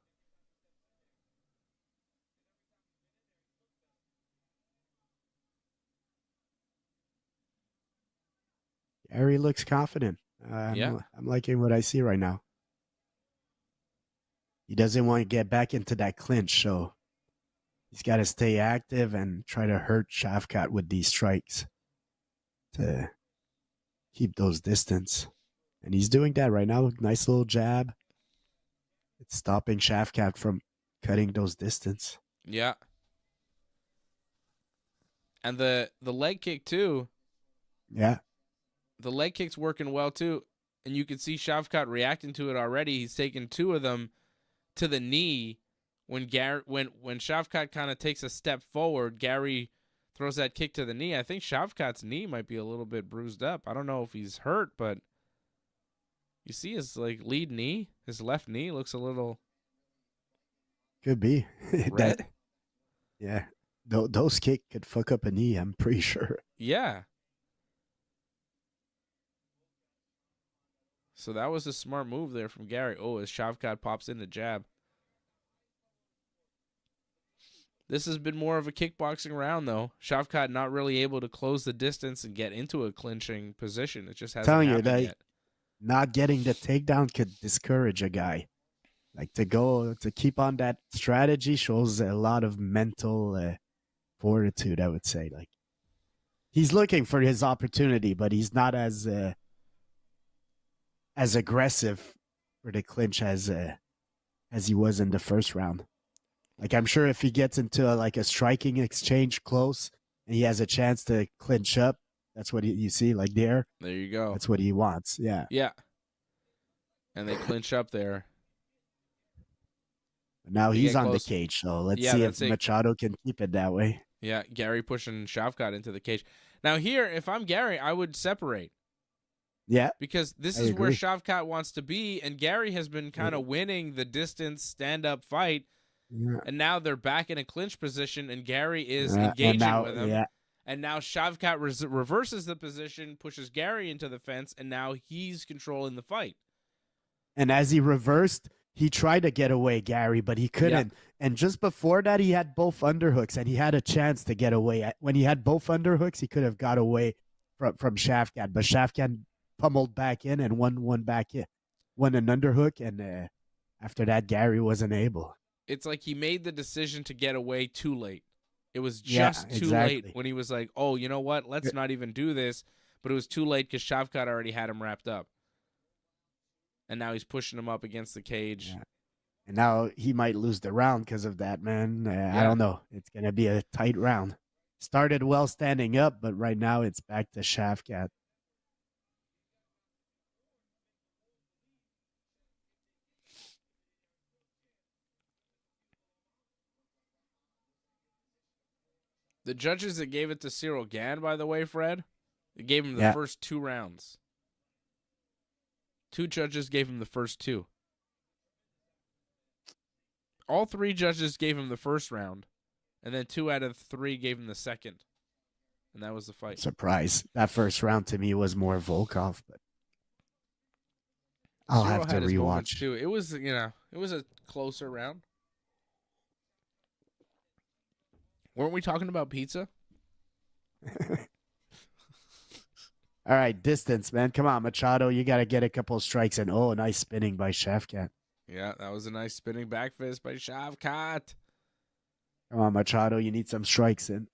Garry looks confident. I'm liking what I see right now. He doesn't want to get back into that clinch, so he's got to stay active and try to hurt Shavkat with these strikes to keep those distance. And he's doing that right now. Nice little jab. It's stopping Shavkat from cutting those distance. Yeah. And the leg kick too. Yeah. The leg kick's working well too. And you can see Shavkat reacting to it already. He's taken two of them to the knee. When Shavkat kind of takes a step forward, Garry throws that kick to the knee. I think Shavkat's knee might be a little bit bruised up. I don't know if he's hurt, but you see his lead knee, his left knee looks a little Could be. Red? Yeah. Those kick could fuck up a knee, I'm pretty sure. Yeah. So that was a smart move there from Garry. Oh, as Shavkat pops in the jab. This has been more of a kickboxing round, though. Shavkat not really able to close the distance and get into a clinching position. It just hasn't Telling you happened that yet. not getting the takedown could discourage a guy. Like to keep on that strategy shows a lot of mental fortitude, I would say. Like he's looking for his opportunity, but he's not as aggressive for the clinch as he was in the first round. Like I'm sure if he gets into a striking exchange close and he has a chance to clinch up, that's what you see. Like there you go. That's what he wants. Yeah. Yeah. And they clinch up there. Now They he's get on close. the cage, so let's Yeah, see let's if see. Machado can keep it that way. Yeah, Garry pushing Shavkat into the cage. Now here, if I'm Garry, I would separate. Yeah. Because this I is where agree. Shavkat wants to be, and Garry has been kind of winning the distance stand-up fight, Yeah. and now they're back in a clinch position, and Garry is And engaging now, with him. yeah. And now Shavkat reverses the position, pushes Garry into the fence, and now he's controlling the fight. And as he reversed, he tried to get away, Garry, but he couldn't. And just before that, he had both underhooks, and he had a chance to get away. When he had both underhooks, he could have got away from Shavkat, but Shavkat pummeled back in and won an underhook, and after that, Garry wasn't able. It's like he made the decision to get away too late. It was Yeah, just too exactly. late when he was like, oh, you know what? Let's not even do this. But it was too late because Shavkat already had him wrapped up. And now he's pushing him up against the cage. Yeah. And now he might lose the round because of that, man. I Yeah. don't know. It's going to be a tight round. Started well standing up, but right now it's back to Shavkat. The judges that gave it to Cyril Gann, by the way, Fred, they gave him the Yeah. first 2 rounds. 2 judges gave him the first 2. All 3 judges gave him the first round, and then 2 out of 3 gave him the second. And that was the fight. Surprise. That first round to me was more Volkov, but I'll Cyril have to had his moments, rewatch. too. It was, it was a closer round. Weren't we talking about pizza? All right, distance, man. Come on, Machado. You got to get a couple of strikes. And, oh, nice spinning by Shavkat. Yeah, that was a nice spinning back fist by Shavkat. Come on, Machado. You need some strikes in.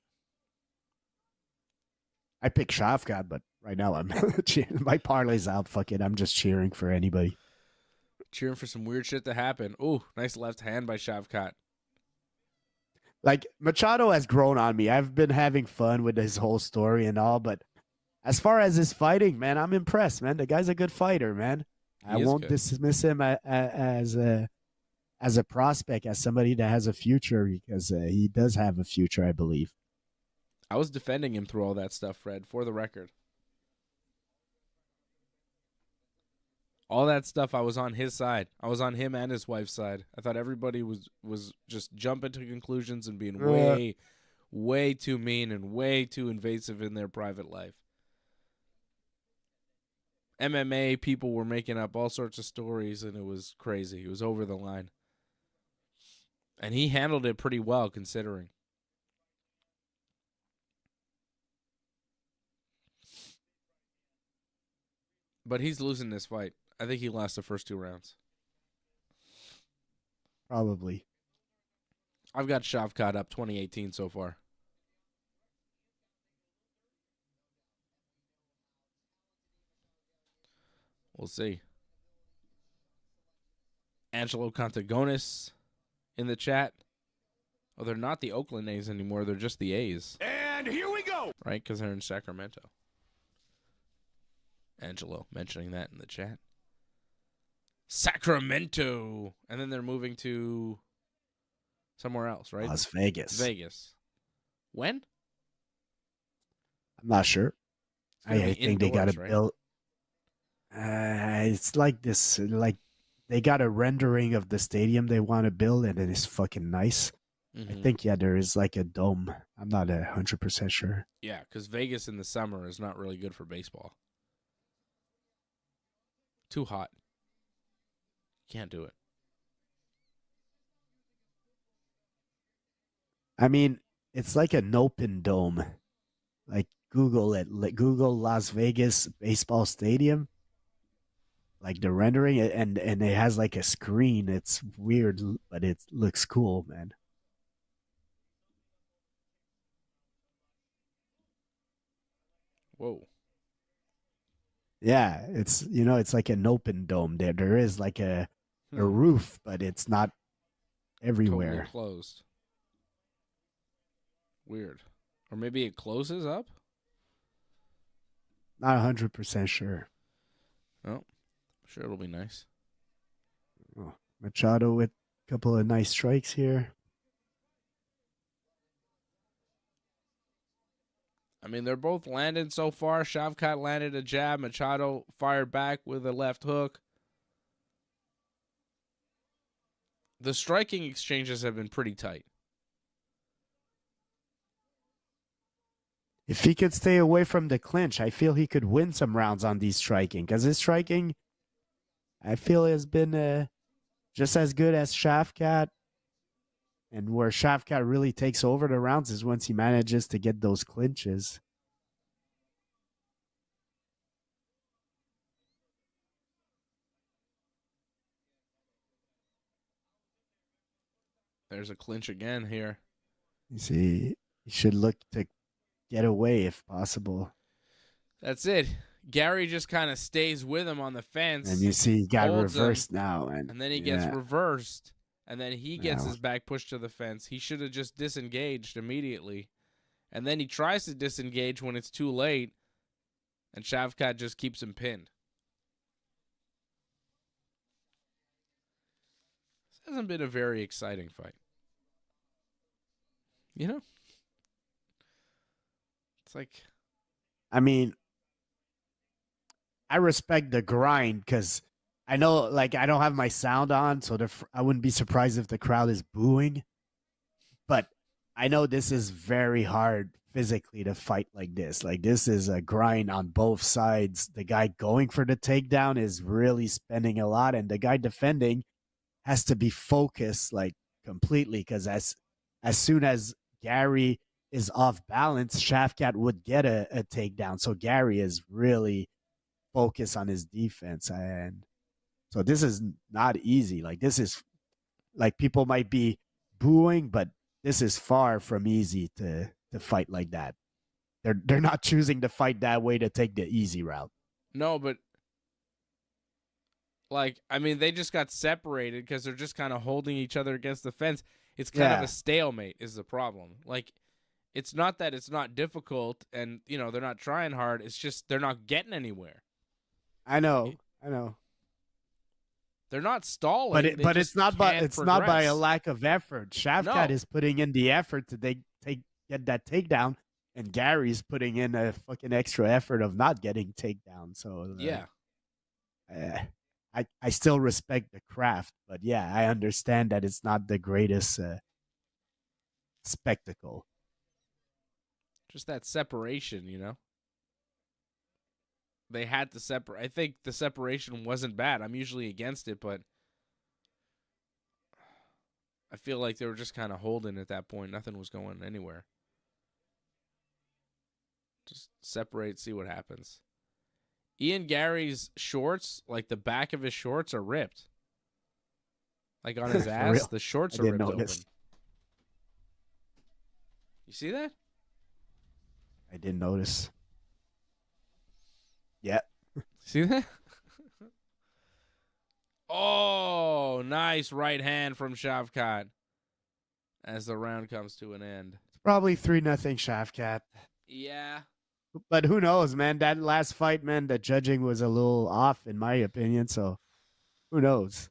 I picked Shavkat, but right now I'm cheering. My parlay's out. Fuck it. I'm just cheering for anybody. Cheering for some weird shit to happen. Ooh, nice left hand by Shavkat. Like, Machado has grown on me. I've been having fun with his whole story and all, but as far as his fighting, man, I'm impressed, man. The guy's a good fighter, man. I He is won't good. dismiss him as a prospect, as somebody that has a future, because he does have a future, I believe. I was defending him through all that stuff, Fred, for the record. All that stuff, I was on his side. I was on him and his wife's side. I thought everybody was just jumping to conclusions and being way too mean and way too invasive in their private life. MMA people were making up all sorts of stories, and it was crazy. It was over the line. And he handled it pretty well, considering. But he's losing this fight. I think he lost the first 2 rounds. Probably. I've got Shavkat up 2018 so far. We'll see. Angelo Contagonis in the chat. Oh, they're not the Oakland A's anymore. They're just the A's, And here we go. right? Because they're in Sacramento. Angelo mentioning that in the chat. Sacramento. And then they're moving to somewhere else, right? Las Vegas. Vegas. When? I'm not sure. It's gonna I be think they got indoors, to right? build. It's like this, like they got a rendering of the stadium they want to build, and it is fucking nice. I think there is like a dome. I'm not 100% sure. Yeah, because Vegas in the summer is not really good for baseball. Too hot. Can't do it. I mean, it's like an open dome. Like Google it. Like Google Las Vegas baseball stadium. Like the rendering, and it has like a screen. It's weird, but it looks cool, man. Whoa. Yeah, it's like an open dome. There is like a roof, but it's not everywhere. Totally closed. Weird. Or maybe it closes up? Not 100% sure. Oh, sure it'll be nice. Oh, Machado with a couple of nice strikes here. I mean, they're both landing so far. Shavkat landed a jab. Machado fired back with a left hook. The striking exchanges have been pretty tight. If he could stay away from the clinch, I feel he could win some rounds on these striking. Because his striking, I feel, has been just as good as Shavkat. And where Shavkat really takes over the rounds is once he manages to get those clinches. There's a clinch again here. You see, he should look to get away if possible. That's it. Garry just kind of stays with him on the fence. And you see he got holds reversed him, now. And then he gets reversed. And then he gets his back pushed to the fence. He should have just disengaged immediately. And then he tries to disengage when it's too late. And Shavkat just keeps him pinned. This hasn't been a very exciting fight. You know? It's like... I mean, I respect the grind because I know, like, I don't have my sound on, so I wouldn't be surprised if the crowd is booing. But I know this is very hard physically to fight like this. Like, this is a grind on both sides. The guy going for the takedown is really spending a lot, and the guy defending has to be focused, like, completely, because as soon as Garry is off balance, Shavkat would get a takedown. So Garry is really focused on his defense. And so this is not easy. Like, this is, like, people might be booing, but this is far from easy to fight like that. They're not choosing to fight that way to take the easy route. No, but like, I mean, they just got separated because they're just kind of holding each other against the fence. It's kind of a stalemate is the problem. Like, it's not that it's not difficult and, you know, they're not trying hard. It's just they're not getting anywhere. I know. They're not stalling. But it's not by a lack of effort. Shavkat is putting in the effort to get that takedown, and Gary's putting in a fucking extra effort of not getting takedown. So yeah, I still respect the craft, but yeah, I understand that it's not the greatest spectacle. just that separation, you know. They had to separate. I think the separation wasn't bad. I'm usually against it, but I feel like they were just kind of holding at that point. Nothing was going anywhere. Just separate, see what happens. Ian Garry's shorts, like the back of his shorts, are ripped. Like on his ass, real? the shorts I are didn't ripped notice. open. You see that? I didn't notice. Yeah. See that? Oh, nice right hand from Shavkat as the round comes to an end. It's probably 3-0 Shavkat. Yeah. But who knows, man? That last fight, man, the judging was a little off, in my opinion. So who knows?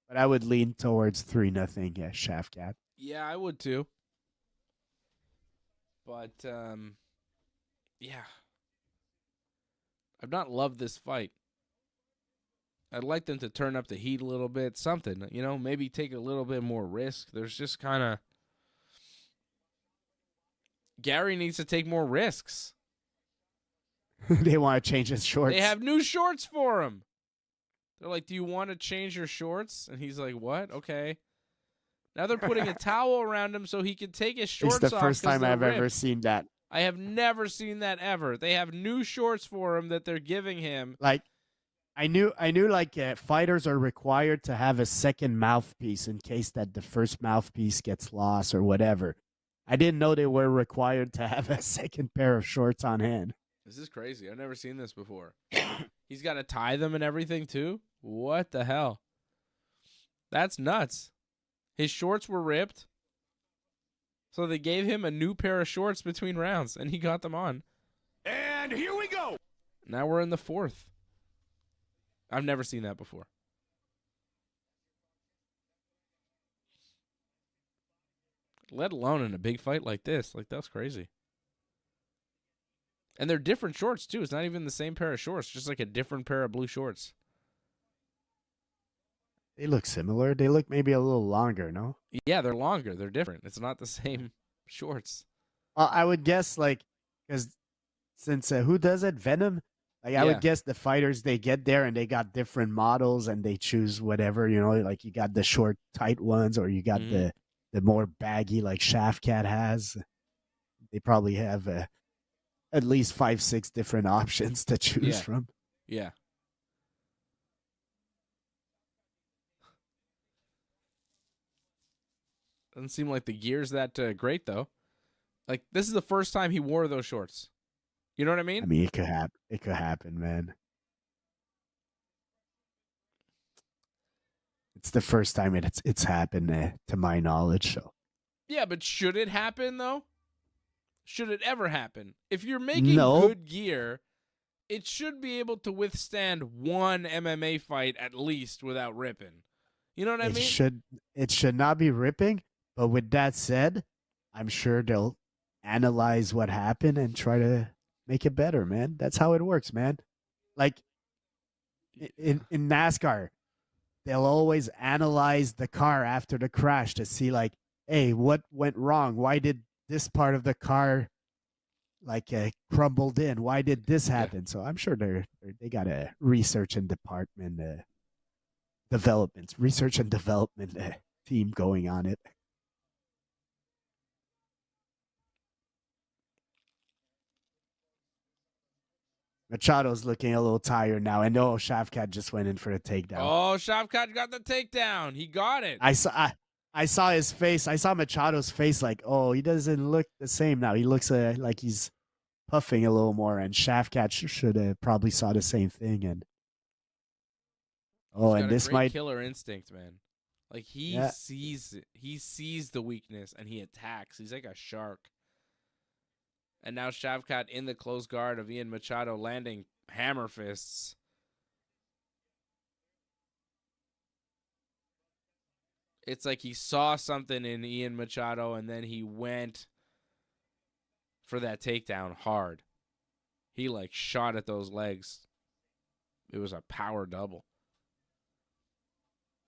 But I would lean towards 3-0 Shavkat. Yeah, I would too. But, yeah. I've not loved this fight. I'd like them to turn up the heat a little bit. Something, maybe take a little bit more risk. There's just kind of... Garry needs to take more risks. They want to change his shorts. They have new shorts for him. They're like, do you want to change your shorts? And he's like, what? Okay. Now they're putting a towel around him so he can take his shorts off. It's the first time I've ever ripped. seen that. I have never seen that ever. They have new shorts for him that they're giving him. Like, I knew like fighters are required to have a second mouthpiece in case that the first mouthpiece gets lost or whatever. I didn't know they were required to have a second pair of shorts on hand. This is crazy. I've never seen this before. He's got to tie them and everything too? What the hell? That's nuts. His shorts were ripped. So they gave him a new pair of shorts between rounds, and he got them on. And here we go. Now we're in the fourth. I've never seen that before. Let alone in a big fight like this. Like, that's crazy. And they're different shorts, too. It's not even the same pair of shorts. Just like a different pair of blue shorts. They look similar. They look maybe a little longer, no? Yeah, they're longer. They're different. It's not the same shorts. I would guess, like, because since who does it? Venom? Like, I Yeah. would guess the fighters, they get there and they got different models and they choose whatever, like you got the short, tight ones or you got the more baggy like Shavkat has. They probably have at least 5-6 different options to choose Yeah. from. Yeah. Doesn't seem like the gear's that great, though. Like, this is the first time he wore those shorts. You know what I mean? I mean, it could happen. It could happen, man. It's the first time it's happened to my knowledge. So Yeah, but should it happen, though? Should it ever happen? If you're making No. good gear, it should be able to withstand one MMA fight at least without ripping. You know what I mean? It should not be ripping. But with that said, I'm sure they'll analyze what happened and try to make it better, man. That's how it works, man. Like in NASCAR, they'll always analyze the car after the crash to see, like, hey, what went wrong? Why did this part of the car crumbled in? Why did this happen? So I'm sure they got a research and research and development team going on it. Machado's looking a little tired now. I know Shavkat just went in for a takedown. Oh, Shavkat got the takedown. He got it. I saw his face. I saw Machado's face like, oh, he doesn't look the same now. He looks like he's puffing a little more, and Shavkat should have probably saw the same thing. And He's and got this a great might killer instinct, man. Like, he sees it. He sees the weakness and he attacks. He's like a shark. And now Shavkat in the close guard of Ian Machado landing hammer fists. It's like he saw something in Ian Machado and then he went for that takedown hard. He shot at those legs. It was a power double.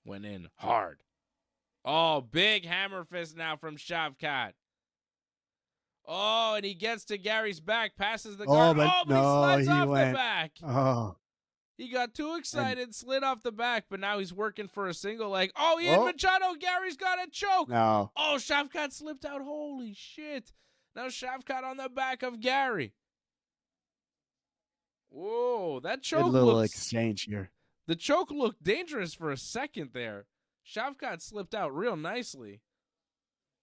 Went in hard. Oh, big hammer fist now from Shavkat. Oh, and he gets to Garry's back, passes the guard. but But he no, slides he off went. the back. Oh, He got too excited, slid off the back, but now he's working for a single leg. Oh, Ian Machado, Garry's got a choke. no. Oh, Shavkat slipped out. Holy shit. Now Shavkat on the back of Garry. Whoa, that choke Good little looks... exchange here. The choke looked dangerous for a second there. Shavkat slipped out real nicely.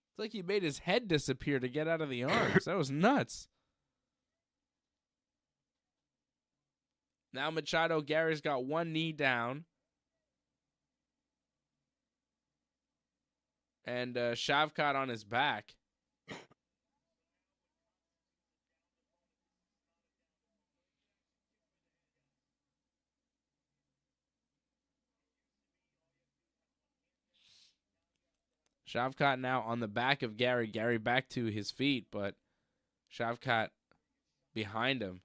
It's like he made his head disappear to get out of the arms. That was nuts. Now Machado, Garry's got one knee down. And Shavkat on his back. Shavkat now on the back of Garry. Garry back to his feet, but Shavkat behind him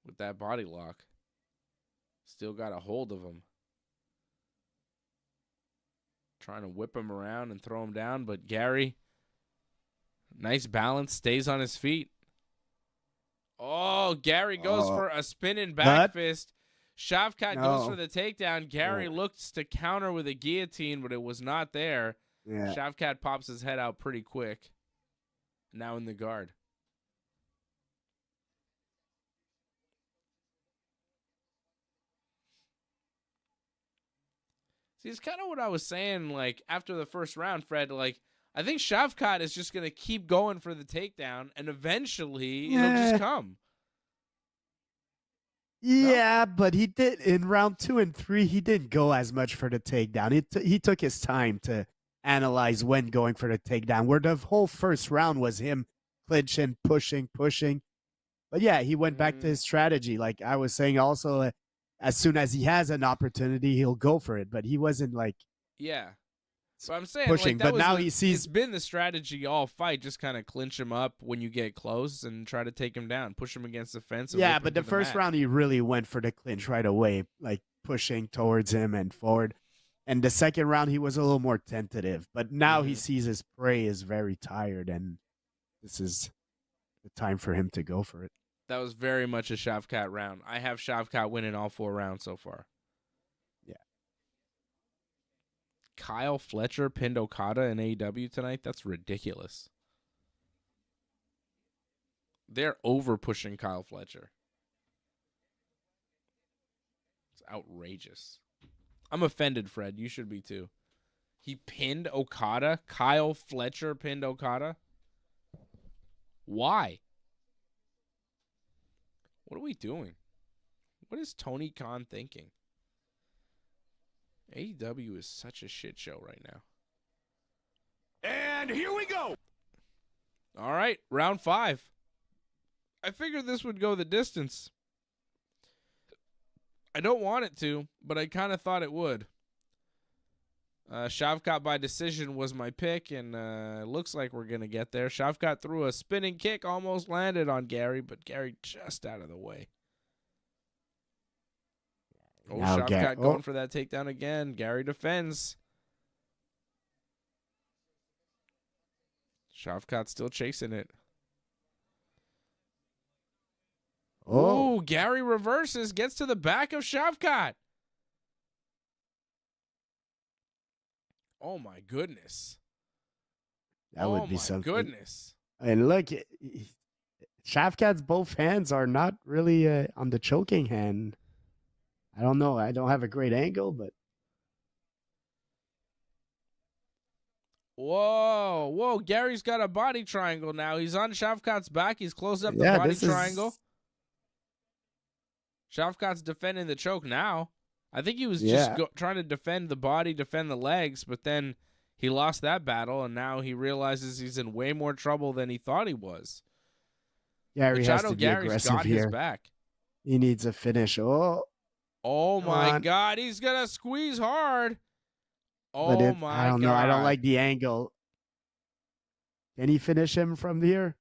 with that body lock. Still got a hold of him. Trying to whip him around and throw him down, but Garry, nice balance, stays on his feet. Oh, Garry goes for a spinning back fist. Shavkat goes for the takedown. Garry looks to counter with a guillotine, but it was not there. Yeah. Shavkat pops his head out pretty quick. Now in the guard. See, it's kind of what I was saying, like, after the first round, Fred. Like, I think Shavkat is just going to keep going for the takedown, and eventually it'll just come. Yeah, but he did in round 2 and 3. He didn't go as much for the takedown. He took his time to analyze when going for the takedown. Where the whole first round was him clinching, pushing. But yeah, he went back to his strategy. Like I was saying, also, as soon as he has an opportunity, he'll go for it. But he wasn't like So I'm saying pushing. Like, but now he sees it's been the strategy all fight. Just kind of clinch him up when you get close and try to take him down, push him against the fence. Yeah, but the first round he really went for the clinch right away, like pushing towards him and forward. And the second round he was a little more tentative. But now he sees his prey is very tired, and this is the time for him to go for it. That was very much a Shavkat round. I have Shavkat winning all 4 rounds so far. Yeah. Kyle Fletcher pinned Okada in AEW tonight. That's ridiculous. They're over pushing Kyle Fletcher. It's outrageous. I'm offended, Fred. You should be too. He pinned Okada. Kyle Fletcher pinned Okada. Why? What are we doing? What is Tony Khan thinking? AEW is such a shit show right now. And here we go. All right, round 5. I figured this would go the distance. I don't want it to, but I kind of thought it would. Shavkat by decision was my pick, and it looks like we're going to get there. Shavkat threw a spinning kick, almost landed on Garry, but Garry just out of the way. Oh, Now Shavkat going for that takedown again. Garry defends. Shavkat still chasing it. Oh, Garry reverses, gets to the back of Shavkat. Oh, my goodness. That would be something. Oh, my goodness. And look, Shavkat's both hands are not really on the choking hand. I don't know. I don't have a great angle, but. Whoa. Garry's got a body triangle now. He's on Shavkat's back. He's closed up the body triangle. Shavkat's defending the choke now. I think he was just trying to defend the body, defend the legs, but then he lost that battle, and now he realizes he's in way more trouble than he thought he was. Garry has to be aggressive got here. His back. He needs a finish. Oh my God, he's gonna squeeze hard. Oh my God. I don't know. I don't like the angle. Can he finish him from here?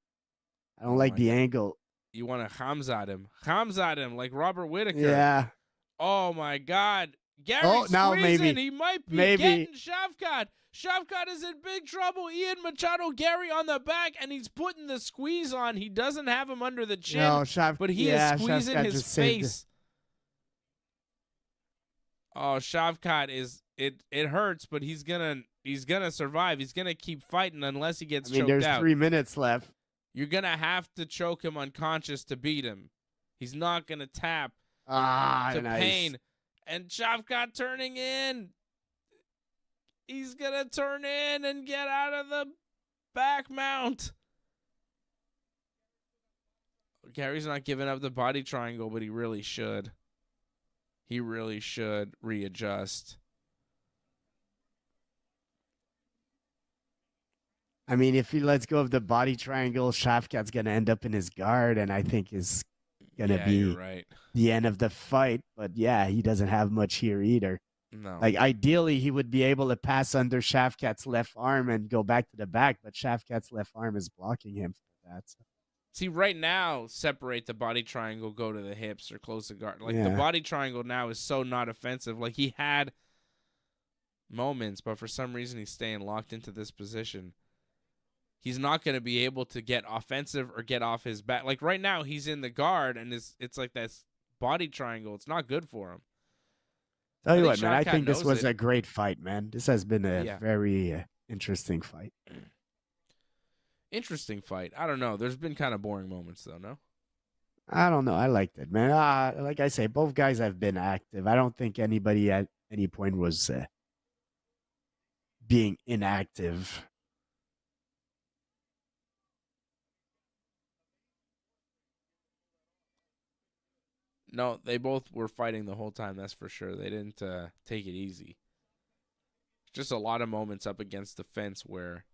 I don't like the angle. You want to Hamzat him. Hamzat him like Robert Whittaker. Yeah. Oh my God. Garry's now squeezing. maybe. He might be getting Shavkat. Shavkat is in big trouble. Ian Machado, Garry on the back, and he's putting the squeeze on. He doesn't have him under the chin, but he is squeezing Shavkat his face. Oh, Shavkat is it hurts, but he's gonna survive. He's gonna keep fighting unless he gets choked there's out. 3 minutes left. You're gonna have to choke him unconscious to beat him. He's not gonna tap to pain. And Shavkat turning in. He's gonna turn in and get out of the back mount. Garry's not giving up the body triangle, but he really should. He really should readjust. I mean, if he lets go of the body triangle, Shavkat's going to end up in his guard, and I think is going to be the end of the fight. But yeah, he doesn't have much here either. No. Like, ideally, he would be able to pass under Shavkat's left arm and go back to the back, but Shavkat's left arm is blocking him for that. So. See, right now, separate the body triangle, go to the hips, or close the guard. Like, the Yeah. body triangle now is so not offensive. Like, he had moments, but for some reason he's staying locked into this position. He's not going to be able to get offensive or get off his back. Like, right now, he's in the guard, and it's like that body triangle. It's not good for him. Tell you I what, think man, I Shavkat think this knows was it. a great fight, man. This has been a Yeah. very interesting fight. Interesting fight. I don't know. There's been kind of boring moments, though, no? I don't know. I liked it, man. Like I say, both guys have been active. I don't think anybody at any point was being inactive. No, they both were fighting the whole time, that's for sure. They didn't take it easy. Just a lot of moments up against the fence where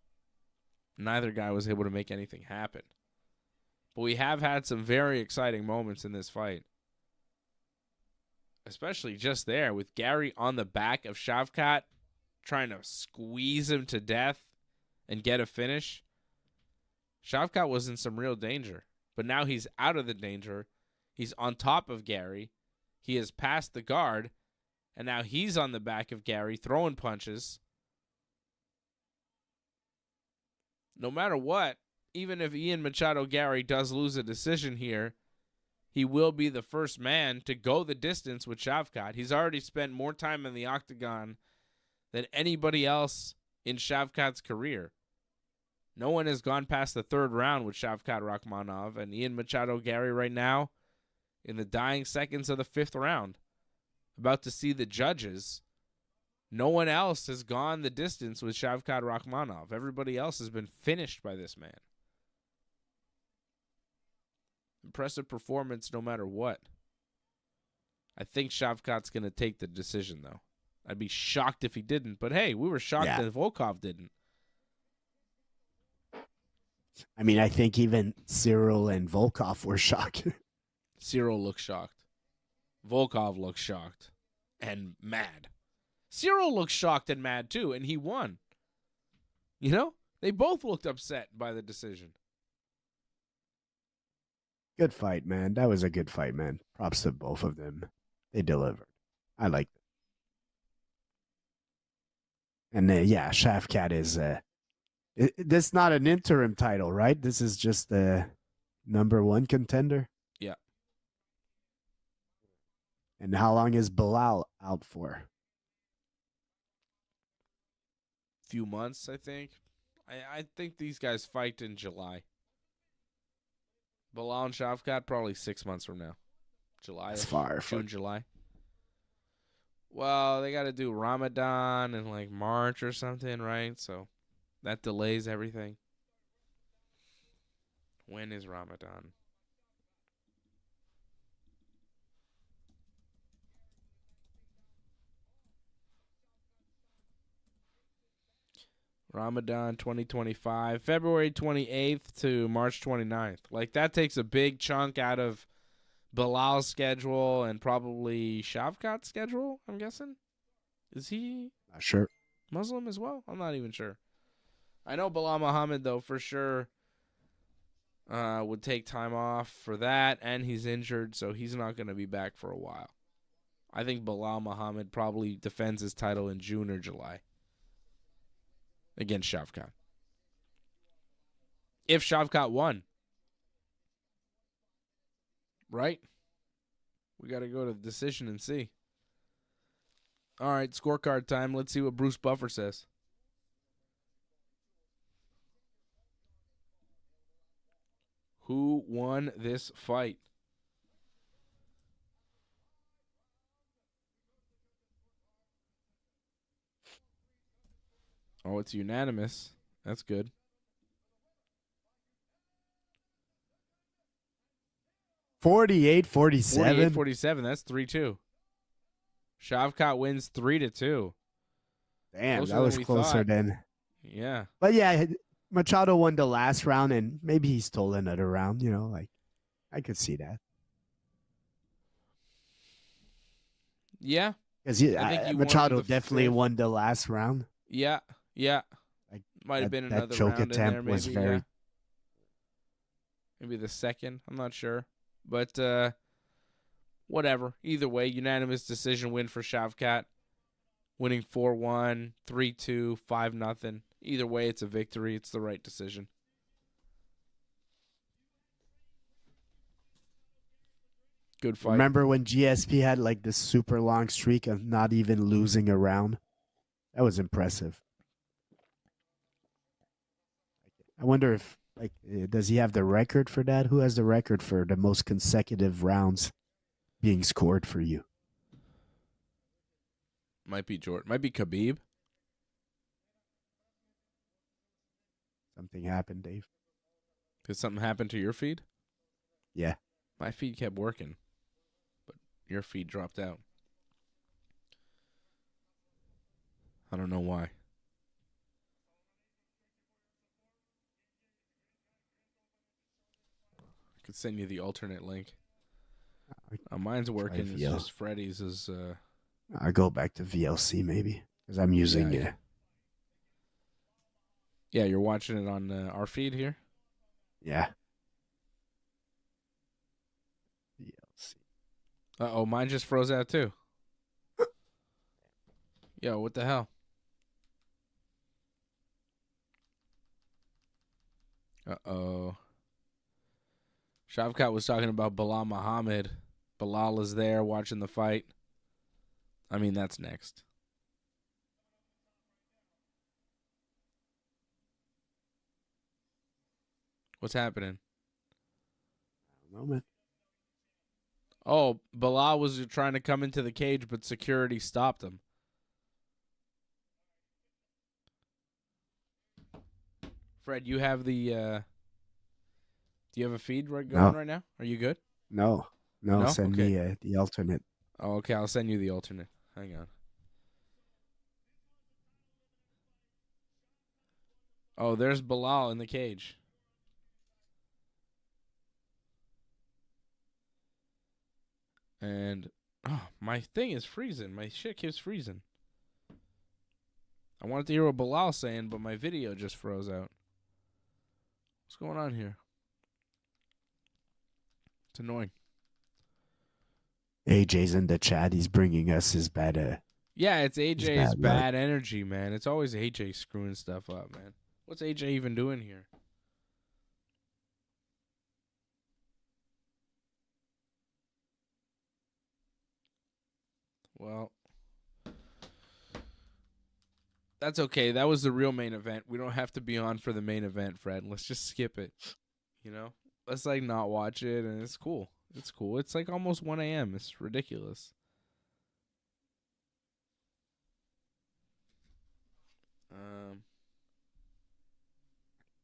neither guy was able to make anything happen. But we have had some very exciting moments in this fight. Especially just there with Garry on the back of Shavkat trying to squeeze him to death and get a finish. Shavkat was in some real danger. But now he's out of the danger. He's on top of Garry. He has passed the guard. And now he's on the back of Garry throwing punches. No matter what, even if Ian Machado Garry does lose a decision here, he will be the first man to go the distance with Shavkat. He's already spent more time in the octagon than anybody else in Shavkat's career. No one has gone past the third round with Shavkat Rakhmonov, and Ian Machado Garry right now in the dying seconds of the fifth round. About to see the judges. No one else has gone the distance with Shavkat Rakhmonov. Everybody else has been finished by this man. Impressive performance no matter what. I think Shavkat's going to take the decision, though. I'd be shocked if he didn't. But, hey, we were shocked that Volkov didn't. I mean, I think even Cyril and Volkov were shocked. Cyril looks shocked. Volkov looks shocked and mad. Cyril looks shocked and mad, too, and he won. You know? They both looked upset by the decision. Good fight, man. That was a good fight, man. Props to both of them. They delivered. I liked it. And yeah, Shavkat is this is not an interim title, right? This is just the number one contender. Yeah. And how long is Bilal out for? Few months, I think. I think these guys fight in July. Bilal and Shavkat probably 6 months from now. July. That's far. June, July. Well, they got to do Ramadan in like March or something, right? So that delays everything. When is Ramadan? Ramadan 2025, February 28th to March 29th. Like, that takes a big chunk out of Bilal's schedule and probably Shavkat's schedule, I'm guessing. Is he Not sure. Muslim as well? I'm not even sure. I know Bilal Muhammad, though, for sure would take time off for that, and he's injured, so he's not going to be back for a while. I think Bilal Muhammad probably defends his title in June or July against Shavkat. If Shavkat won. Right? We got to go to the decision and see. All right, scorecard time. Let's see what Bruce Buffer says. Who won this fight? Oh, it's unanimous. That's good. 48-47. 48-47. That's 3-2. Shavkat wins 3-2. Damn, Closer that was than we closer thought. than. Yeah. But yeah, Machado won the last round, and maybe he stole another round. You know, like I could see that. Yeah. Because I think he won Machado the definitely fifth. won the last round. Yeah. Yeah. Like, Might have that- been that another choke round in attempt there, maybe. was very- Yeah. maybe the second. I'm not sure. But whatever. Either way, unanimous decision win for Shavkat. Winning 4-1, 3-2, 5-0. Either way, it's a victory. It's the right decision. Good fight. Remember when GSP had like this super long streak of not even losing a round? That was impressive. I wonder if does he have the record for that? Who has the record for the most consecutive rounds being scored for you? Might be Jordan. Might be Khabib. Something happened, Dave. Did something happen to your feed? Yeah. My feed kept working, but your feed dropped out. I don't know why. I could send you the alternate link. Mine's working. It's just Freddy's is. I go back to VLC maybe because I'm using it. Yeah, you're watching it on our feed here. Yeah. VLC. Uh-oh, mine just froze out too. Yo, what the hell? Uh-oh. Shavkat was talking about Bilal Muhammad. Bilal is there watching the fight. I mean, that's next. What's happening? Moment. Oh, Bilal was trying to come into the cage, but security stopped him. Fred, you have the do you have a feed going right now? Are you good? No? Send me the alternate. Oh, okay, I'll send you the alternate. Hang on. Oh, there's Bilal in the cage. And my thing is freezing. My shit keeps freezing. I wanted to hear what Bilal's saying, but my video just froze out. What's going on here? It's annoying. AJ's in the chat. He's bringing us his bad. Yeah, it's AJ's bad bad energy, man. It's always AJ screwing stuff up, man. What's AJ even doing here? Well, that's okay. That was the real main event. We don't have to be on for the main event, Fred. Let's just skip it. You know? Let's like not watch it, and it's cool. It's cool. It's like almost 1 a.m. It's ridiculous.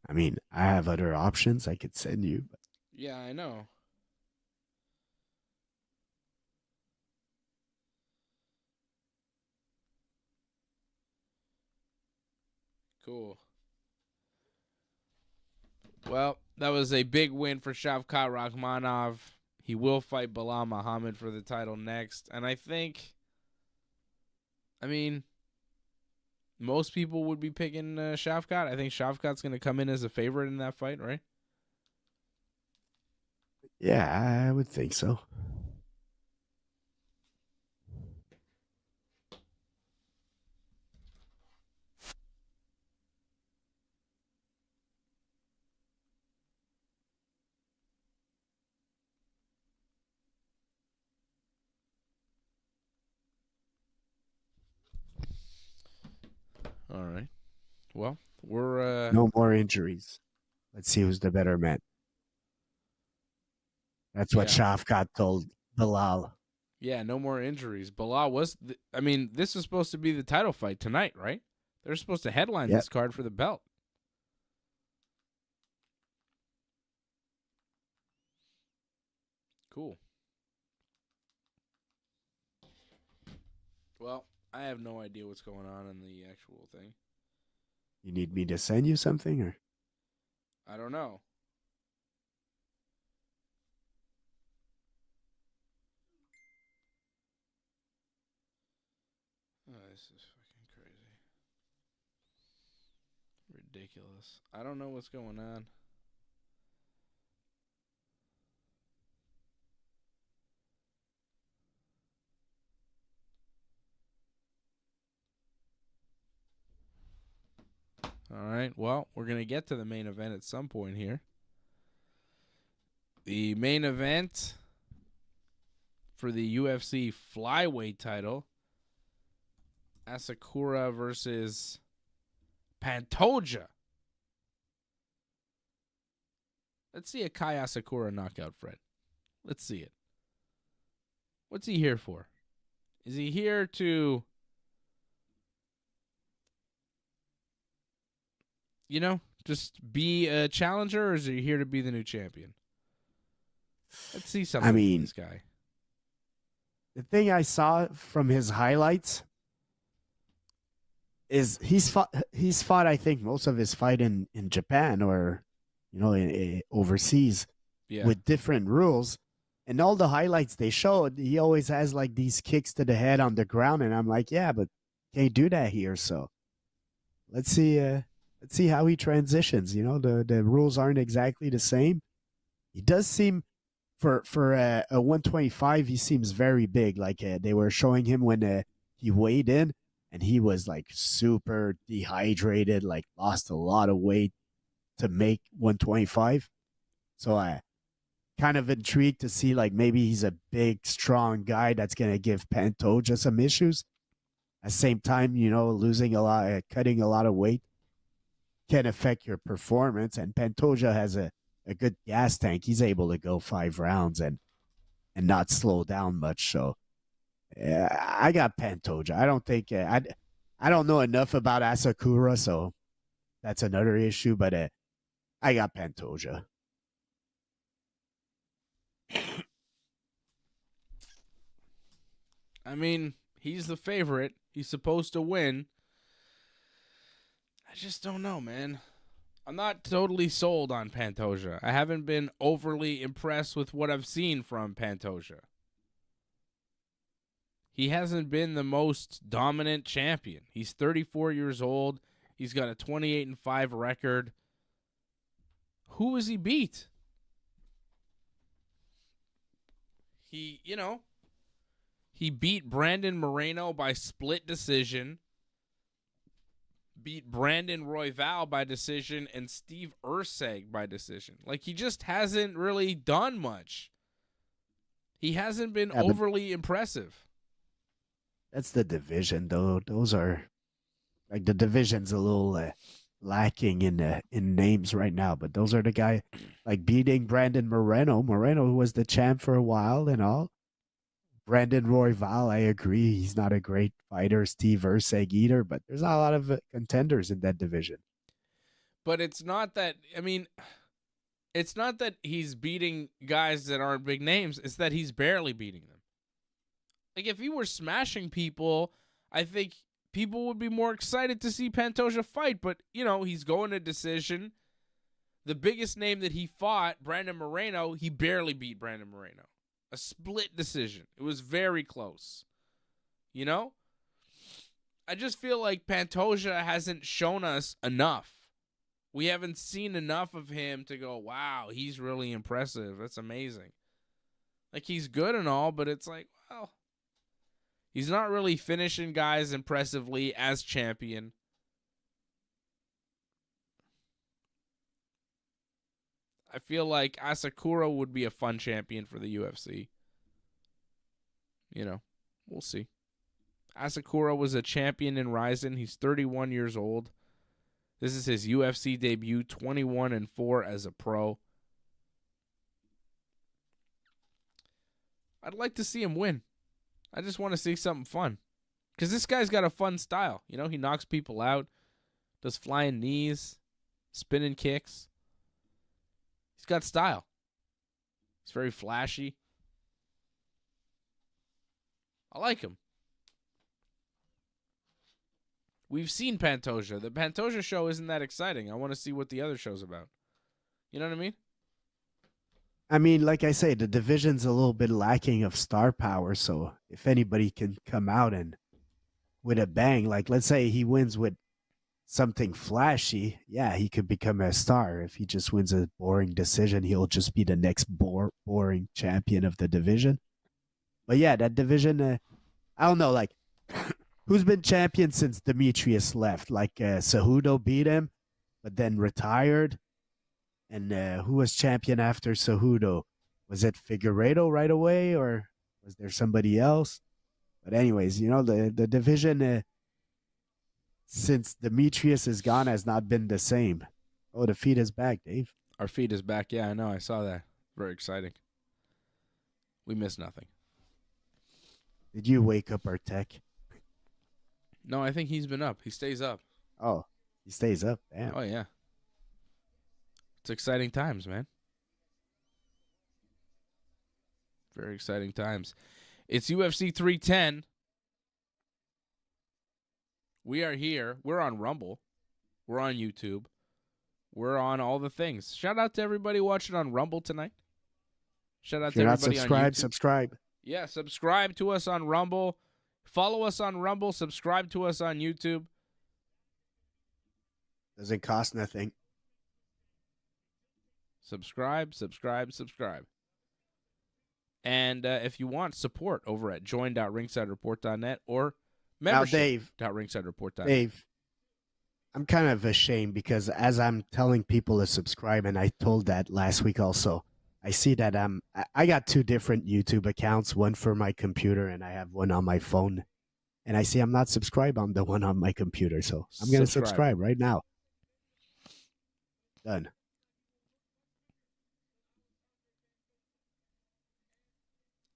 I mean, I have other options I could send you. But Yeah, I know. Cool. Well, that was a big win for Shavkat Rakhmonov. He will fight Bilal Muhammad for the title next. And I mean, most people would be picking Shavkat. I think Shavkat's going to come in as a favorite in that fight, right? yeah, I would think so. All right. Well, we're No more injuries. Let's see who's the better man. That's what Shavkat told Bilal. Yeah, no more injuries. Bilal was this is supposed to be the title fight tonight, right? They're supposed to headline this card for the belt. Cool. Well, I have no idea what's going on in the actual thing. You need me to send you something, or I don't know. Oh, this is fucking crazy. Ridiculous. I don't know what's going on. right. Well, we're going to get to the main event at some point here. The main event for the UFC flyweight title, Asakura versus Pantoja. Let's see a Kai Asakura knockout, Fred. Let's see it. What's he here for? Is he here to, just be a challenger, or is he here to be the new champion? Let's see something from this guy. The thing I saw from his highlights is he's fought I think most of his fight in Japan or overseas with different rules, and all the highlights they showed, he always has like these kicks to the head on the ground, and I'm like, yeah, but can't do that here. So let's see how he transitions. The rules aren't exactly the same. He does seem for a 125, he seems very big. Like they were showing him when he weighed in, and he was like super dehydrated, like lost a lot of weight to make 125. So I kind of intrigued to see like maybe he's a big, strong guy that's going to give Pantoja some issues. At the same time, losing a lot, cutting a lot of weight can affect your performance. And Pantoja has a good gas tank. He's able to go 5 rounds and not slow down much. So I got Pantoja. I don't think I don't know enough about Asakura, so that's another issue. But I got Pantoja. I mean, he's the favorite. He's supposed to win. I just don't know, man. I'm not totally sold on Pantoja. I haven't been overly impressed with what I've seen from Pantoja. He hasn't been the most dominant champion. He's 34 years old. He's got a 28-5 record. Who has he beat? He beat Brandon Moreno by split decision, beat Brandon Royval by decision, and Steve Erceg by decision. Like, he just hasn't really done much. He hasn't been overly impressive. That's the division, though. Those are like the division's a little lacking in names right now. But those are the guy like beating Brandon Moreno. Moreno was the champ for a while and all. Brandon Royval, I agree. He's not a great fighter. Steve Erceg either, but there's not a lot of contenders in that division. But it's not that, it's not that he's beating guys that aren't big names. It's that he's barely beating them. Like, if he were smashing people, I think people would be more excited to see Pantoja fight. But, he's going to decision. The biggest name that he fought, Brandon Moreno, he barely beat Brandon Moreno. A split decision. It was very close. I just feel like Pantoja hasn't shown us enough. We haven't seen enough of him to go, wow, he's really impressive. That's amazing. Like, he's good and all, but it's like, well, he's not really finishing guys impressively as champion. I feel like Asakura would be a fun champion for the UFC. We'll see. Asakura was a champion in RIZIN. He's 31 years old. This is his UFC debut, 21-4 as a pro. I'd like to see him win. I just want to see something fun. Because this guy's got a fun style. He knocks people out, does flying knees, spinning kicks. He's got style. He's very flashy. I like him. We've seen Pantoja. The Pantoja show isn't that exciting. I want to see what the other show's about. You know what I mean? I mean, like I say, the division's a little bit lacking of star power. So if anybody can come out and with a bang, like let's say he wins with something flashy, yeah, he could become a star. If he just wins a boring decision, he'll just be the next boring champion of the division. But yeah, that division, I don't know, like, who's been champion since Demetrius left? Like, Cejudo beat him. but then retired. And who was champion after Cejudo? Was it Figueiredo right away, or was there somebody else? But anyways, the division since Demetrius is gone has not been the same. Oh, the feed is back, Dave. Our feed is back. Yeah, I know. I saw that. Very exciting. We missed nothing. Did you wake up our tech? No, I think he's been up. He stays up. Oh, he stays up. Damn. Oh, yeah. It's exciting times, man. Very exciting times. It's UFC 310. We are here. We're on Rumble. We're on YouTube. We're on all the things. Shout out to everybody watching on Rumble tonight. Shout out If to you're not everybody on subscribed, YouTube. subscribe. Yeah, subscribe to us on Rumble. Follow us on Rumble. Subscribe to us on YouTube. Doesn't cost nothing. Subscribe. And if you want support over at join.ringsidereport.net or Now, Dave, membership.ringsidereport.net. Dave, I'm kind of ashamed because as I'm telling people to subscribe, and I told that last week also, I see that I got two different YouTube accounts, one for my computer and I have one on my phone. And I see I'm not subscribed on the one on my computer, so I'm going to subscribe right now. Done.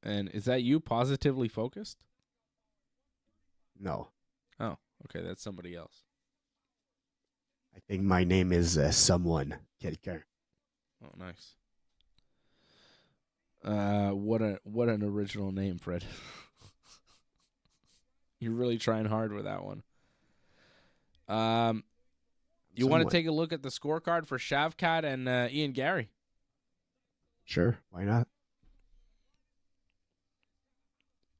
And is that you positively focused? No, Oh, okay. That's somebody else. I think my name is someone. Quelqu'un. Oh, nice. What an original name, Fred. You're really trying hard with that one. You want to take a look at the scorecard for Shavkat and Ian Garry? Sure, why not?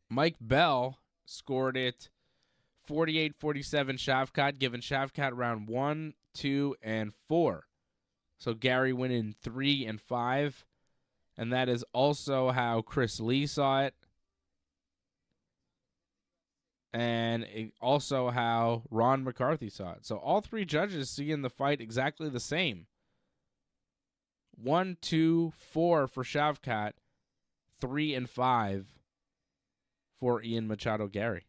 Mike Bell scored it 48-47 Shavkat, giving Shavkat round 1, 2, and 4. So Garry went in 3 and 5. And that is also how Chris Lee saw it. And also how Ron McCarthy saw it. So all three judges seeing the fight exactly the same. 1, 2, 4 for Shavkat. 3 and 5 for Ian Machado Garry.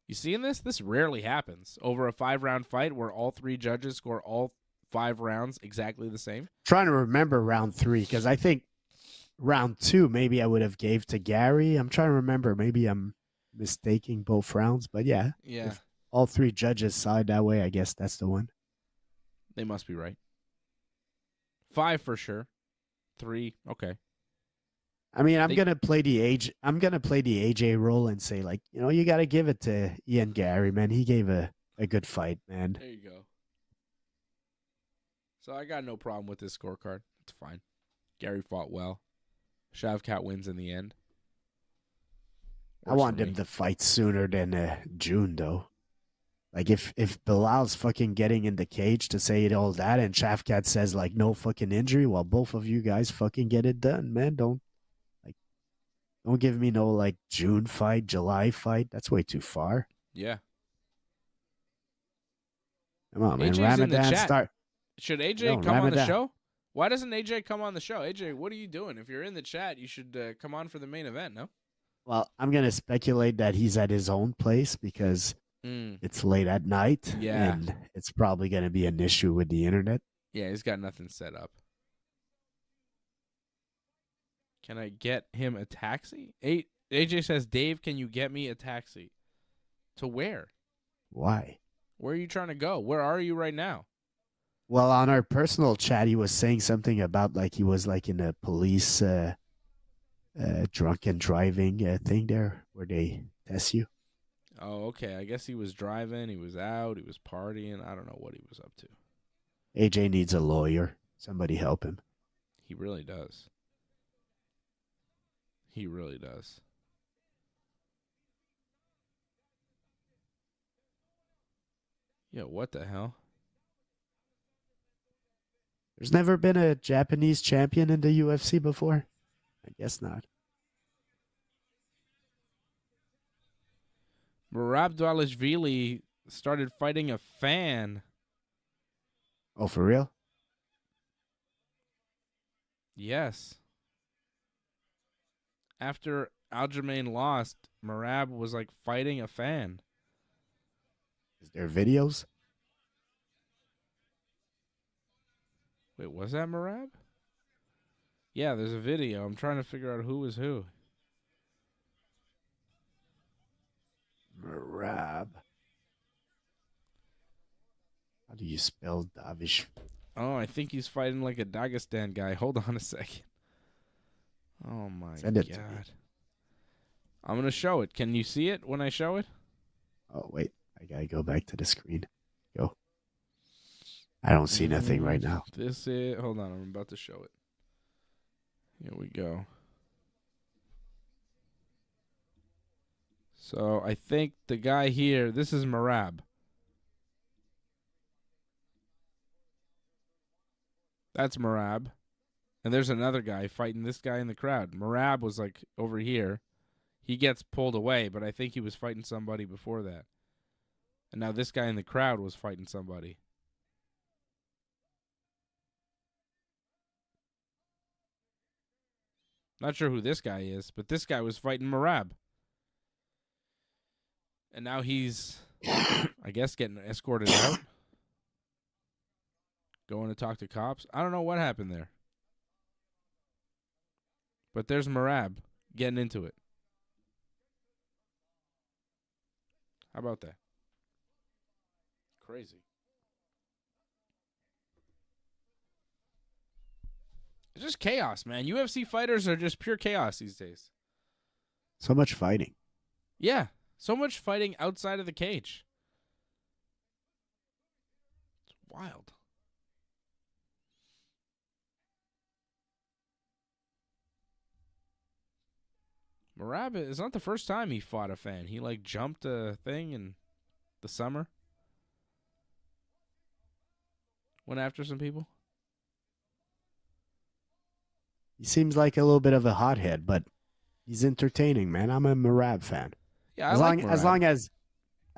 You seeing this? This rarely happens. Over a 5-round fight where all three judges score all 5 rounds exactly the same. Trying to remember round 3 because I think round 2 maybe I would have gave to Garry. I'm trying to remember. Maybe I'm mistaking both rounds, but yeah. Yeah. If all three judges saw it that way, I guess that's the one. They must be right. 5 for sure. 3, okay. I mean, I'm gonna play the AJ role and say, like, you got to give it to Ian Garry, man. He gave a good fight, man. There you go. So I got no problem with this scorecard. It's fine. Garry fought well. Shavkat wins in the end. I want him to fight sooner than June, though. Like, if Bilal's fucking getting in the cage to say all that and Shavkat says, like, no fucking injury, well, both of you guys fucking get it done, man. Don't give me no, like, June fight, July fight. That's way too far. Yeah. Come on, man. AJ's in the Ramadan chat. start. Should AJ No, come on the Ramadan. show? Why doesn't AJ come on the show? AJ, what are you doing? If you're in the chat, you should come on for the main event, no? Well, I'm going to speculate that he's at his own place because it's late at night. Yeah. And it's probably going to be an issue with the internet. Yeah, he's got nothing set up. Can I get him a taxi? AJ says, Dave, can you get me a taxi? To where? Why? Where are you trying to go? Where are you right now? Well, on our personal chat, he was saying something about, like, he was, like, in a police drunken driving thing there where they test you. Oh, okay. I guess he was driving. He was out. He was partying. I don't know what he was up to. AJ needs a lawyer. Somebody help him. He really does. He really does. Yo, what the hell? There's never been a Japanese champion in the UFC before? I guess not. Merab Dvalishvili started fighting a fan. Oh, for real? Yes. After Aljamain lost, Merab was like fighting a fan. Is there videos? Wait, was that Merab? Yeah, there's a video. I'm trying to figure out who was who. Merab. How do you spell Davish? Oh, I think he's fighting like a Dagestan guy. Hold on a second. Oh my Send it to me. God. I'm going to show it. Can you see it when I show it? Oh, wait. I got to go back to the screen. Go. I don't see nothing right now. This is... Hold on. I'm about to show it. Here we go. So I think the guy here, this is Merab. That's Merab. And there's another guy fighting this guy in the crowd. Merab was like over here. He gets pulled away, but I think he was fighting somebody before that. And now this guy in the crowd was fighting somebody. Not sure who this guy is, but this guy was fighting Merab. And now he's, I guess, getting escorted out. Going to talk to cops. I don't know what happened there. But there's Merab getting into it. How about that? Crazy. It's just chaos, man. UFC fighters are just pure chaos these days. So much fighting. Yeah. So much fighting outside of the cage. It's wild. Merab, it's not the first time he fought a fan. He, like, jumped a thing in the summer. Went after some people. He seems like a little bit of a hothead, but he's entertaining, man. I'm a Merab fan. Yeah, as Merab.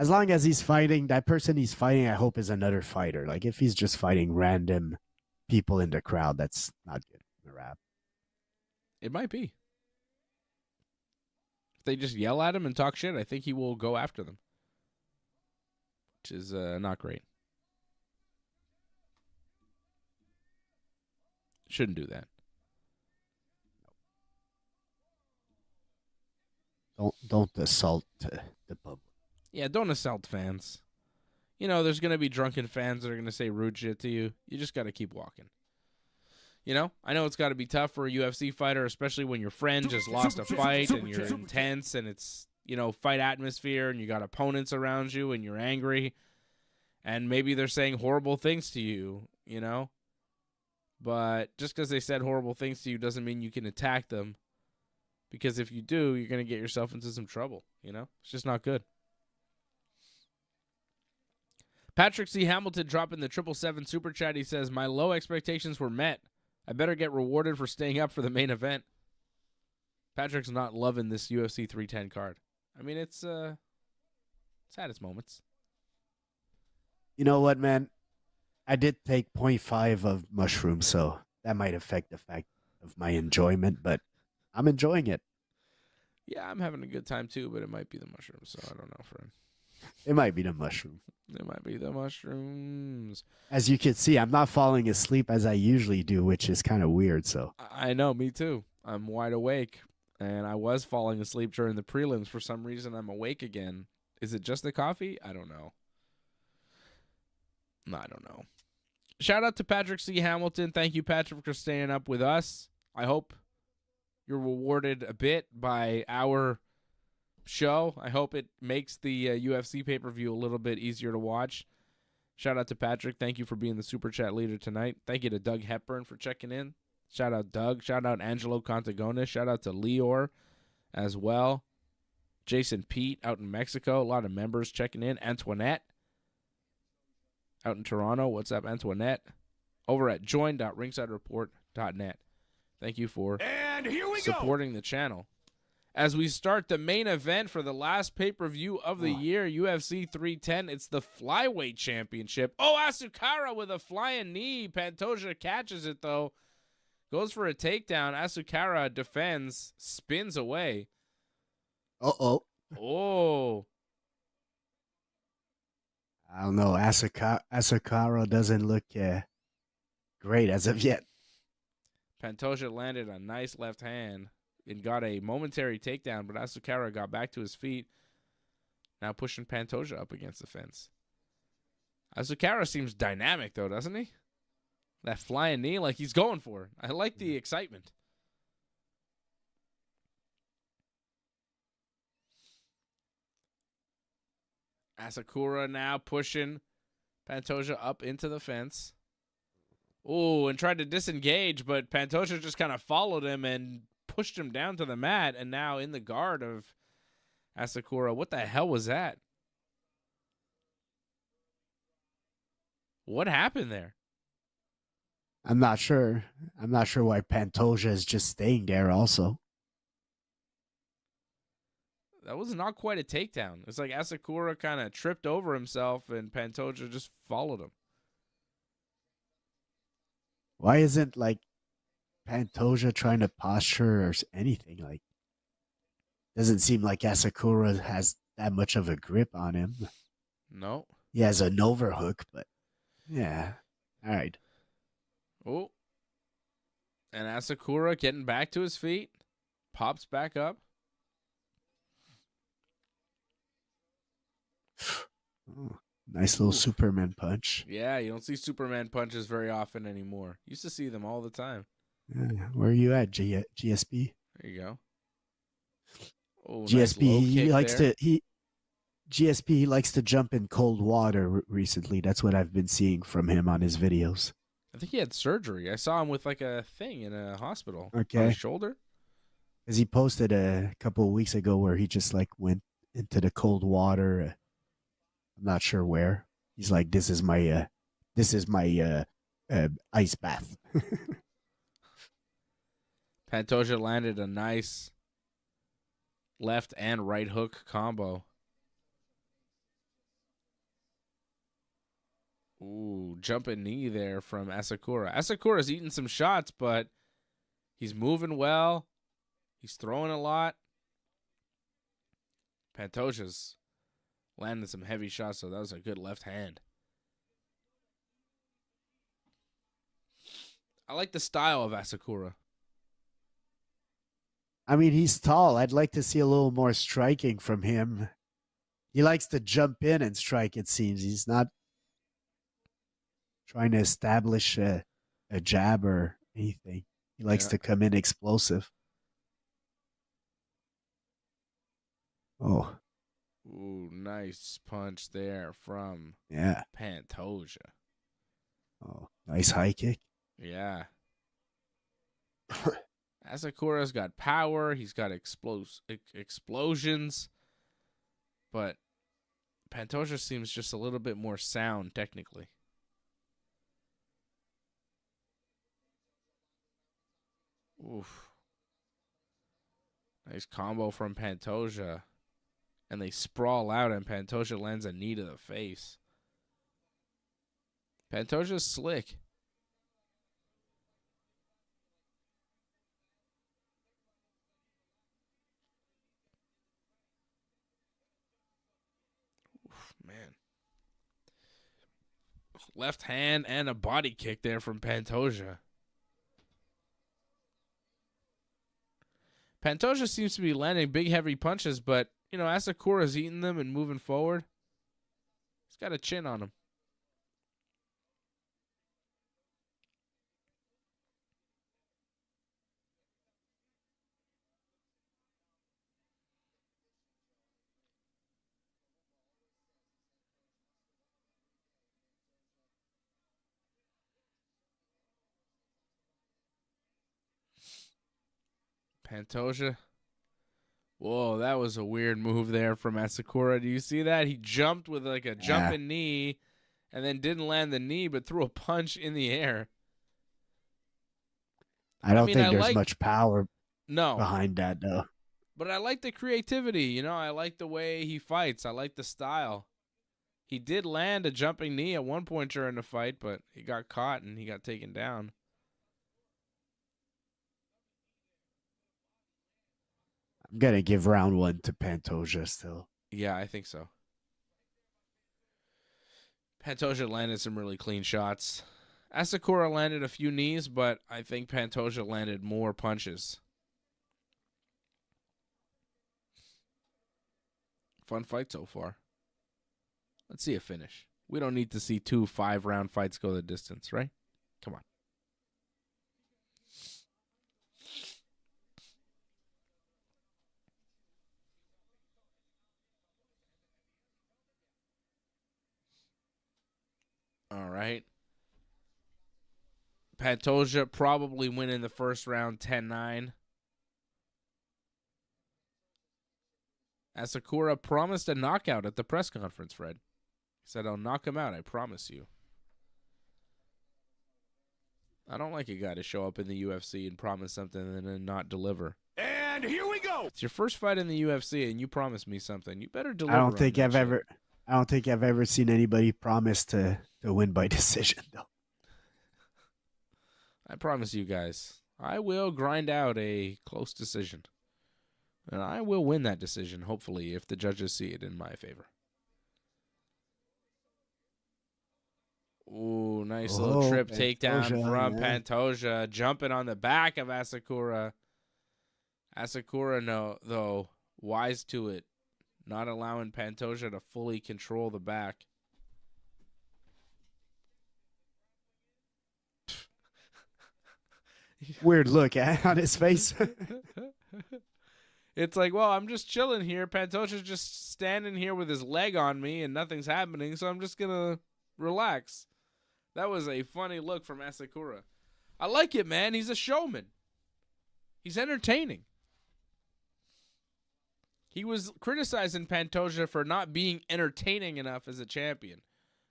long as he's fighting, that person he's fighting, I hope is another fighter. Like if he's just fighting random people in the crowd, that's not good. Merab. It might be. If they just yell at him and talk shit, I think he will go after them. Which is not great. Shouldn't do that. Don't assault the public. Yeah, don't assault fans. You know, there's going to be drunken fans that are going to say rude shit to you. You just got to keep walking. You know, I know it's got to be tough for a UFC fighter, especially when your friend just lost a fight and you're intense and it's, you know, fight atmosphere and you got opponents around you and you're angry and maybe they're saying horrible things to you, you know. But just because they said horrible things to you doesn't mean you can attack them. Because if you do, you're going to get yourself into some trouble, you know? It's just not good. Patrick C. Hamilton dropping the 777 super chat. He says, my low expectations were met. I better get rewarded for staying up for the main event. Patrick's not loving this UFC 310 card. I mean, it's had its moments. You know what, man? I did take 0.5 of mushrooms, so that might affect the fact of my enjoyment, but I'm enjoying it. Yeah, I'm having a good time too, but it might be the mushrooms, so I don't know, friend. It might be the mushroom. It might be the mushrooms. As you can see, I'm not falling asleep as I usually do, which is kind of weird. So I know, me too. I'm wide awake, and I was falling asleep during the prelims. For some reason, I'm awake again. Is it just the coffee? I don't know. No, I don't know. Shout out to Patrick C. Hamilton. Thank you, Patrick, for staying up with us. I hope you're rewarded a bit by our show. I hope it makes the UFC pay-per-view a little bit easier to watch. Shout out to Patrick. Thank you for being the super chat leader tonight. Thank you to Doug Hepburn for checking in. Shout out Doug. Shout out Angelo Contagones. Shout out to Leor as well. Jason Pete out in Mexico. A lot of members checking in. Antoinette out in Toronto. What's up, Antoinette? Over at join.ringsidereport.net. Thank you for And here we supporting the channel. as we start the main event for the last pay-per-view of the year, UFC 310. It's the flyweight championship. Oh, Asakura with a flying knee. Pantoja catches it, though. Goes for a takedown. Asakura defends, spins away. Uh-oh. Oh. I don't know. Asakura doesn't look great as of yet. Pantoja landed a nice left hand and got a momentary takedown, but Asakura got back to his feet. Now pushing Pantoja up against the fence. Asakura seems dynamic, though, doesn't he? That flying knee, like he's going for it. I like the excitement. Asakura now pushing Pantoja up into the fence. Oh, and tried to disengage, but Pantoja just kind of followed him and pushed him down to the mat, and now in the guard of Asakura. What the hell was that? What happened there? I'm not sure. I'm not sure why Pantoja is just staying there also. That was not quite a takedown. It's like Asakura kind of tripped over himself, and Pantoja just followed him. Why isn't like Pantoja trying to posture or anything? Like, doesn't seem like Asakura has that much of a grip on him. No. He has an overhook, but yeah. All right. Oh. And Asakura getting back to his feet. Pops back up. Oh, nice little Superman punch. Yeah, you don't see Superman punches very often anymore. Used to see them all the time. Yeah, where are you at, GSP? There you go. Oh, GSP, nice low he kick likes there. GSP, he likes to jump in cold water recently. That's what I've been seeing from him on his videos. I think he had surgery. I saw him with like a thing in a hospital. Okay. On his shoulder. Because he posted a couple of weeks ago where he just like went into the cold water. I'm not sure where. He's like, this is my ice bath. Pantoja landed a nice left and right hook combo. Ooh, jumping knee there from Asakura. Asakura's eating some shots, but he's moving well. He's throwing a lot. Pantoja's landing some heavy shots, so that was a good left hand. I like the style of Asakura. I mean, he's tall. I'd like to see a little more striking from him. He likes to jump in and strike, it seems. He's not trying to establish a jab or anything. He likes to come in explosive. Oh. Ooh, nice punch there from Pantoja. Oh, nice high kick. Yeah. Asakura's got power. He's got explosions. But Pantoja seems just a little bit more sound technically. Oof. Nice combo from Pantoja. And they sprawl out, and Pantoja lands a knee to the face. Pantoja's slick. Oof, man. Left hand and a body kick there from Pantoja. Pantoja seems to be landing big, heavy punches, but you know, Asakura's eating them and moving forward. He's got a chin on him. Pantoja. Whoa, that was a weird move there from Asakura. Do you see that? He jumped with like a jumping knee and then didn't land the knee but threw a punch in the air. I don't think there's much power behind that, though. But I like the creativity, you know. I like the way he fights. I like the style. He did land a jumping knee at one point during the fight, but he got caught and he got taken down. I'm going to give round 1 to Pantoja still. Yeah, I think so. Pantoja landed some really clean shots. Asakura landed a few knees, but I think Pantoja landed more punches. Fun fight so far. Let's see a finish. We don't need to see 2 5-round fights go the distance, right? Come on. All right. Pantoja probably winning the first round 10-9. Asakura promised a knockout at the press conference, Fred. He said, I'll knock him out, I promise you. I don't like a guy to show up in the UFC and promise something and then not deliver. And here we go. It's your first fight in the UFC and you promise me something. You better deliver. I don't think I've ever seen anybody promise to win by decision, though. I promise you guys, I will grind out a close decision. And I will win that decision, hopefully, if the judges see it in my favor. Ooh, nice little trip takedown from Pantoja. Jumping on the back of Asakura. Asakura, though, wise to it. Not allowing Pantoja to fully control the back. Weird look on his face. It's like, well, I'm just chilling here. Pantoja's just standing here with his leg on me and nothing's happening, so I'm just going to relax. That was a funny look from Asakura. I like it, man. He's a showman. He's entertaining. He was criticizing Pantoja for not being entertaining enough as a champion,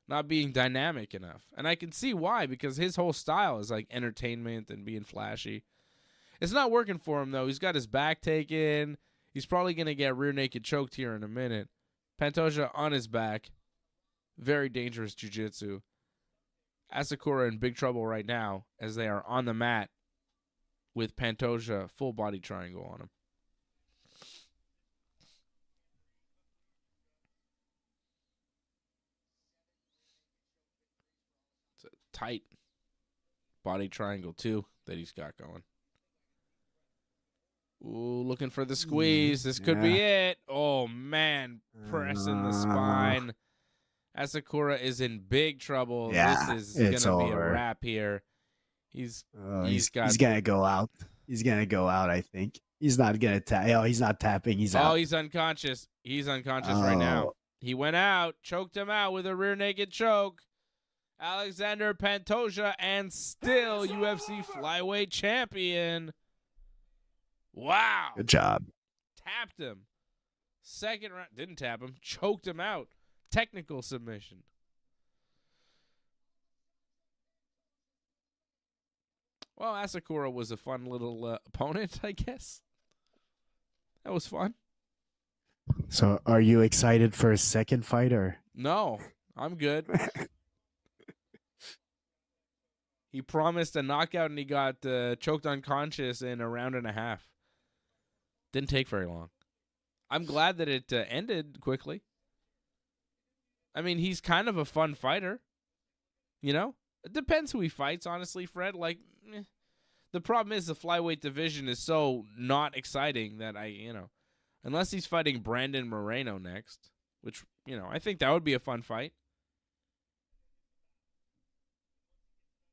not being dynamic enough. And I can see why, because his whole style is like entertainment and being flashy. It's not working for him, though. He's got his back taken. He's probably going to get rear naked choked here in a minute. Pantoja on his back. Very dangerous jiu-jitsu. Asakura in big trouble right now as they are on the mat with Pantoja full body triangle on him. It's a tight body triangle, too, that he's got going. Ooh, looking for the squeeze. This could be it. Oh, man. Pressing the spine. Asakura is in big trouble. Yeah, this is going to be a wrap here. He's going to go out. He's going to go out, I think. He's not going to tap. Oh, he's not tapping. He's out. Oh, he's unconscious. He's unconscious right now. He went out, choked him out with a rear naked choke. Alexandre Pantoja, and still UFC flyweight champion. Wow. Good job. Tapped him. Second round. Didn't tap him. Choked him out. Technical submission. Well, Asakura was a fun little opponent, I guess. That was fun. So are you excited for a second fight, or? No, I'm good. He promised a knockout and he got choked unconscious in a round and a half. Didn't take very long. I'm glad that it ended quickly. I mean, he's kind of a fun fighter. You know? It depends who he fights, honestly, Fred. Like, the problem is the flyweight division is so not exciting that unless he's fighting Brandon Moreno next, which, I think that would be a fun fight.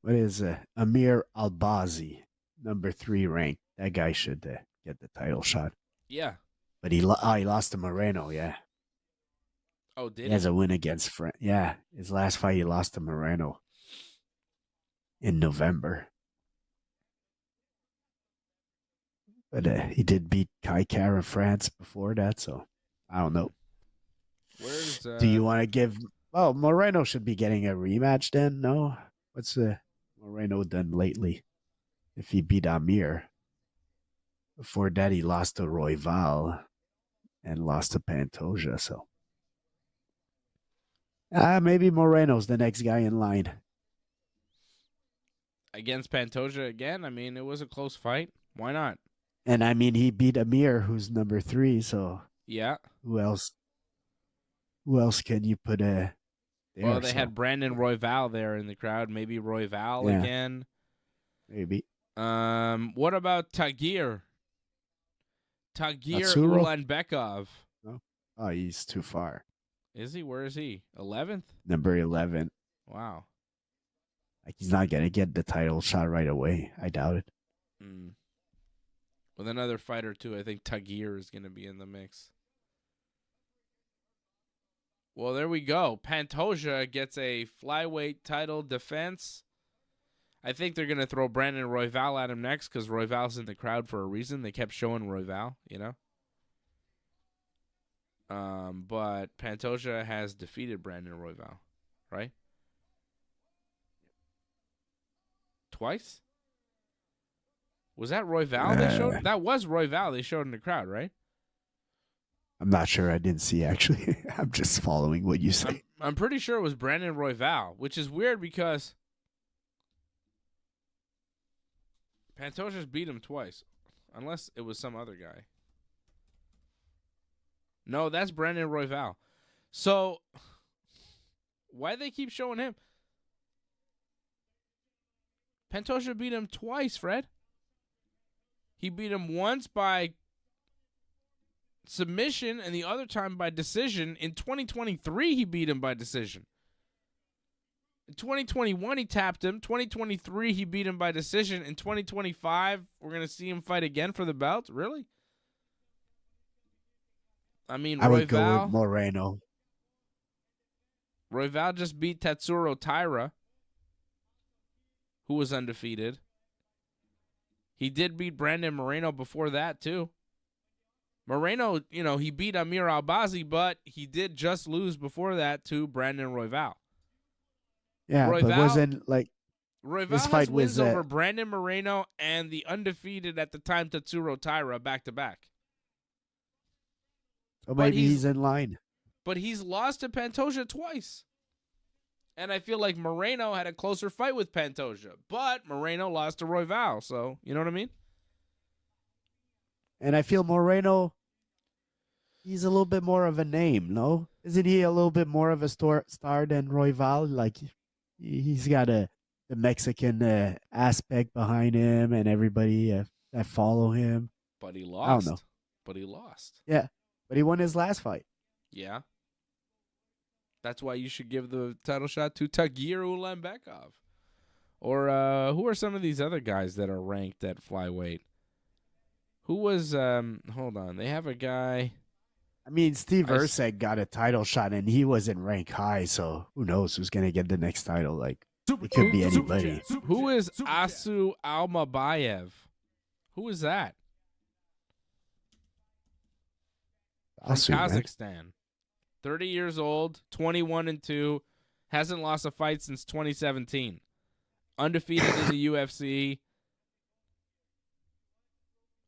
What is Amir Albazi, number 3 ranked? That guy should get the title shot. Yeah. But he lost to Moreno, yeah. Oh, did he? He has a win against yeah, his last fight he lost to Moreno in November. But he did beat Kai Kara France before that, so I don't know. Where's Do you want to give... Well, Moreno should be getting a rematch then, no? What's Moreno done lately? If he beat Amir. Before that, he lost to Royval and lost to Pantoja. So maybe Moreno's the next guy in line. Against Pantoja again? I mean, it was a close fight. Why not? And I mean, he beat Amir, who's number 3. So Yeah. who else? Who else can you put there? Well, they had Brandon Royval there in the crowd. Maybe Royval again. Maybe. What about Tagir? Tagir Tatsuro? Ulanbekov. No? Oh, he's too far. Is he? Where is he? 11th? Number 11. Wow. Like, he's not going to get the title shot right away. I doubt it. With another fight or two, I think Tagir is going to be in the mix. Well, there we go. Pantoja gets a flyweight title defense. I think they're going to throw Brandon Royval at him next because Royval's in the crowd for a reason. They kept showing Royval, you know. But Pantoja has defeated Brandon Royval, right? Twice? Was that Royval they showed? That was Royval they showed in the crowd, right? I'm not sure. I didn't see, actually. I'm just following what you say. I'm pretty sure it was Brandon Royval, which is weird because Pantoja's beat him twice, unless it was some other guy. No, that's Brandon Royval. So, why they keep showing him? Pantoja beat him twice, Fred. He beat him once by submission and the other time by decision. In 2023, he beat him by decision. In 2021, he tapped him. 2023, he beat him by decision. In 2025, we're going to see him fight again for the belt? Really? I mean, I would go Royval. with Moreno. Royval just beat Tatsuro Taira, who was undefeated. He did beat Brandon Moreno before that, too. Moreno, you know, he beat Amir Albazi, but he did just lose before that to Brandon Royval. Yeah, Royval, but wasn't like Royval this has fight wins was over Brandon Moreno and the undefeated at the time Tatsuro Taira back-to-back. so but maybe he's- he's in line. But he's lost to Pantoja twice. And I feel like Moreno had a closer fight with Pantoja. But Moreno lost to Royval, so you know what I mean? And I feel Moreno, he's a little bit more of a name, no? Isn't he a little bit more of a star than Royval? Like, he's got the Mexican aspect behind him and everybody that follow him. But he I don't lost. know. But he lost. Yeah, but he won his last fight. Yeah. That's why you should give the title shot to Tagir Ulanbekov. Or who are some of these other guys that are ranked at flyweight? Who was, hold on, they have a guy. I mean, Steve I s- Erceg got a title shot and he wasn't ranked high, so who knows who's going to get the next title? Like, it could be anybody. Who is Asu Almabayev? Who is that? From Asu, man. Kazakhstan. 30 years old, 21-2, hasn't lost a fight since 2017. Undefeated in the UFC.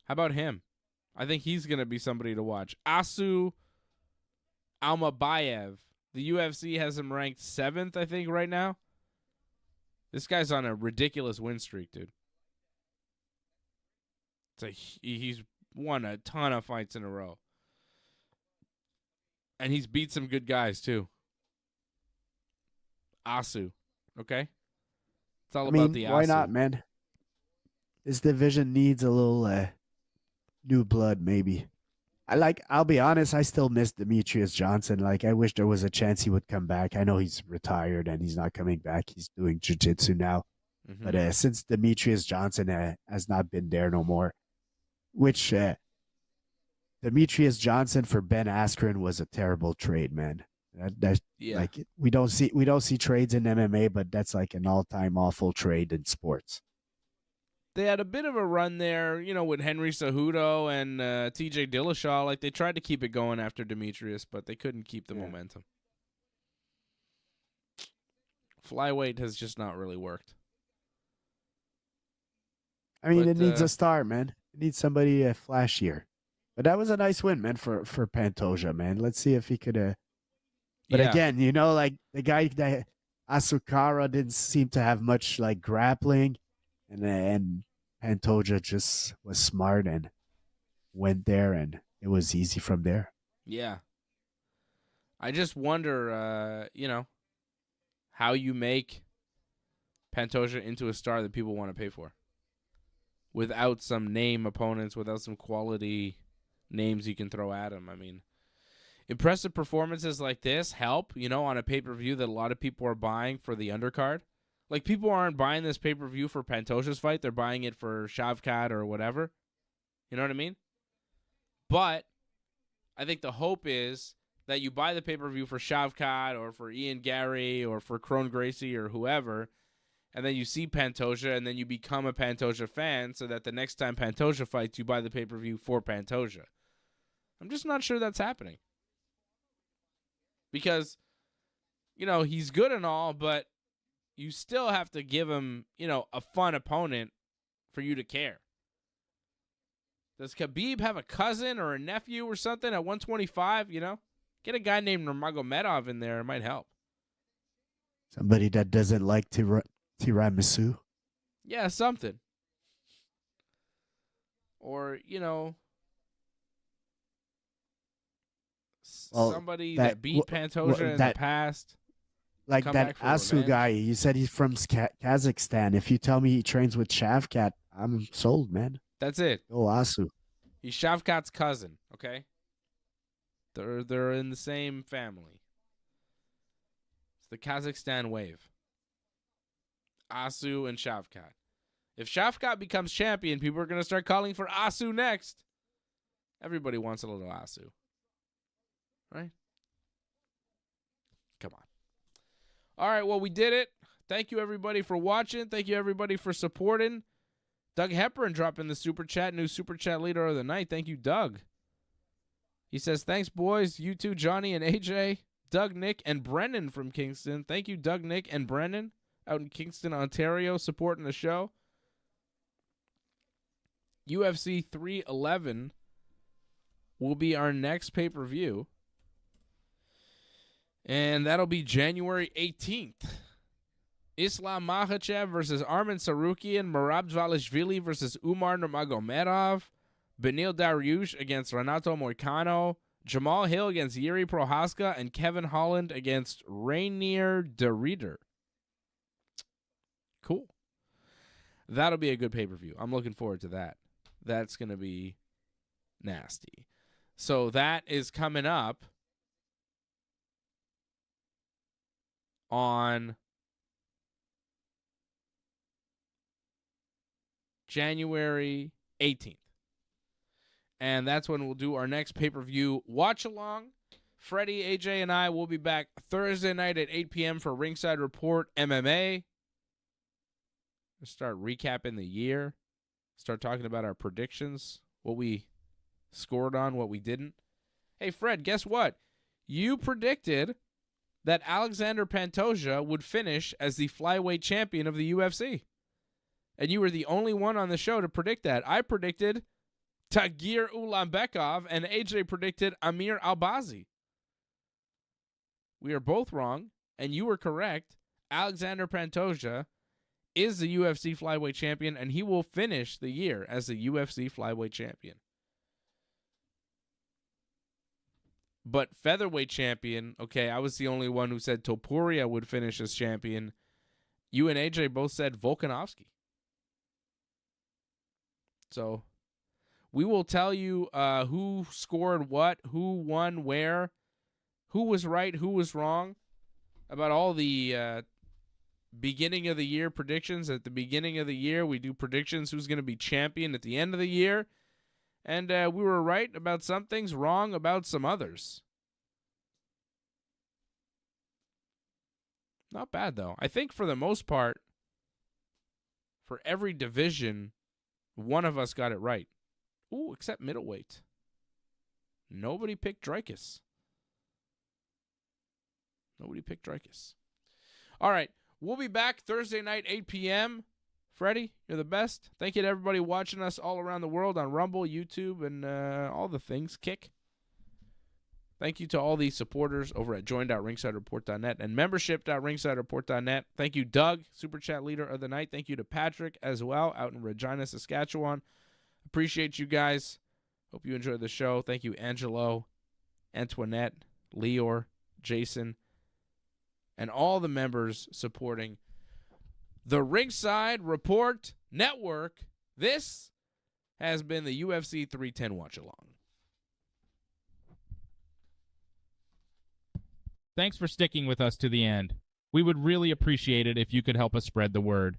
How about him? I think he's going to be somebody to watch. Asu Almabayev. The UFC has him ranked 7th, I think, right now. This guy's on a ridiculous win streak, dude. He's won a ton of fights in a row. And he's beat some good guys, too. Asu. Okay? It's all I about mean, the why Asu. not, man? This division needs a little new blood, maybe. I'll be honest, I still miss Demetrius Johnson. Like, I wish there was a chance he would come back. I know he's retired and he's not coming back. He's doing jiu-jitsu now. Mhm. But since Demetrius Johnson has not been there no more, which Demetrius Johnson for Ben Askren was a terrible trade, man. Yeah. Like, we don't see trades in MMA, but that's like an all-time awful trade in sports. They had a bit of a run there, you know, with Henry Cejudo and TJ Dillashaw. Like, they tried to keep it going after Demetrius, but they couldn't keep the momentum. Flyweight has just not really worked. I mean, But, it needs a star, man. need somebody flashier. But that was a nice win, man, for Pantoja, man. Let's see if he could. But Yeah. again, like the guy that Asakura didn't seem to have much like grappling, and Pantoja just was smart and went there, and it was easy from there. Yeah. I just wonder, how you make Pantoja into a star that people want to pay for without some name opponents, without some quality names you can throw at him. I mean, impressive performances like this help, on a pay-per-view that a lot of people are buying for the undercard. Like, people aren't buying this pay-per-view for Pantoja's fight. They're buying it for Shavkat or whatever. You know what I mean? But I think the hope is that you buy the pay-per-view for Shavkat or for Ian Garry or for Kron Gracie or whoever, and then you see Pantoja, and then you become a Pantoja fan so that the next time Pantoja fights, you buy the pay-per-view for Pantoja. I'm just not sure that's happening. Because, he's good and all, but you still have to give him, a fun opponent for you to care. Does Khabib have a cousin or a nephew or something at 125, Get a guy named Rakhmonov in there. It might help. Somebody that doesn't like tiramisu. Yeah, something. Or, Well, somebody that beat Pantoja in the past. Like come that back for Asu revenge. guy, you said he's from Kazakhstan. If you tell me he trains with Shavkat, I'm sold, man. That's it. Oh, Asu. He's Shavkat's cousin, okay? They're in the same family. It's the Kazakhstan wave. Asu and Shavkat. If Shavkat becomes champion, people are going to start calling for Asu next. Everybody wants a little Asu. Right? Come on. All right, well, we did it. Thank you, everybody, for watching. Thank you, everybody, for supporting. Doug Hepburn dropping the super chat, new super chat leader of the night. Thank you, Doug. He says, thanks, boys. You two, Johnny and AJ, Doug, Nick, and Brennan from Kingston. Thank you, Doug, Nick, and Brennan out in Kingston, Ontario, supporting the show. UFC 311 will be our next pay-per-view. And that'll be January 18th. Islam Makhachev versus Arman Sarukian. Merab Dvalishvili versus Umar Nurmagomedov. Benil Dariush against Renato Moicano. Jamal Hill against Yuri Prohaska. And Kevin Holland against Rainier de Reeder. Cool. That'll be a good pay-per-view. I'm looking forward to that. That's going to be nasty. So that is coming up on January 18th. And that's when we'll do our next pay-per-view watch-along. Freddie, AJ, and I will be back Thursday night at 8 p.m. for Ringside Report MMA. We'll start recapping the year. Start talking about our predictions, what we scored on, what we didn't. Hey, Fred, guess what? You predicted that Alexandre Pantoja would finish as the flyweight champion of the UFC. And you were the only one on the show to predict that. I predicted Tagir Ulanbekov, and AJ predicted Amir Albazi. We are both wrong, and you were correct. Alexandre Pantoja is the UFC flyweight champion, and he will finish the year as the UFC flyweight champion. But featherweight champion, okay, I was the only one who said Topuria would finish as champion. You and AJ both said Volkanovski. So we will tell you who scored what, who won where, who was right, who was wrong, about all the beginning of the year predictions. At the beginning of the year, we do predictions who's going to be champion at the end of the year. And we were right about some things, wrong about some others. Not bad, though. I think for the most part, for every division, one of us got it right. Ooh, except middleweight. Nobody picked Dreykus. Nobody picked Dreykus. All right. We'll be back Thursday night, 8 p.m. Freddie, you're the best. Thank you to everybody watching us all around the world on Rumble, YouTube, and all the things. Kick. Thank you to all the supporters over at join.ringsidereport.net and membership.ringsidereport.net. Thank you, Doug, Super Chat Leader of the Night. Thank you to Patrick as well out in Regina, Saskatchewan. Appreciate you guys. Hope you enjoyed the show. Thank you, Angelo, Antoinette, Leor, Jason, and all the members supporting the Ringside Report Network. This has been the UFC 310 Watch-Along. Thanks for sticking with us to the end. We would really appreciate it if you could help us spread the word.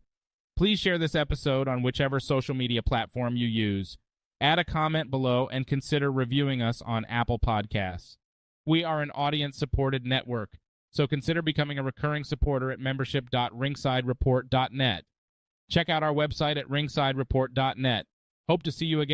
Please share this episode on whichever social media platform you use. Add a comment below and consider reviewing us on Apple Podcasts. We are an audience-supported network, so consider becoming a recurring supporter at membership.ringsidereport.net. Check out our website at ringsidereport.net. Hope to see you again.